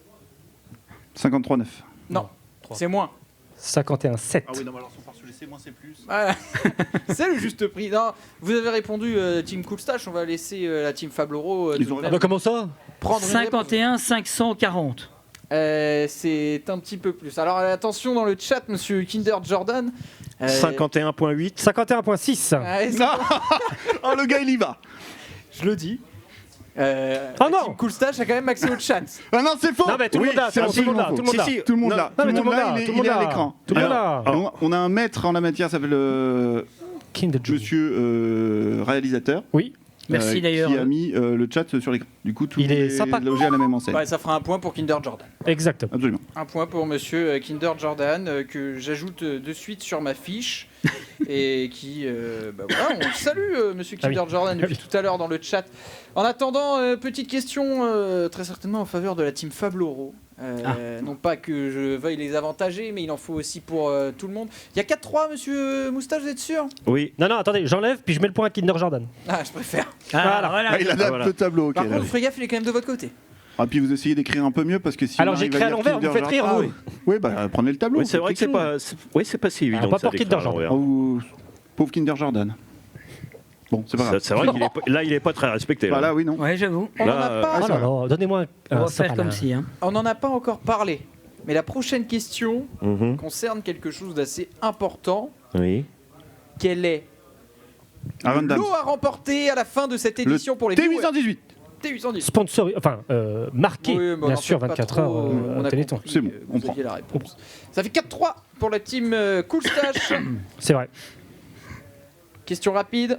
S3: 53,9.
S11: Non, c'est moins.
S2: 51 7.
S3: Ah oui, non, alors son par c'est moins, c'est plus.
S11: Voilà. C'est le juste prix. Non, vous avez répondu Team Coolstache, on va laisser la Team Fabloro
S3: Ils ont-
S2: Ah bah comment ça?
S11: prendre une réponse.
S4: 51 540.
S11: c'est un petit peu plus. Alors attention dans le chat, monsieur Kinder Jordan.
S9: 51.8.
S5: 51.6.
S11: Non.
S3: Oh, le gars, il y va.
S11: Je le dis.
S5: Oh non,
S11: Cool Stash a quand même accès au chat.
S3: Ah non, c'est faux.
S5: Non, mais tout le monde l'a,
S3: c'est
S5: tout le monde l'a,
S3: faux.
S5: tout le monde l'a.
S3: Si, tout le monde l'a.
S5: Non, mais tout le monde l'a,
S3: il
S5: tout le monde
S3: est à
S5: l'a.
S3: l'écran.
S5: Tout le monde l'a.
S3: Alors, on a un maître en la matière, s'appelle monsieur réalisateur.
S5: Oui.
S4: Merci d'ailleurs.
S3: Qui a mis le chat sur l'écran. Du coup, tout
S5: Il est
S3: est
S5: sympa.
S3: logé à la même enseigne.
S11: Ouais, ça fera un point pour Kinder Jordan.
S5: Exactement.
S3: Absolument.
S11: Un point pour monsieur Kinder Jordan que j'ajoute de suite sur ma fiche et qui, voilà, on le salue monsieur Kinder Jordan depuis tout à l'heure dans le chat. En attendant, petite question très certainement en faveur de la team Fabloro. Non pas que je veuille les avantager, mais il en faut aussi pour tout le monde. Il y a 4-3, monsieur Moustache, vous êtes sûr?
S9: Oui.
S5: Non, attendez, j'enlève puis je mets le point à Kinder Jordan.
S11: Ah, je préfère.
S5: Voilà.
S3: Il adapte le tableau.
S11: Par contre, faites gaffe, il est quand même de votre côté.
S3: Ah, puis vous essayez d'écrire un peu mieux parce que si.
S5: Alors j'écris à l'envers, vous faites rire, vous.
S3: Oui, bah prenez le tableau.
S9: Oui, c'est vrai que c'est pas si évident.
S3: Pas
S9: ça,
S3: pour
S9: d'écrire
S3: Kinder
S9: à l'envers.
S3: Jordan. Pauvre Kinder Jordan. Bon, c'est pas grave.
S9: C'est vrai qu'il est pas très respecté.
S3: Bah là, oui, non.
S4: Ouais, j'avoue.
S11: On n'en a pas.
S5: Oh là là, donnez-moi
S4: On
S5: un
S4: va faire comme si. Hein.
S11: On n'en a pas encore parlé. Mais la prochaine question concerne quelque chose d'assez important.
S9: Oui.
S11: Quel est le lot à remporter à la fin de cette édition pour les
S3: T818.
S11: T818.
S5: Sponsor, enfin marqué,
S11: Oui, mais
S5: bien
S11: en
S5: sûr,
S11: fait, pas
S5: 24
S11: trop,
S5: heures
S11: on a
S5: Téléthon.
S11: compris,
S3: C'est bon, on
S11: vous
S3: prend.
S11: aviez la réponse. Ça fait 4-3 pour la team Cool Stash.
S5: C'est vrai.
S11: Question rapide.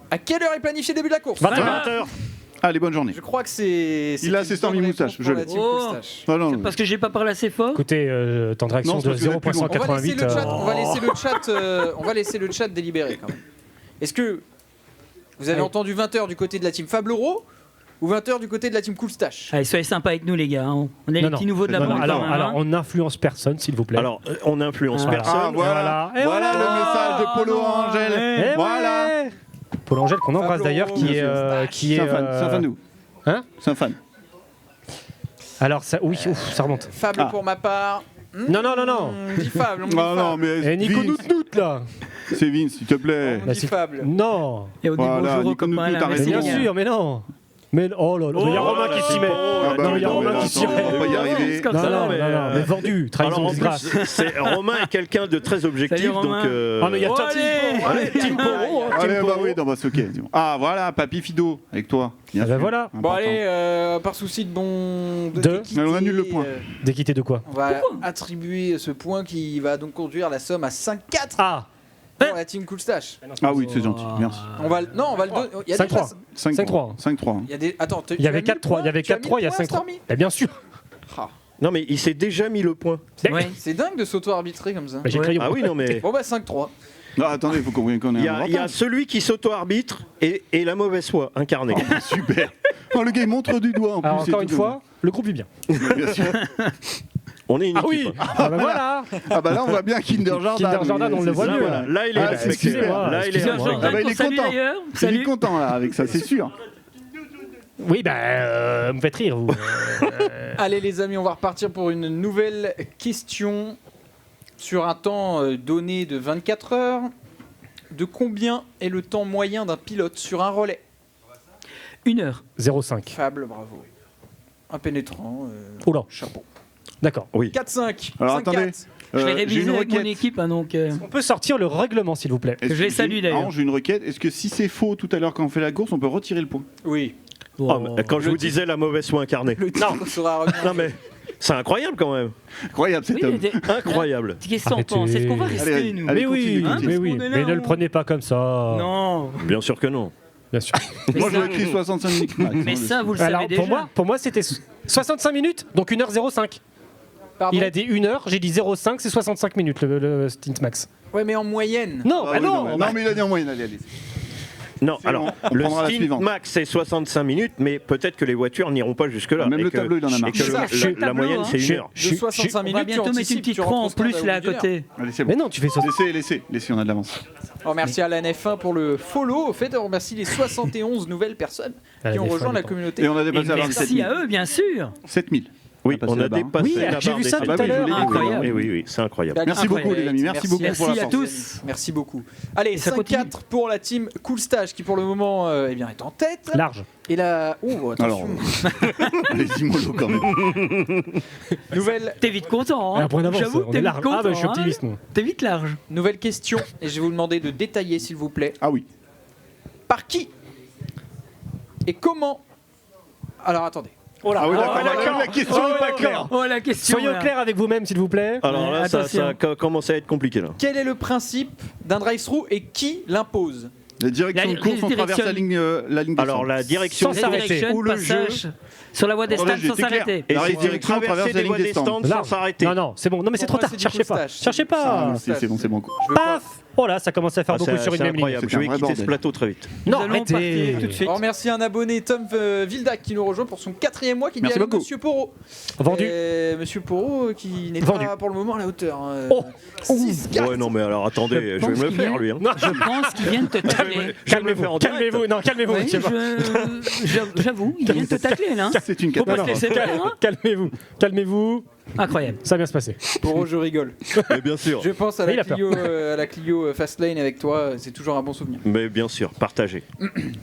S11: À quelle heure est planifié le début de la course?
S5: 20h.
S3: Allez, bonne journée.
S11: Je crois que c'est.
S3: Il a ses Stormy Moustache, je l'ai.
S11: Oh,
S3: Non,
S4: parce que j'ai pas parlé assez fort.
S5: Écoutez, temps de réaction
S3: Non,
S5: de
S3: c'est parce que vous êtes plus loin.
S5: 0.188.
S11: On va laisser le chat délibérer quand même. Est-ce que vous avez entendu 20h du côté de la team Fabloro ou 20h du côté de la team Cool Stash?
S4: Allez, soyez sympas avec nous, les gars. On est les petits nouveaux de la bande.
S5: Alors, on n'influence personne, s'il vous plaît.
S9: Alors, on n'influence
S5: Voilà.
S9: personne.
S3: Ah, voilà.
S5: Et
S3: Voilà le message de Polo Angel.
S5: Et
S3: Voilà.
S5: Paul Angèle qu'on embrasse d'ailleurs, qui est
S3: C'est un fan. C'est un fan de vous.
S5: Hein?
S3: C'est un fan.
S5: Alors ça, oui, ça remonte.
S11: Fable pour ma part.
S5: Non.
S11: Dis Fable. On dit
S3: Non,
S11: Fable.
S3: mais.
S5: Et Nico
S3: Vince.
S5: Nout là.
S3: C'est Vince, s'il te plaît.
S11: On dit Fable.
S5: Non.
S4: Et on dit
S3: Voilà,
S4: bonjour aux
S3: Nico
S4: copains.
S3: Noutou,
S4: là,
S3: t'as
S4: mais
S3: raison.
S4: c'est
S5: Bien
S4: bien.
S5: sûr, mais non. Mais oh là là, il y a Romain qui s'y met. Non, il y a Romain qui s'y met.
S3: On va pas y arriver.
S5: Non, mais vendu,
S9: Alors
S5: trahison,
S9: en
S5: disgrâce.
S9: plus, Romain est quelqu'un de très objectif,
S4: Salut, Romain.
S9: donc.
S5: Ah mais il y a Team Poro.
S3: Allez, bah oui, bah c'est ok. Ah, voilà, Papy Fido, avec toi. Bien
S5: Ben
S3: sûr.
S5: voilà.
S11: Bon,
S3: Important.
S11: allez, par souci d'équité,
S3: Mais on annule le point.
S5: D'équité de quoi?
S11: On va attribuer ce point qui va donc conduire la somme à 5-4
S5: Ah.
S11: pour la team Cool Stash.
S3: Ah oui, c'est gentil, merci.
S11: On va le donner. Il y a
S5: 5-3.
S3: 5-3. 5-3.
S11: Il y a des. Attends,
S5: Il y avait 4-3, il y avait 4-3, il y a 5-3. Bien sûr.
S9: Non, mais il s'est déjà mis le point.
S4: Ouais.
S11: C'est dingue de s'auto-arbitrer comme ça.
S5: Bah, j'ai crayon.
S9: Ah oui, non, mais.
S11: Bon bah 5-3.
S3: Non, attendez, il faut qu'on ait
S9: Il y
S3: un
S9: a
S3: avantage.
S9: celui qui s'auto-arbitre et la mauvaise foi incarnée.
S3: Oh, super. Oh, le gars, il montre du doigt en plus.
S5: Alors
S3: c'est
S5: encore
S3: tout
S5: une fois, le groupe vit bien.
S3: Bien sûr.
S9: On est une
S5: Ah
S9: équipe.
S5: oui. Ah bah voilà.
S3: Ah bah là, on voit bien Kinder Jordan.
S5: Kinder Jordan, on le voit mieux.
S9: Voilà, là, il est
S3: Ah,
S9: respecté.
S3: excusez-moi.
S9: Là, il est
S5: Excusez-moi.
S9: respecté.
S3: Ah bah, il est
S4: Salut
S3: content.
S4: d'ailleurs.
S3: Il est
S4: Salut.
S3: content là avec ça, c'est sûr.
S5: Oui, bah, vous me faites rire, vous.
S11: Allez les amis, on va repartir pour une nouvelle question sur un temps donné de 24 heures. De combien est le temps moyen d'un pilote sur un relais?
S4: 1 heure.
S5: 0,5.
S11: Fable, bravo. Un pénétrant.
S5: Oula.
S11: Chapeau.
S5: D'accord.
S9: Oui.
S11: 4-5.
S3: Alors
S11: 5-4.
S3: attendez.
S4: Je l'ai
S3: j'ai
S4: révisé
S3: une
S4: avec mon
S3: requête.
S4: équipe, hein, donc.
S5: On peut sortir le règlement, s'il vous plaît.
S3: Est-ce
S4: Je les
S3: que
S4: salue, d'ailleurs.
S3: j'ai une requête. Est-ce que si c'est faux tout à l'heure quand on fait la course, on peut retirer le point?
S11: Oui.
S9: Ah, mais quand je vous disais la mauvaise foi incarnée.
S11: Le titre sera remis.
S9: Non, mais c'est incroyable quand même.
S3: Incroyable cet
S4: Oui,
S3: homme.
S4: mais
S9: Incroyable.
S4: qu'est-ce qu'on pense? Est-ce qu'on va rester,
S3: Allez,
S4: nous?
S3: allez,
S5: Mais oui,
S3: continue,
S4: Hein,
S3: continue.
S5: mais
S4: parce
S5: oui,
S4: qu'on est là,
S5: mais ne le
S4: on-
S5: prenez pas comme ça.
S4: Non.
S9: Bien sûr que non.
S5: Bien sûr.
S3: Moi,
S4: ça-
S3: j'ai écrit 65 minutes max.
S4: Mais ça, vous le
S5: Alors,
S4: savez déjà.
S5: pour moi c'était 65 minutes, donc 1h05.
S11: Pardon.
S5: Il a dit 1 heure, j'ai dit 0,5, c'est 65 minutes le stint max.
S11: Ouais, mais en moyenne.
S5: Non,
S3: Ah
S5: bah
S3: oui,
S5: non.
S3: non, mais il a dit en moyenne. Allez.
S9: Non,
S3: C'est
S9: alors,
S3: bon, on
S9: le
S3: prendra la
S9: stint
S3: suivante.
S9: max c'est 65 minutes, mais peut-être que les voitures n'iront pas jusque-là.
S3: Même
S9: et
S3: le
S9: que-
S3: tableau, il en a marre.
S9: et que
S11: C'est ça,
S9: la-
S11: le
S9: la moyenne, c'est 1 heure.
S11: De 65
S4: On va
S11: minutes, tu
S4: bientôt mettre une
S11: anticipes,
S4: petite
S11: tu
S4: croix en
S11: rentres au
S4: plus
S11: stade
S4: là à
S11: d'une heure.
S4: côté.
S3: Allez, c'est bon.
S5: Mais non, tu fais ça.
S3: Laissez, on a de l'avance.
S11: On remercie à la NF1 pour le follow. Au fait, on remercie les 71 nouvelles personnes
S5: À la
S11: qui ont
S5: NF1,
S11: rejoint la
S5: d'accord.
S11: communauté.
S3: Et on a dépassé à
S4: Merci
S3: 27 000.
S4: à eux, bien sûr.
S3: 7 000.
S9: Oui,
S3: passer
S9: on a
S3: la barre.
S9: dépassé
S5: Oui,
S9: la
S5: j'ai
S9: barre
S5: vu
S9: des
S5: ça
S9: 100
S5: tout à
S9: 000.
S5: l'heure.
S4: Incroyable.
S9: Oui, c'est incroyable.
S3: Merci beaucoup, les amis. Merci beaucoup pour la
S4: Merci à
S3: force.
S4: tous.
S11: Merci beaucoup. Allez,
S4: ça continue.
S11: 5-4 pour la team Cool Stash qui pour le moment est en tête.
S5: Large.
S11: Et la... Oh, attention.
S3: Allez-y, mollo quand même.
S11: Nouvelle...
S4: T'es vite content,
S5: Un
S4: hein.
S5: point d'avance,
S4: J'avoue que
S5: on
S4: t'es
S5: est
S4: vite
S5: large.
S4: content.
S5: Ah, bah, je suis
S4: hein.
S5: optimiste, moi.
S4: T'es vite large.
S11: Nouvelle question, et je vais vous demander de détailler s'il vous plaît.
S3: Ah oui.
S11: Par qui et comment... Alors attendez.
S5: Oh là,
S3: Ah oui, d'accord,
S5: d'accord.
S3: la question
S5: Oh,
S3: est pas
S5: d'accord.
S3: claire.
S4: Oh, la question.
S5: Soyons
S4: là.
S5: clairs avec vous-même, s'il vous plaît.
S9: Alors là, ça
S4: Attention.
S9: commence à être compliqué là.
S11: Quel est le principe d'un drive-thru et qui l'impose?
S3: La direction de course, on traverse la ligne descente.
S9: Alors la direction
S5: Sans s'arrêter.
S4: Direction,
S9: ou le
S4: passage
S9: jeu.
S4: sur la voie des
S3: Attendez,
S4: stands sans
S3: j'étais clair.
S4: s'arrêter.
S9: Et
S3: La
S9: c'est une
S3: direction traverse
S9: traversée
S3: la
S9: des voies
S3: ligne
S9: des
S3: des
S9: stands
S3: stands.
S9: sans s'arrêter.
S5: Non, non, c'est bon. Non, mais c'est trop tard.
S11: C'est du
S5: Cherchez
S11: Cool
S5: pas.
S11: Stash.
S5: Cherchez pas.
S3: C'est bon, c'est bon.
S11: Je veux
S5: Paf. Oh là, ça commence à faire
S9: Ah,
S5: beaucoup sur une
S9: c'est
S5: même ligne.
S9: incroyable.
S3: C'est
S9: Je
S3: un
S9: vais
S3: vrai
S9: quitter ce
S3: bordel.
S9: plateau très vite.
S5: Non,
S4: Nous allons
S5: arrêtez.
S4: partir tout de suite.
S11: On remercie un abonné, Tom Vildac, qui nous rejoint pour son 4e mois, qui dit
S3: Merci
S11: allô,
S3: beaucoup.
S11: Monsieur Porot.
S5: Vendu.
S11: Monsieur Porot, qui n'est
S5: Vendu.
S11: pas pour le moment à la hauteur.
S5: Oh.
S11: 6-4.
S9: Ouais, non, mais alors attendez, je vais me le faire lui. Hein.
S4: Je pense qu'il vient de te tacler.
S5: Calmez-vous. Calmez-vous. Non, calmez-vous.
S4: Oui, j'avoue, il vient de te tacler là.
S3: C'est une
S4: Faut pas
S3: catastrophe.
S4: se laisser faire, hein.
S5: Calmez-vous. Calmez-vous.
S4: Incroyable.
S5: Ça va bien se passer.
S11: Porot, je rigole.
S9: Mais bien sûr.
S11: Je pense à
S5: Il
S11: la
S5: a peur.
S11: Clio, Fastlane avec toi, c'est toujours un bon souvenir.
S9: Mais bien sûr, partagez.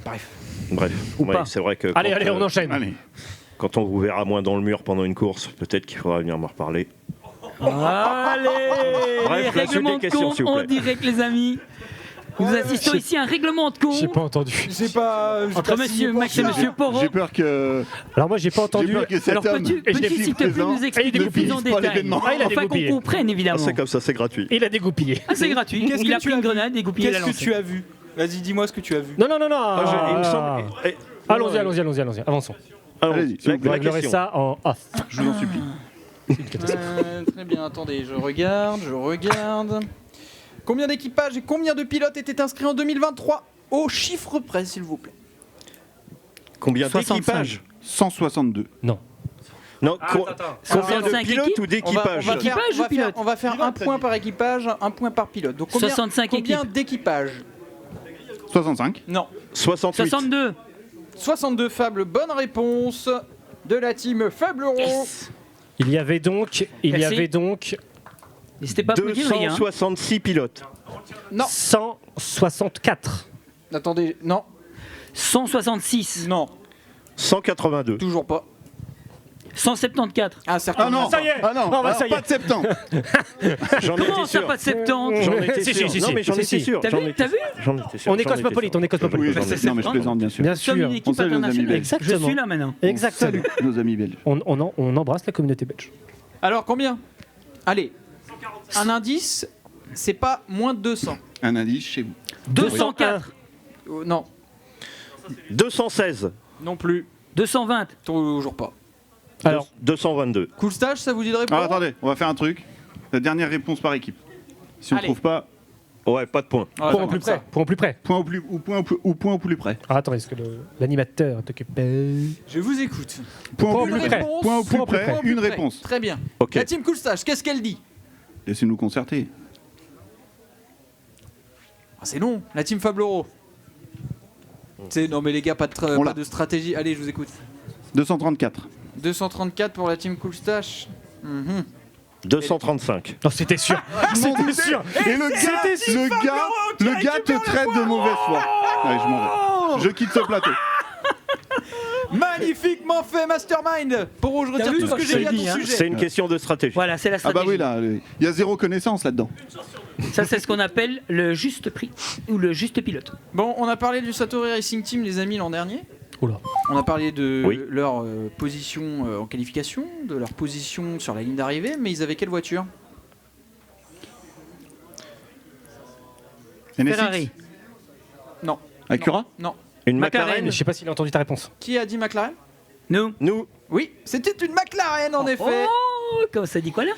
S11: Bref.
S9: Bref.
S4: Ou
S9: Ouais,
S4: pas.
S9: c'est vrai que
S5: Allez,
S9: quand,
S5: allez, on enchaîne.
S3: Allez.
S9: quand on vous verra moins dans le mur pendant une course, peut-être qu'il faudra venir me reparler.
S4: Allez,
S9: Bref,
S4: les
S9: la suite des
S4: règlements de
S9: questions,
S4: compte
S9: s'il vous
S4: en
S9: plaît.
S4: direct, les amis. Nous assistons ici à un règlement de compte
S5: J'ai pas entendu.
S11: J'ai pas.
S4: entre Monsieur Max et Monsieur Porot.
S3: J'ai peur que.
S5: Alors moi, j'ai pas
S3: J'ai
S5: entendu.
S3: peur que cet
S4: Alors
S3: homme.
S4: peux-tu, s'il te plaît, nous expliquer
S3: ne
S4: plus
S3: finisse
S4: en
S3: pas
S4: détail
S3: l'événement.
S5: Ah, il a
S4: afin qu'on
S5: dégoupillé.
S4: comprenne
S9: Ah,
S4: évidemment.
S9: c'est comme ça, c'est gratuit.
S5: Il a dégoupillé.
S4: Ah, c'est gratuit.
S11: Qu'est-ce
S4: Il
S11: que
S4: a
S11: tu
S4: pris
S11: as
S4: une
S11: vu
S4: grenade, dégoupillé la
S11: Qu'est-ce que
S4: lancée.
S11: tu as vu Vas-y, dis-moi ce que tu as vu.
S5: Non, non, non, non.
S9: Il me semble. Eh,
S5: Allons-y, allons-y, allons-y, allons-y. Avançons.
S3: Allez-y, s'il vous
S5: Vous
S3: plaît.
S5: réglerez
S9: question.
S5: ça en off.
S3: Je vous en supplie.
S11: Très bien, attendez, je regarde. Combien d'équipages et combien de pilotes étaient inscrits en 2023 au chiffre près, s'il vous plaît?
S9: Combien
S4: 65.
S9: d'équipages
S3: 162.
S9: Non, combien de
S4: 65
S9: pilotes
S4: équipes
S9: ou d'équipages
S4: Équipage ou pilote
S11: On va faire un point par équipage, un point par pilote. Donc combien,
S4: 65
S11: combien
S4: équipes.
S11: d'équipages?
S3: 65.
S11: Non.
S9: 68.
S4: 62.
S11: 62 Fable, bonne réponse de la team Fable Euro.
S5: Il y avait donc.
S4: N'hésitez pas à applaudir, les gars.
S9: 266 pilotes.
S11: Non.
S5: 164.
S11: Attendez, non.
S4: 166.
S11: Non.
S9: 182.
S11: Toujours pas.
S4: 174.
S11: Ah, certainement.
S3: Ah non,
S5: Ça y est.
S3: Ah non,
S5: Oh, bah,
S3: alors
S5: ça y
S3: pas
S5: est.
S3: de septembre.
S9: J'en
S4: Comment
S9: étais
S4: ça,
S9: sûr.
S4: pas de 70?
S9: J'en étais
S5: Si,
S9: sûr.
S5: si,
S9: Non, mais j'en
S5: si,
S9: étais
S5: si.
S9: sûr.
S4: T'as
S9: J'en
S4: vu
S9: étais-
S4: T'as vu
S9: J'en étais sûr.
S5: On est
S9: j'en étais
S5: cosmopolite,
S9: sûr.
S5: on est cosmopolite.
S3: Oui,
S4: Bah, c'est
S3: non, mais je
S4: certain.
S3: plaisante, bien sûr.
S5: Bien
S4: Nous sommes
S5: sûr.
S4: une
S3: On
S4: équipe
S3: salue nos amis
S4: internationale.
S3: belges.
S4: Je suis là maintenant.
S5: Exactement.
S3: Nos amis belges.
S5: On embrasse la communauté belge.
S11: Alors combien? Allez. Un indice, c'est pas moins de 200.
S3: Un indice chez vous.
S4: 204.
S11: Non,
S9: 216.
S11: non plus.
S4: 220.
S11: Toujours pas.
S5: Alors,
S9: 222.
S11: Cool stage, ça vous dit de répondre?
S3: Alors attendez, on va faire un truc. La dernière réponse par équipe. Si on
S11: Allez.
S3: trouve pas,
S9: Ouais, pas de points.
S11: On va
S5: point
S11: faire
S5: au plus
S11: comme ça.
S5: près. Point au plus près.
S3: point au plus près.
S5: Ah, attends, est-ce que l'animateur t'occupe?
S11: Je vous écoute.
S3: Point au
S11: Une
S3: plus près.
S11: réponse.
S3: Point au plus
S5: Point au plus
S3: près.
S11: Point au plus
S3: Une
S11: près.
S3: réponse.
S11: Très bien.
S9: Ok.
S11: La team Cool Stage, qu'est-ce qu'elle dit?
S3: Laissez-nous concerter.
S11: Ah, c'est long. La team Fable Euro. Non mais les gars, pas de stratégie. Allez, je vous écoute.
S3: 234.
S11: 234 pour la team Cool Stage.
S9: 235.
S5: Non, c'était sûr. C'était sûr.
S3: Et le gars te traite de mauvaise foi. Allez, je m'en vais. Je quitte ce plateau.
S11: Magnifiquement fait, Mastermind. Pour je retire
S4: vu,
S11: tout ce que
S4: je
S11: j'ai dit
S4: te
S11: à
S4: le
S11: ton
S4: dis, hein.
S11: sujet.
S9: C'est une question de stratégie.
S4: Voilà, c'est la
S3: Ah
S4: stratégie.
S3: bah oui, là, il y a zéro connaissance là-dedans.
S4: Ça, c'est ce qu'on appelle le juste prix ou le juste pilote.
S11: Bon, on a parlé du Satori Racing Team, les amis, l'an dernier.
S5: Oula.
S11: On a parlé de
S9: Oui.
S11: leur position en qualification, de leur position sur la ligne d'arrivée, mais ils avaient quelle voiture?
S3: NSX.
S4: Ferrari.
S11: Non.
S3: Acura.
S11: Non.
S9: Une
S4: McLaren.
S9: McLaren.
S5: Je sais pas s'il a entendu ta réponse.
S11: Qui a dit McLaren?
S4: Nous.
S9: Nous.
S11: Oui, c'était une McLaren en effet.
S4: Oh, comment ça dit quoi là?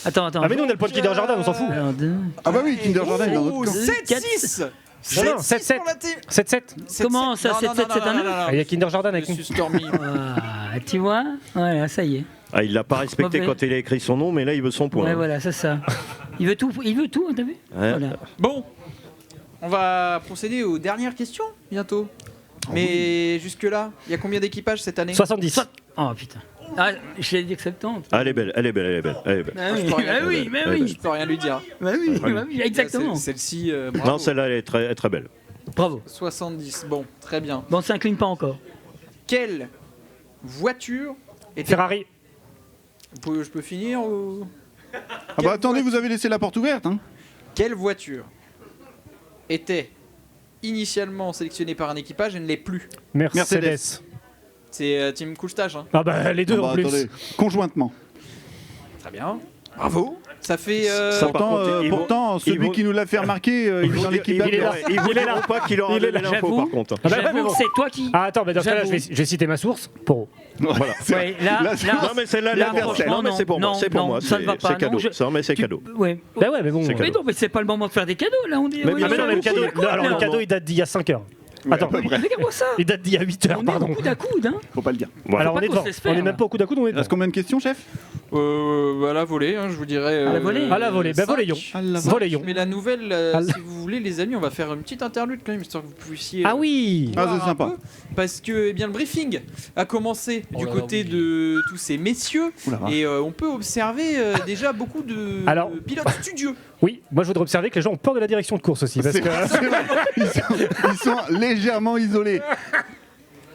S4: Attends.
S5: Ah, mais nous, on a le point de Kinder Jordan, on s'en fout.
S4: Alors, deux.
S3: Ah bah oui, Kinder Jordan est dans notre
S11: Oh,
S3: camp.
S11: 7-6.
S5: Non, non,
S11: 7-6
S5: 7-7.
S11: pour la team.
S5: 7-7.
S4: Comment ça, 7-7, c'est un œuf?
S5: Ah, il y a Kinder Jordan avec nous.
S11: Monsieur Stormy.
S4: Ah, tu vois? Voilà, ça y est.
S9: Ah, il l'a pas respecté
S4: Mauvais.
S9: quand il a écrit son nom, mais là il veut son point.
S4: Ouais, voilà, c'est ça. Il veut tout, hein, t'as vu?
S9: Ouais.
S4: Voilà.
S11: Bon, on va procéder aux dernières questions bientôt. Mais jusque-là, il y a combien d'équipages cette année?
S5: 70.
S4: Oh putain. Ah, j'ai dit que 70.
S9: Ah, elle est belle, elle est belle, elle est belle. Elle est belle.
S4: Ah oui,
S11: Je peux rien-
S4: ah oui, mais oui.
S11: Je peux rien lui dire.
S4: Bah oui, bah oui, exactement.
S11: Celle-ci, bravo.
S9: Non, celle-là, elle est très, très belle.
S4: Bravo.
S11: 70, bon, très bien.
S4: Bon, on s'incline pas encore.
S11: Quelle voiture était...
S5: Ferrari.
S11: Je peux finir ou...
S3: Ah bah attendez, vous avez laissé la porte ouverte. Hein.
S11: Quelle voiture était initialement sélectionnée par un équipage et ne l'est plus?
S5: Mercedes.
S11: C'est Team Coolstage. Hein.
S5: Ah bah les deux
S3: Ah bah,
S5: en plus.
S3: attendez, conjointement.
S11: Très bien. Bravo. Ça fait...
S3: Pourtant, celui qui nous l'a fait remarquer, il est dans l'équipage.
S9: Ils vous diront pas qu'il aura donné l'info, par contre.
S5: Ah bah,
S4: J'avoue,
S5: mais bon.
S4: c'est toi qui.
S5: Ah, attends, mais dans ce cas-là,
S4: J'avoue.
S5: je vais citer ma source. Poro.
S9: Voilà.
S4: Ouais, là,
S9: Non, mais celle-là,
S4: là,
S9: non,
S4: franchement,
S9: mais c'est pour moi,
S4: non,
S9: c'est pour
S4: non,
S9: moi.
S4: ça ne va pas.
S9: C'est cadeau.
S4: Non,
S9: Ça, mais c'est cadeau.
S4: Ouais.
S5: Bah ouais, mais bon.
S9: C'est
S4: Mais
S9: cadeau.
S4: non, mais c'est pas le moment de faire des cadeaux là. On dit.
S9: Mais
S4: on
S9: bien
S4: est
S5: Ah, mais non, mais le
S4: sur
S5: cadeau,
S4: la coude,
S5: alors
S4: là.
S5: le cadeau il date d'il y a 5 heures. Attends,
S4: Regarde-moi ça.
S5: il date d'il y a 8 heures,
S4: On est
S5: pardon.
S4: au coude à coude, hein.
S3: Faut pas le dire.
S5: Alors on
S4: pas
S5: est
S4: qu'on
S5: devant.
S4: se laisse faire,
S5: On est même
S4: là.
S5: pas au coude à coude, on est
S3: Il reste
S5: devant.
S3: combien de questions, chef?
S11: À la volée, hein, je vous dirais.
S4: À la volée.
S5: À la volée, bah
S11: cinq.
S5: voléons.
S11: Cinq.
S5: Voléons.
S11: Mais la nouvelle,
S5: À la-
S11: si vous voulez, les amis, on va faire une petite interlude quand même, histoire que vous puissiez.
S5: Ah oui.
S11: voir
S3: Ah, c'est
S11: un
S3: sympa.
S11: peu, parce que eh bien, le briefing a commencé du côté de tous ces messieurs.
S3: Oula, va.
S11: Et on peut observer déjà beaucoup de
S5: Alors-
S11: pilotes studieux.
S5: Oui, moi je voudrais observer que les gens ont peur de la direction de course aussi. Parce
S3: C'est
S5: que...
S3: c'est vrai. Ils sont légèrement isolés.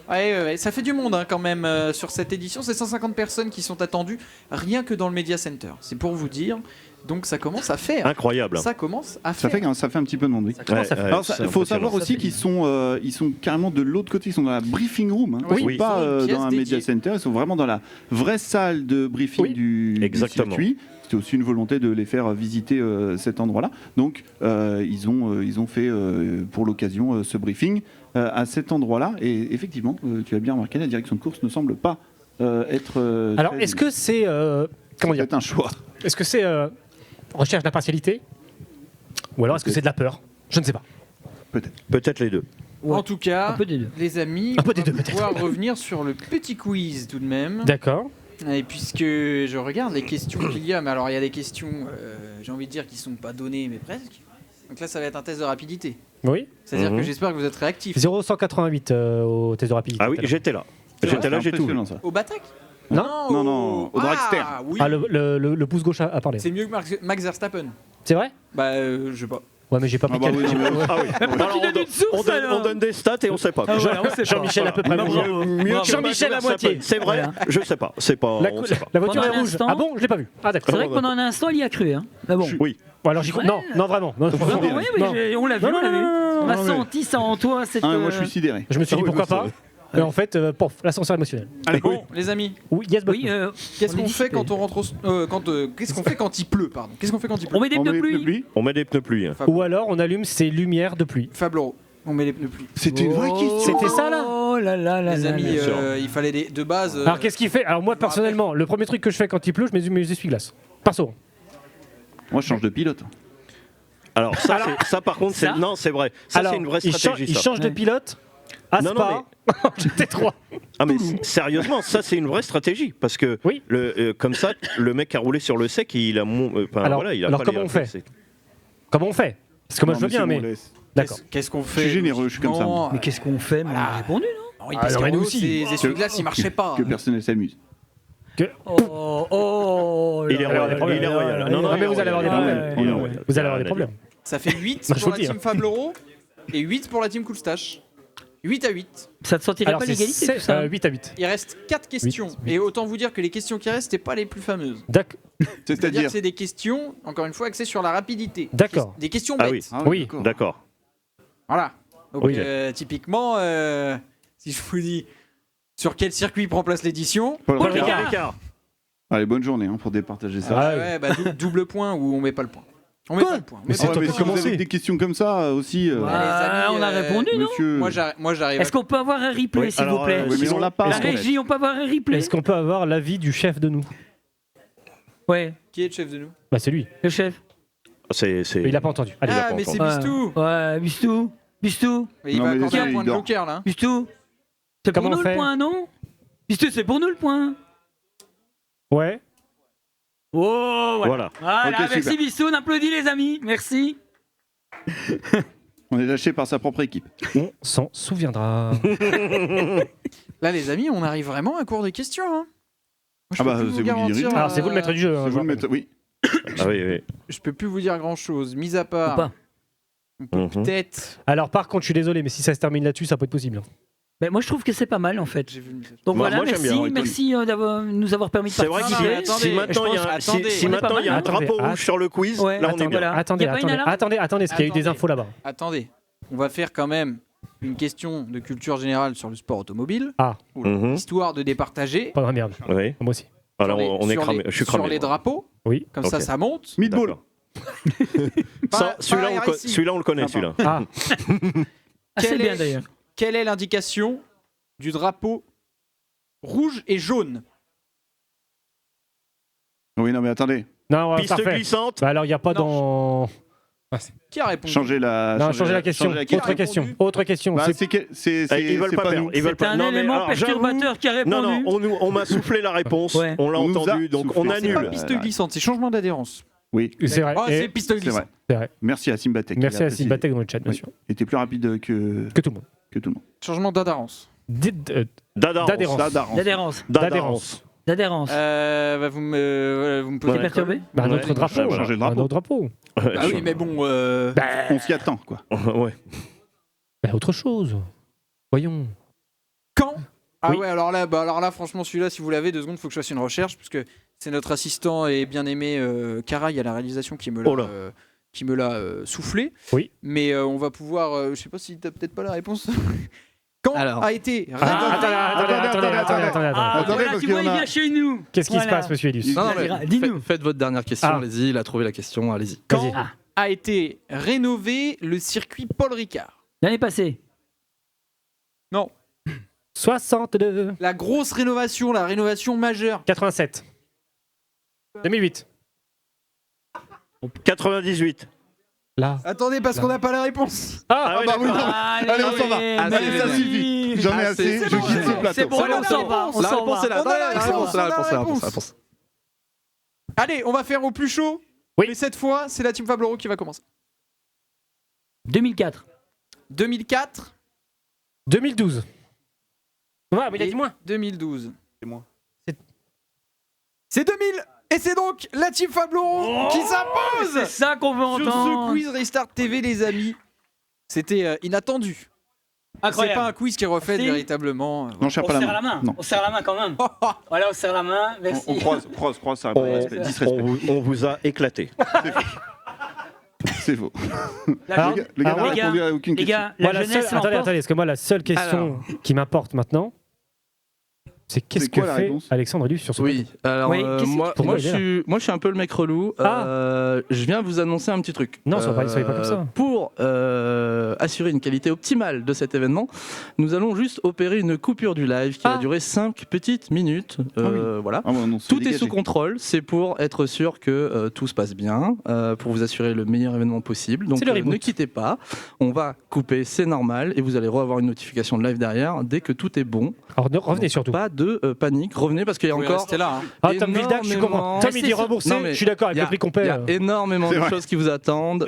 S11: Ouais, ça fait du monde hein, quand même sur cette édition. C'est 150 personnes qui sont attendues rien que dans le Media Center. C'est pour vous dire. Donc ça commence à faire.
S9: Incroyable.
S11: Ça commence à
S3: Ça
S11: faire.
S3: fait un petit peu de monde, oui.
S9: Ouais,
S3: Alors,
S9: c'est
S3: il faut
S9: impressionnant.
S3: savoir aussi qu'ils sont carrément de l'autre côté. Ils sont dans la briefing room. Hein.
S11: Oui.
S3: Ils sont pas
S11: Ils ont une pièce
S3: dans un
S11: dédiée.
S3: media center. Ils sont vraiment dans la vraie salle de briefing du
S9: Exactement.
S3: circuit. C'était aussi une volonté de les faire visiter cet endroit-là. Donc, ils ont fait pour l'occasion ce briefing à cet endroit-là. Et effectivement, tu as bien remarqué, la direction de course ne semble pas être.
S5: Alors
S3: très-
S5: est-ce que c'est comment dire
S3: C'est un choix.
S5: Est-ce que c'est recherche d'impartialité ou alors est-ce que c'est de la peur? Je ne sais pas.
S9: Peut-être les deux.
S11: En tout cas,
S4: Un peu des deux.
S11: les amis,
S5: Un peu
S11: on
S5: des
S11: va
S5: deux, peut-être.
S11: pouvoir revenir sur le petit quiz tout de même.
S5: D'accord.
S11: Et puisque je regarde les questions qu'il y a, mais alors il y a des questions, j'ai envie de dire, qui sont pas données, mais presque. Donc là, ça va être un test de rapidité.
S5: Oui.
S11: C'est-à-dire
S9: Mhm.
S11: que j'espère que vous êtes réactifs.
S5: 0,188 au test de rapidité.
S9: Ah oui,
S5: tout à l'heure.
S9: j'étais là.
S11: C'est
S9: J'étais
S11: vrai,
S9: là, j'ai tout vu.
S3: Impressionnant, ça.
S11: Au Batak
S5: Non.
S3: Non, au dragster.
S11: Ah oui,
S5: Ah le pouce gauche a parlé.
S11: c'est mieux que Max Verstappen.
S5: C'est vrai?
S11: Bah, je sais pas.
S5: Ouais, mais j'ai pas
S3: Ah
S5: pris
S3: bah oui,
S5: calcul.
S3: non, mais-
S9: Ah oui. Alors, on donne des stats et on sait pas.
S5: Ah, voilà, on sait pas. Jean-Michel à peu près.
S9: Mieux que
S5: Jean-Michel à
S9: Max
S5: moitié.
S9: Verstappen. C'est vrai, je sais pas. C'est pas.
S5: La,
S9: on sait pas.
S5: la voiture
S4: Pendant
S5: est
S4: un
S5: rouge.
S4: instant-
S5: Ah bon? Je l'ai pas vu. Ah d'accord.
S4: C'est vrai que pendant un instant, il y a cru. Hein. Mais bon.
S9: Oui.
S5: Bon, alors j'y crois. Non, non vraiment. Non,
S4: Oui, mais on l'a vu,
S5: Non,
S4: on l'a
S5: non,
S4: vu.
S5: non,
S4: On a
S3: non,
S4: senti ça en toi. Cette,
S3: Ah, moi, je suis sidéré.
S5: Je me suis dit pourquoi pas. Et en fait, pof, l'ascenseur émotionnel.
S3: Allez,
S11: Bon, les amis,
S5: Oui, yes, but
S4: Oui,
S5: no.
S11: qu'est-ce
S4: On est
S11: qu'on fait
S4: dissipé.
S11: quand on rentre qu'est-ce qu'on fait quand il pleut, pardon? Qu'est-ce qu'on fait quand il pleut?
S4: on met des
S3: on met
S4: pneus
S3: les pneus
S4: pluie.
S3: pluie.
S9: On met des pneus pluie. hein.
S5: Ou alors on allume ces lumières de pluie.
S11: Fabloro, on met les pneus pluie.
S3: C'était une vraie question.
S5: C'était ça là?
S4: Oh là là là
S11: Les
S4: là
S11: amis,
S4: là.
S11: il fallait de base.
S5: Alors qu'est-ce qu'il fait? Alors moi personnellement, le premier truc que je fais quand il pleut, je mets mes essuie-glaces. Perso.
S3: Moi, je change de pilote.
S9: Alors ça par contre,
S4: Ça
S9: non, c'est vrai. Ça
S5: Alors,
S9: c'est une vraie
S5: il
S9: stratégie.
S5: il
S9: ça.
S5: change de pilote. À
S9: Non, non,
S5: Spa. J'étais 3.
S9: Ah mais sérieusement, ça c'est une vraie stratégie parce que
S5: Oui.
S9: comme ça, le mec a roulé sur le sec, il a
S5: Alors-
S9: voilà, il a
S5: alors
S9: pas
S5: comment
S9: les
S5: on fait
S9: réflexes.
S5: Comment on fait? Parce que moi je veux bien, mais. D'accord.
S11: Qu'est-ce qu'on fait?
S3: Je suis généreux, je suis comme ça.
S11: logiquement,
S4: Mais qu'est-ce qu'on fait? Mais on a répondu, non?
S11: Oui, parce
S5: Ah, non, mais
S11: que
S5: nous
S11: nous
S5: aussi.
S11: ces essuie-glaces, ils marchaient pas.
S3: Que personne ne s'amuse.
S4: Oh
S9: Il est royal. Il est royal. Non, non,
S5: mais vous allez avoir des
S9: royal.
S5: problèmes.
S9: Il est royal.
S5: Vous allez avoir des problèmes.
S11: Ça fait 8
S5: Non, je
S11: pour
S5: vous
S11: la
S5: le dis,
S11: team Fabloro et 8 pour la team Coolstache. 8 à 8.
S4: Ça te sortirait
S5: Alors
S4: pas
S5: c'est
S4: l'égalité, tout ça?
S5: 8 à 8.
S11: Il reste 4 questions.
S5: Huit.
S11: Et autant vous dire que les questions qui restent, c'était pas les plus fameuses.
S5: D'accord.
S11: C'est-à-dire que c'est des questions, encore une fois, axées sur la rapidité.
S5: D'accord.
S11: Des questions
S9: Ah
S11: bêtes.
S9: oui.
S5: Oui.
S9: D'accord.
S11: Voilà. Donc
S5: Oui.
S11: typiquement, si je vous dis sur quel circuit prend place l'édition,
S3: Paul
S5: Paul
S3: Ricard.
S5: Ricard.
S3: Allez, bonne journée hein, pour départager ça.
S5: Ah,
S11: ouais, bah, double point ou on met pas le point. On met
S5: Quoi
S11: pas le point.
S5: Mais c'est
S3: Ah ouais,
S5: toi
S3: mais
S5: qui
S3: si vous
S5: commencez.
S3: avez des questions comme ça aussi,
S4: Ah,
S11: les amis,
S4: on a répondu, non?
S3: monsieur.
S11: Moi j'arrive.
S4: Est-ce qu'on peut avoir un replay,
S9: Oui,
S4: s'il
S9: alors,
S4: vous plaît?
S3: Oui, mais on l'a pas.
S4: La régie, on peut avoir un replay?
S5: Est-ce qu'on peut avoir l'avis du chef de nous?
S4: Ouais,
S11: Qui est le chef de nous?
S5: Bah c'est lui.
S4: le chef.
S9: C'est
S5: Mais il a pas entendu. Allez.
S11: Ah,
S9: pas
S11: mais c'est
S9: entendu.
S11: Bistou.
S4: Ouais, Bistou. Bistou.
S11: Mais il
S3: Non,
S11: va
S3: mais
S11: accorder
S3: laissez-le,
S11: un point
S3: il
S11: de
S3: dort.
S11: joker là.
S4: Bistou. C'est pour
S5: Comment
S4: nous
S5: on fait
S4: le point, non? Bistou, c'est pour nous le point.
S5: Ouais.
S4: Oh,
S9: Voilà.
S4: Voilà,
S3: Ok,
S4: merci
S3: super.
S4: Bistou, on applaudit les amis. Merci.
S3: On est lâché par sa propre équipe.
S5: On s'en souviendra.
S11: Là les amis, on arrive vraiment à court de questions. Hein.
S3: Ah bah, c'est vous qui dirigez.
S5: Alors, c'est vous le maître du jeu.
S3: C'est vous le maître, oui.
S9: Ah oui, oui.
S11: Je peux plus vous dire grand chose, mis à part.
S4: Ou pas.
S11: On peut peut-être.
S5: Alors, par contre, je suis désolé, mais si ça se termine là-dessus, ça peut être possible.
S4: Mais moi je trouve que c'est pas mal en fait. Donc
S9: Moi,
S4: voilà,
S9: j'aime bien,
S4: merci d'avoir nous avoir permis de
S9: C'est vrai que si maintenant il y a un drapeau rouge sur le quiz, là on est bien.
S5: Attendez, parce qu'il y a eu des infos là-bas.
S11: Attendez, on va faire quand même une question de culture générale sur le sport automobile. Histoire de départager.
S5: Pas de merde.
S9: Oui.
S5: Moi aussi.
S9: Alors on est cramé. Je suis cramé.
S11: Sur les drapeaux.
S5: Oui.
S11: Comme ça monte.
S3: Meatball.
S9: Celui-là on le connaît, celui-là.
S5: Ah.
S4: C'est bien d'ailleurs.
S11: Quelle est l'indication du drapeau rouge et jaune?
S3: Oui, non, mais attendez.
S5: Non,
S9: Piste glissante.
S5: Bah alors, il n'y a pas dans.
S11: Qui a répondu?
S3: Changer la
S5: question. Autre question. Autre question.
S3: Bah,
S9: Ils veulent pas perdre.
S4: C'est un élément perturbateur qui a répondu.
S9: Non, on m'a soufflé la réponse. On l'a entendu, donc on annule.
S11: C'est pas piste glissante, c'est changement d'adhérence.
S3: Oui,
S5: c'est vrai.
S11: C'est piste glissante.
S5: C'est vrai.
S3: Merci à Simbatek.
S5: Merci à Simbatek dans le chat, bien sûr.
S3: Il était plus rapide que
S5: tout le monde.
S11: Changement d'adhérence.
S4: D'adhérence.
S11: Vous me posez
S4: perturbé.
S5: Un autre drapeau.
S3: Changer le drapeau.
S5: Un autre drapeau.
S11: Ah oui, mais bon.
S3: On s'y attend, quoi.
S9: Ouais.
S5: Autre chose. Voyons.
S11: Quand ouais, alors là, franchement, celui-là, si vous l'avez, 2 secondes, il faut que je fasse une recherche, parce que c'est notre assistant et bien-aimé Caraï à la réalisation qui me l'a soufflé.
S5: Oui.
S11: Mais on va pouvoir. Je sais pas si t'as peut-être pas la réponse. Quand a été
S4: Attendez, tu vois, il vient chez nous.
S5: Qu'est-ce qui se passe, monsieur Elius?
S12: Dis-nous. Faites votre dernière question, allez-y, il a trouvé la question, allez-y.
S11: Quand a été rénové le circuit Paul Ricard?
S4: L'année passée.
S11: Non.
S5: 62.
S11: La grosse rénovation, la rénovation majeure.
S5: 87. 2008.
S9: 98.
S5: Là.
S11: Attendez, parce qu'on n'a pas la réponse.
S3: Bah oui, non. Allez, on s'en va. Allez, ça suffit. J'en ai assez. Je quitte ce plateau.
S11: C'est bon, on s'en va.
S12: La réponse est là. La réponse.
S11: Allez, on va faire au plus chaud.
S5: Oui.
S11: Mais cette fois, c'est la team Fabloro qui va commencer.
S4: 2004.
S11: 2004.
S5: 2012. Ouais, mais il a dit moins.
S11: 2012.
S3: C'est moi.
S11: C'est 2000. Et c'est donc la team Fabloro qui s'impose.
S4: C'est ça qu'on veut entendre.
S11: Sur ce quiz Restart TV, les amis. C'était inattendu.
S4: Incroyable.
S11: C'est pas un quiz qui reflète véritablement.
S3: Non, je serre pas la main.
S4: On serre la main quand même. Voilà, on serre la main. Merci.
S3: On croise ça.
S9: On vous a éclaté.
S3: C'est faux.
S5: Le
S3: gars n'a répondu à aucune question.
S5: Attendez, parce que moi, la seule question qui m'importe maintenant, c'est qu'est-ce que fait Alexandre Elius sur ce
S12: Oui, alors moi je suis un peu le mec relou. Je viens vous annoncer un petit truc.
S5: Non, soyez pas comme ça.
S12: Pour assurer une qualité optimale de cet événement, nous allons juste opérer une coupure du live qui va durer 5 petites minutes. Voilà. Tout est sous contrôle, c'est pour être sûr que tout se passe bien, pour vous assurer le meilleur événement possible. Donc ne quittez pas, on va couper, c'est normal, et vous allez avoir une notification de live derrière dès que tout est bon.
S5: Alors revenez surtout.
S12: Pas de panique, revenez parce qu'il y a encore.
S11: Là,
S5: Tom Vildac, je comprends. Tom il dit rembourser, je suis d'accord avec le prix qu'on paie.
S12: Il y a énormément de choses qui vous attendent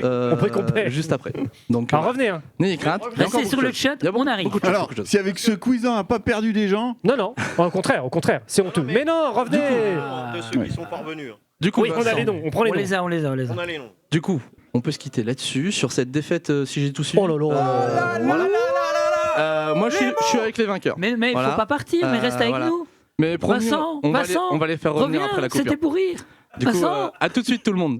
S12: juste après. Donc
S5: alors revenez.
S12: N'ayez crainte.
S4: Restez sur le chat, on arrive.
S3: Alors, si avec ce quiz on n'a pas perdu des gens.
S5: Non, au contraire, c'est honteux. Mais non, revenez.
S9: De ceux qui sont parvenus.
S12: Du coup,
S5: on a les dons, on prend les dons.
S4: On les a.
S12: Du coup, on peut se quitter là-dessus, sur cette défaite, si j'ai tout suivi.
S5: Oh là là.
S12: Moi, je suis avec les vainqueurs.
S4: Mais il faut pas partir, mais reste avec nous.
S12: Mais promis,
S4: Vincent,
S12: on va les faire revenir après la coupure.
S4: C'était pour rire.
S12: Du coup, à tout de suite tout le monde.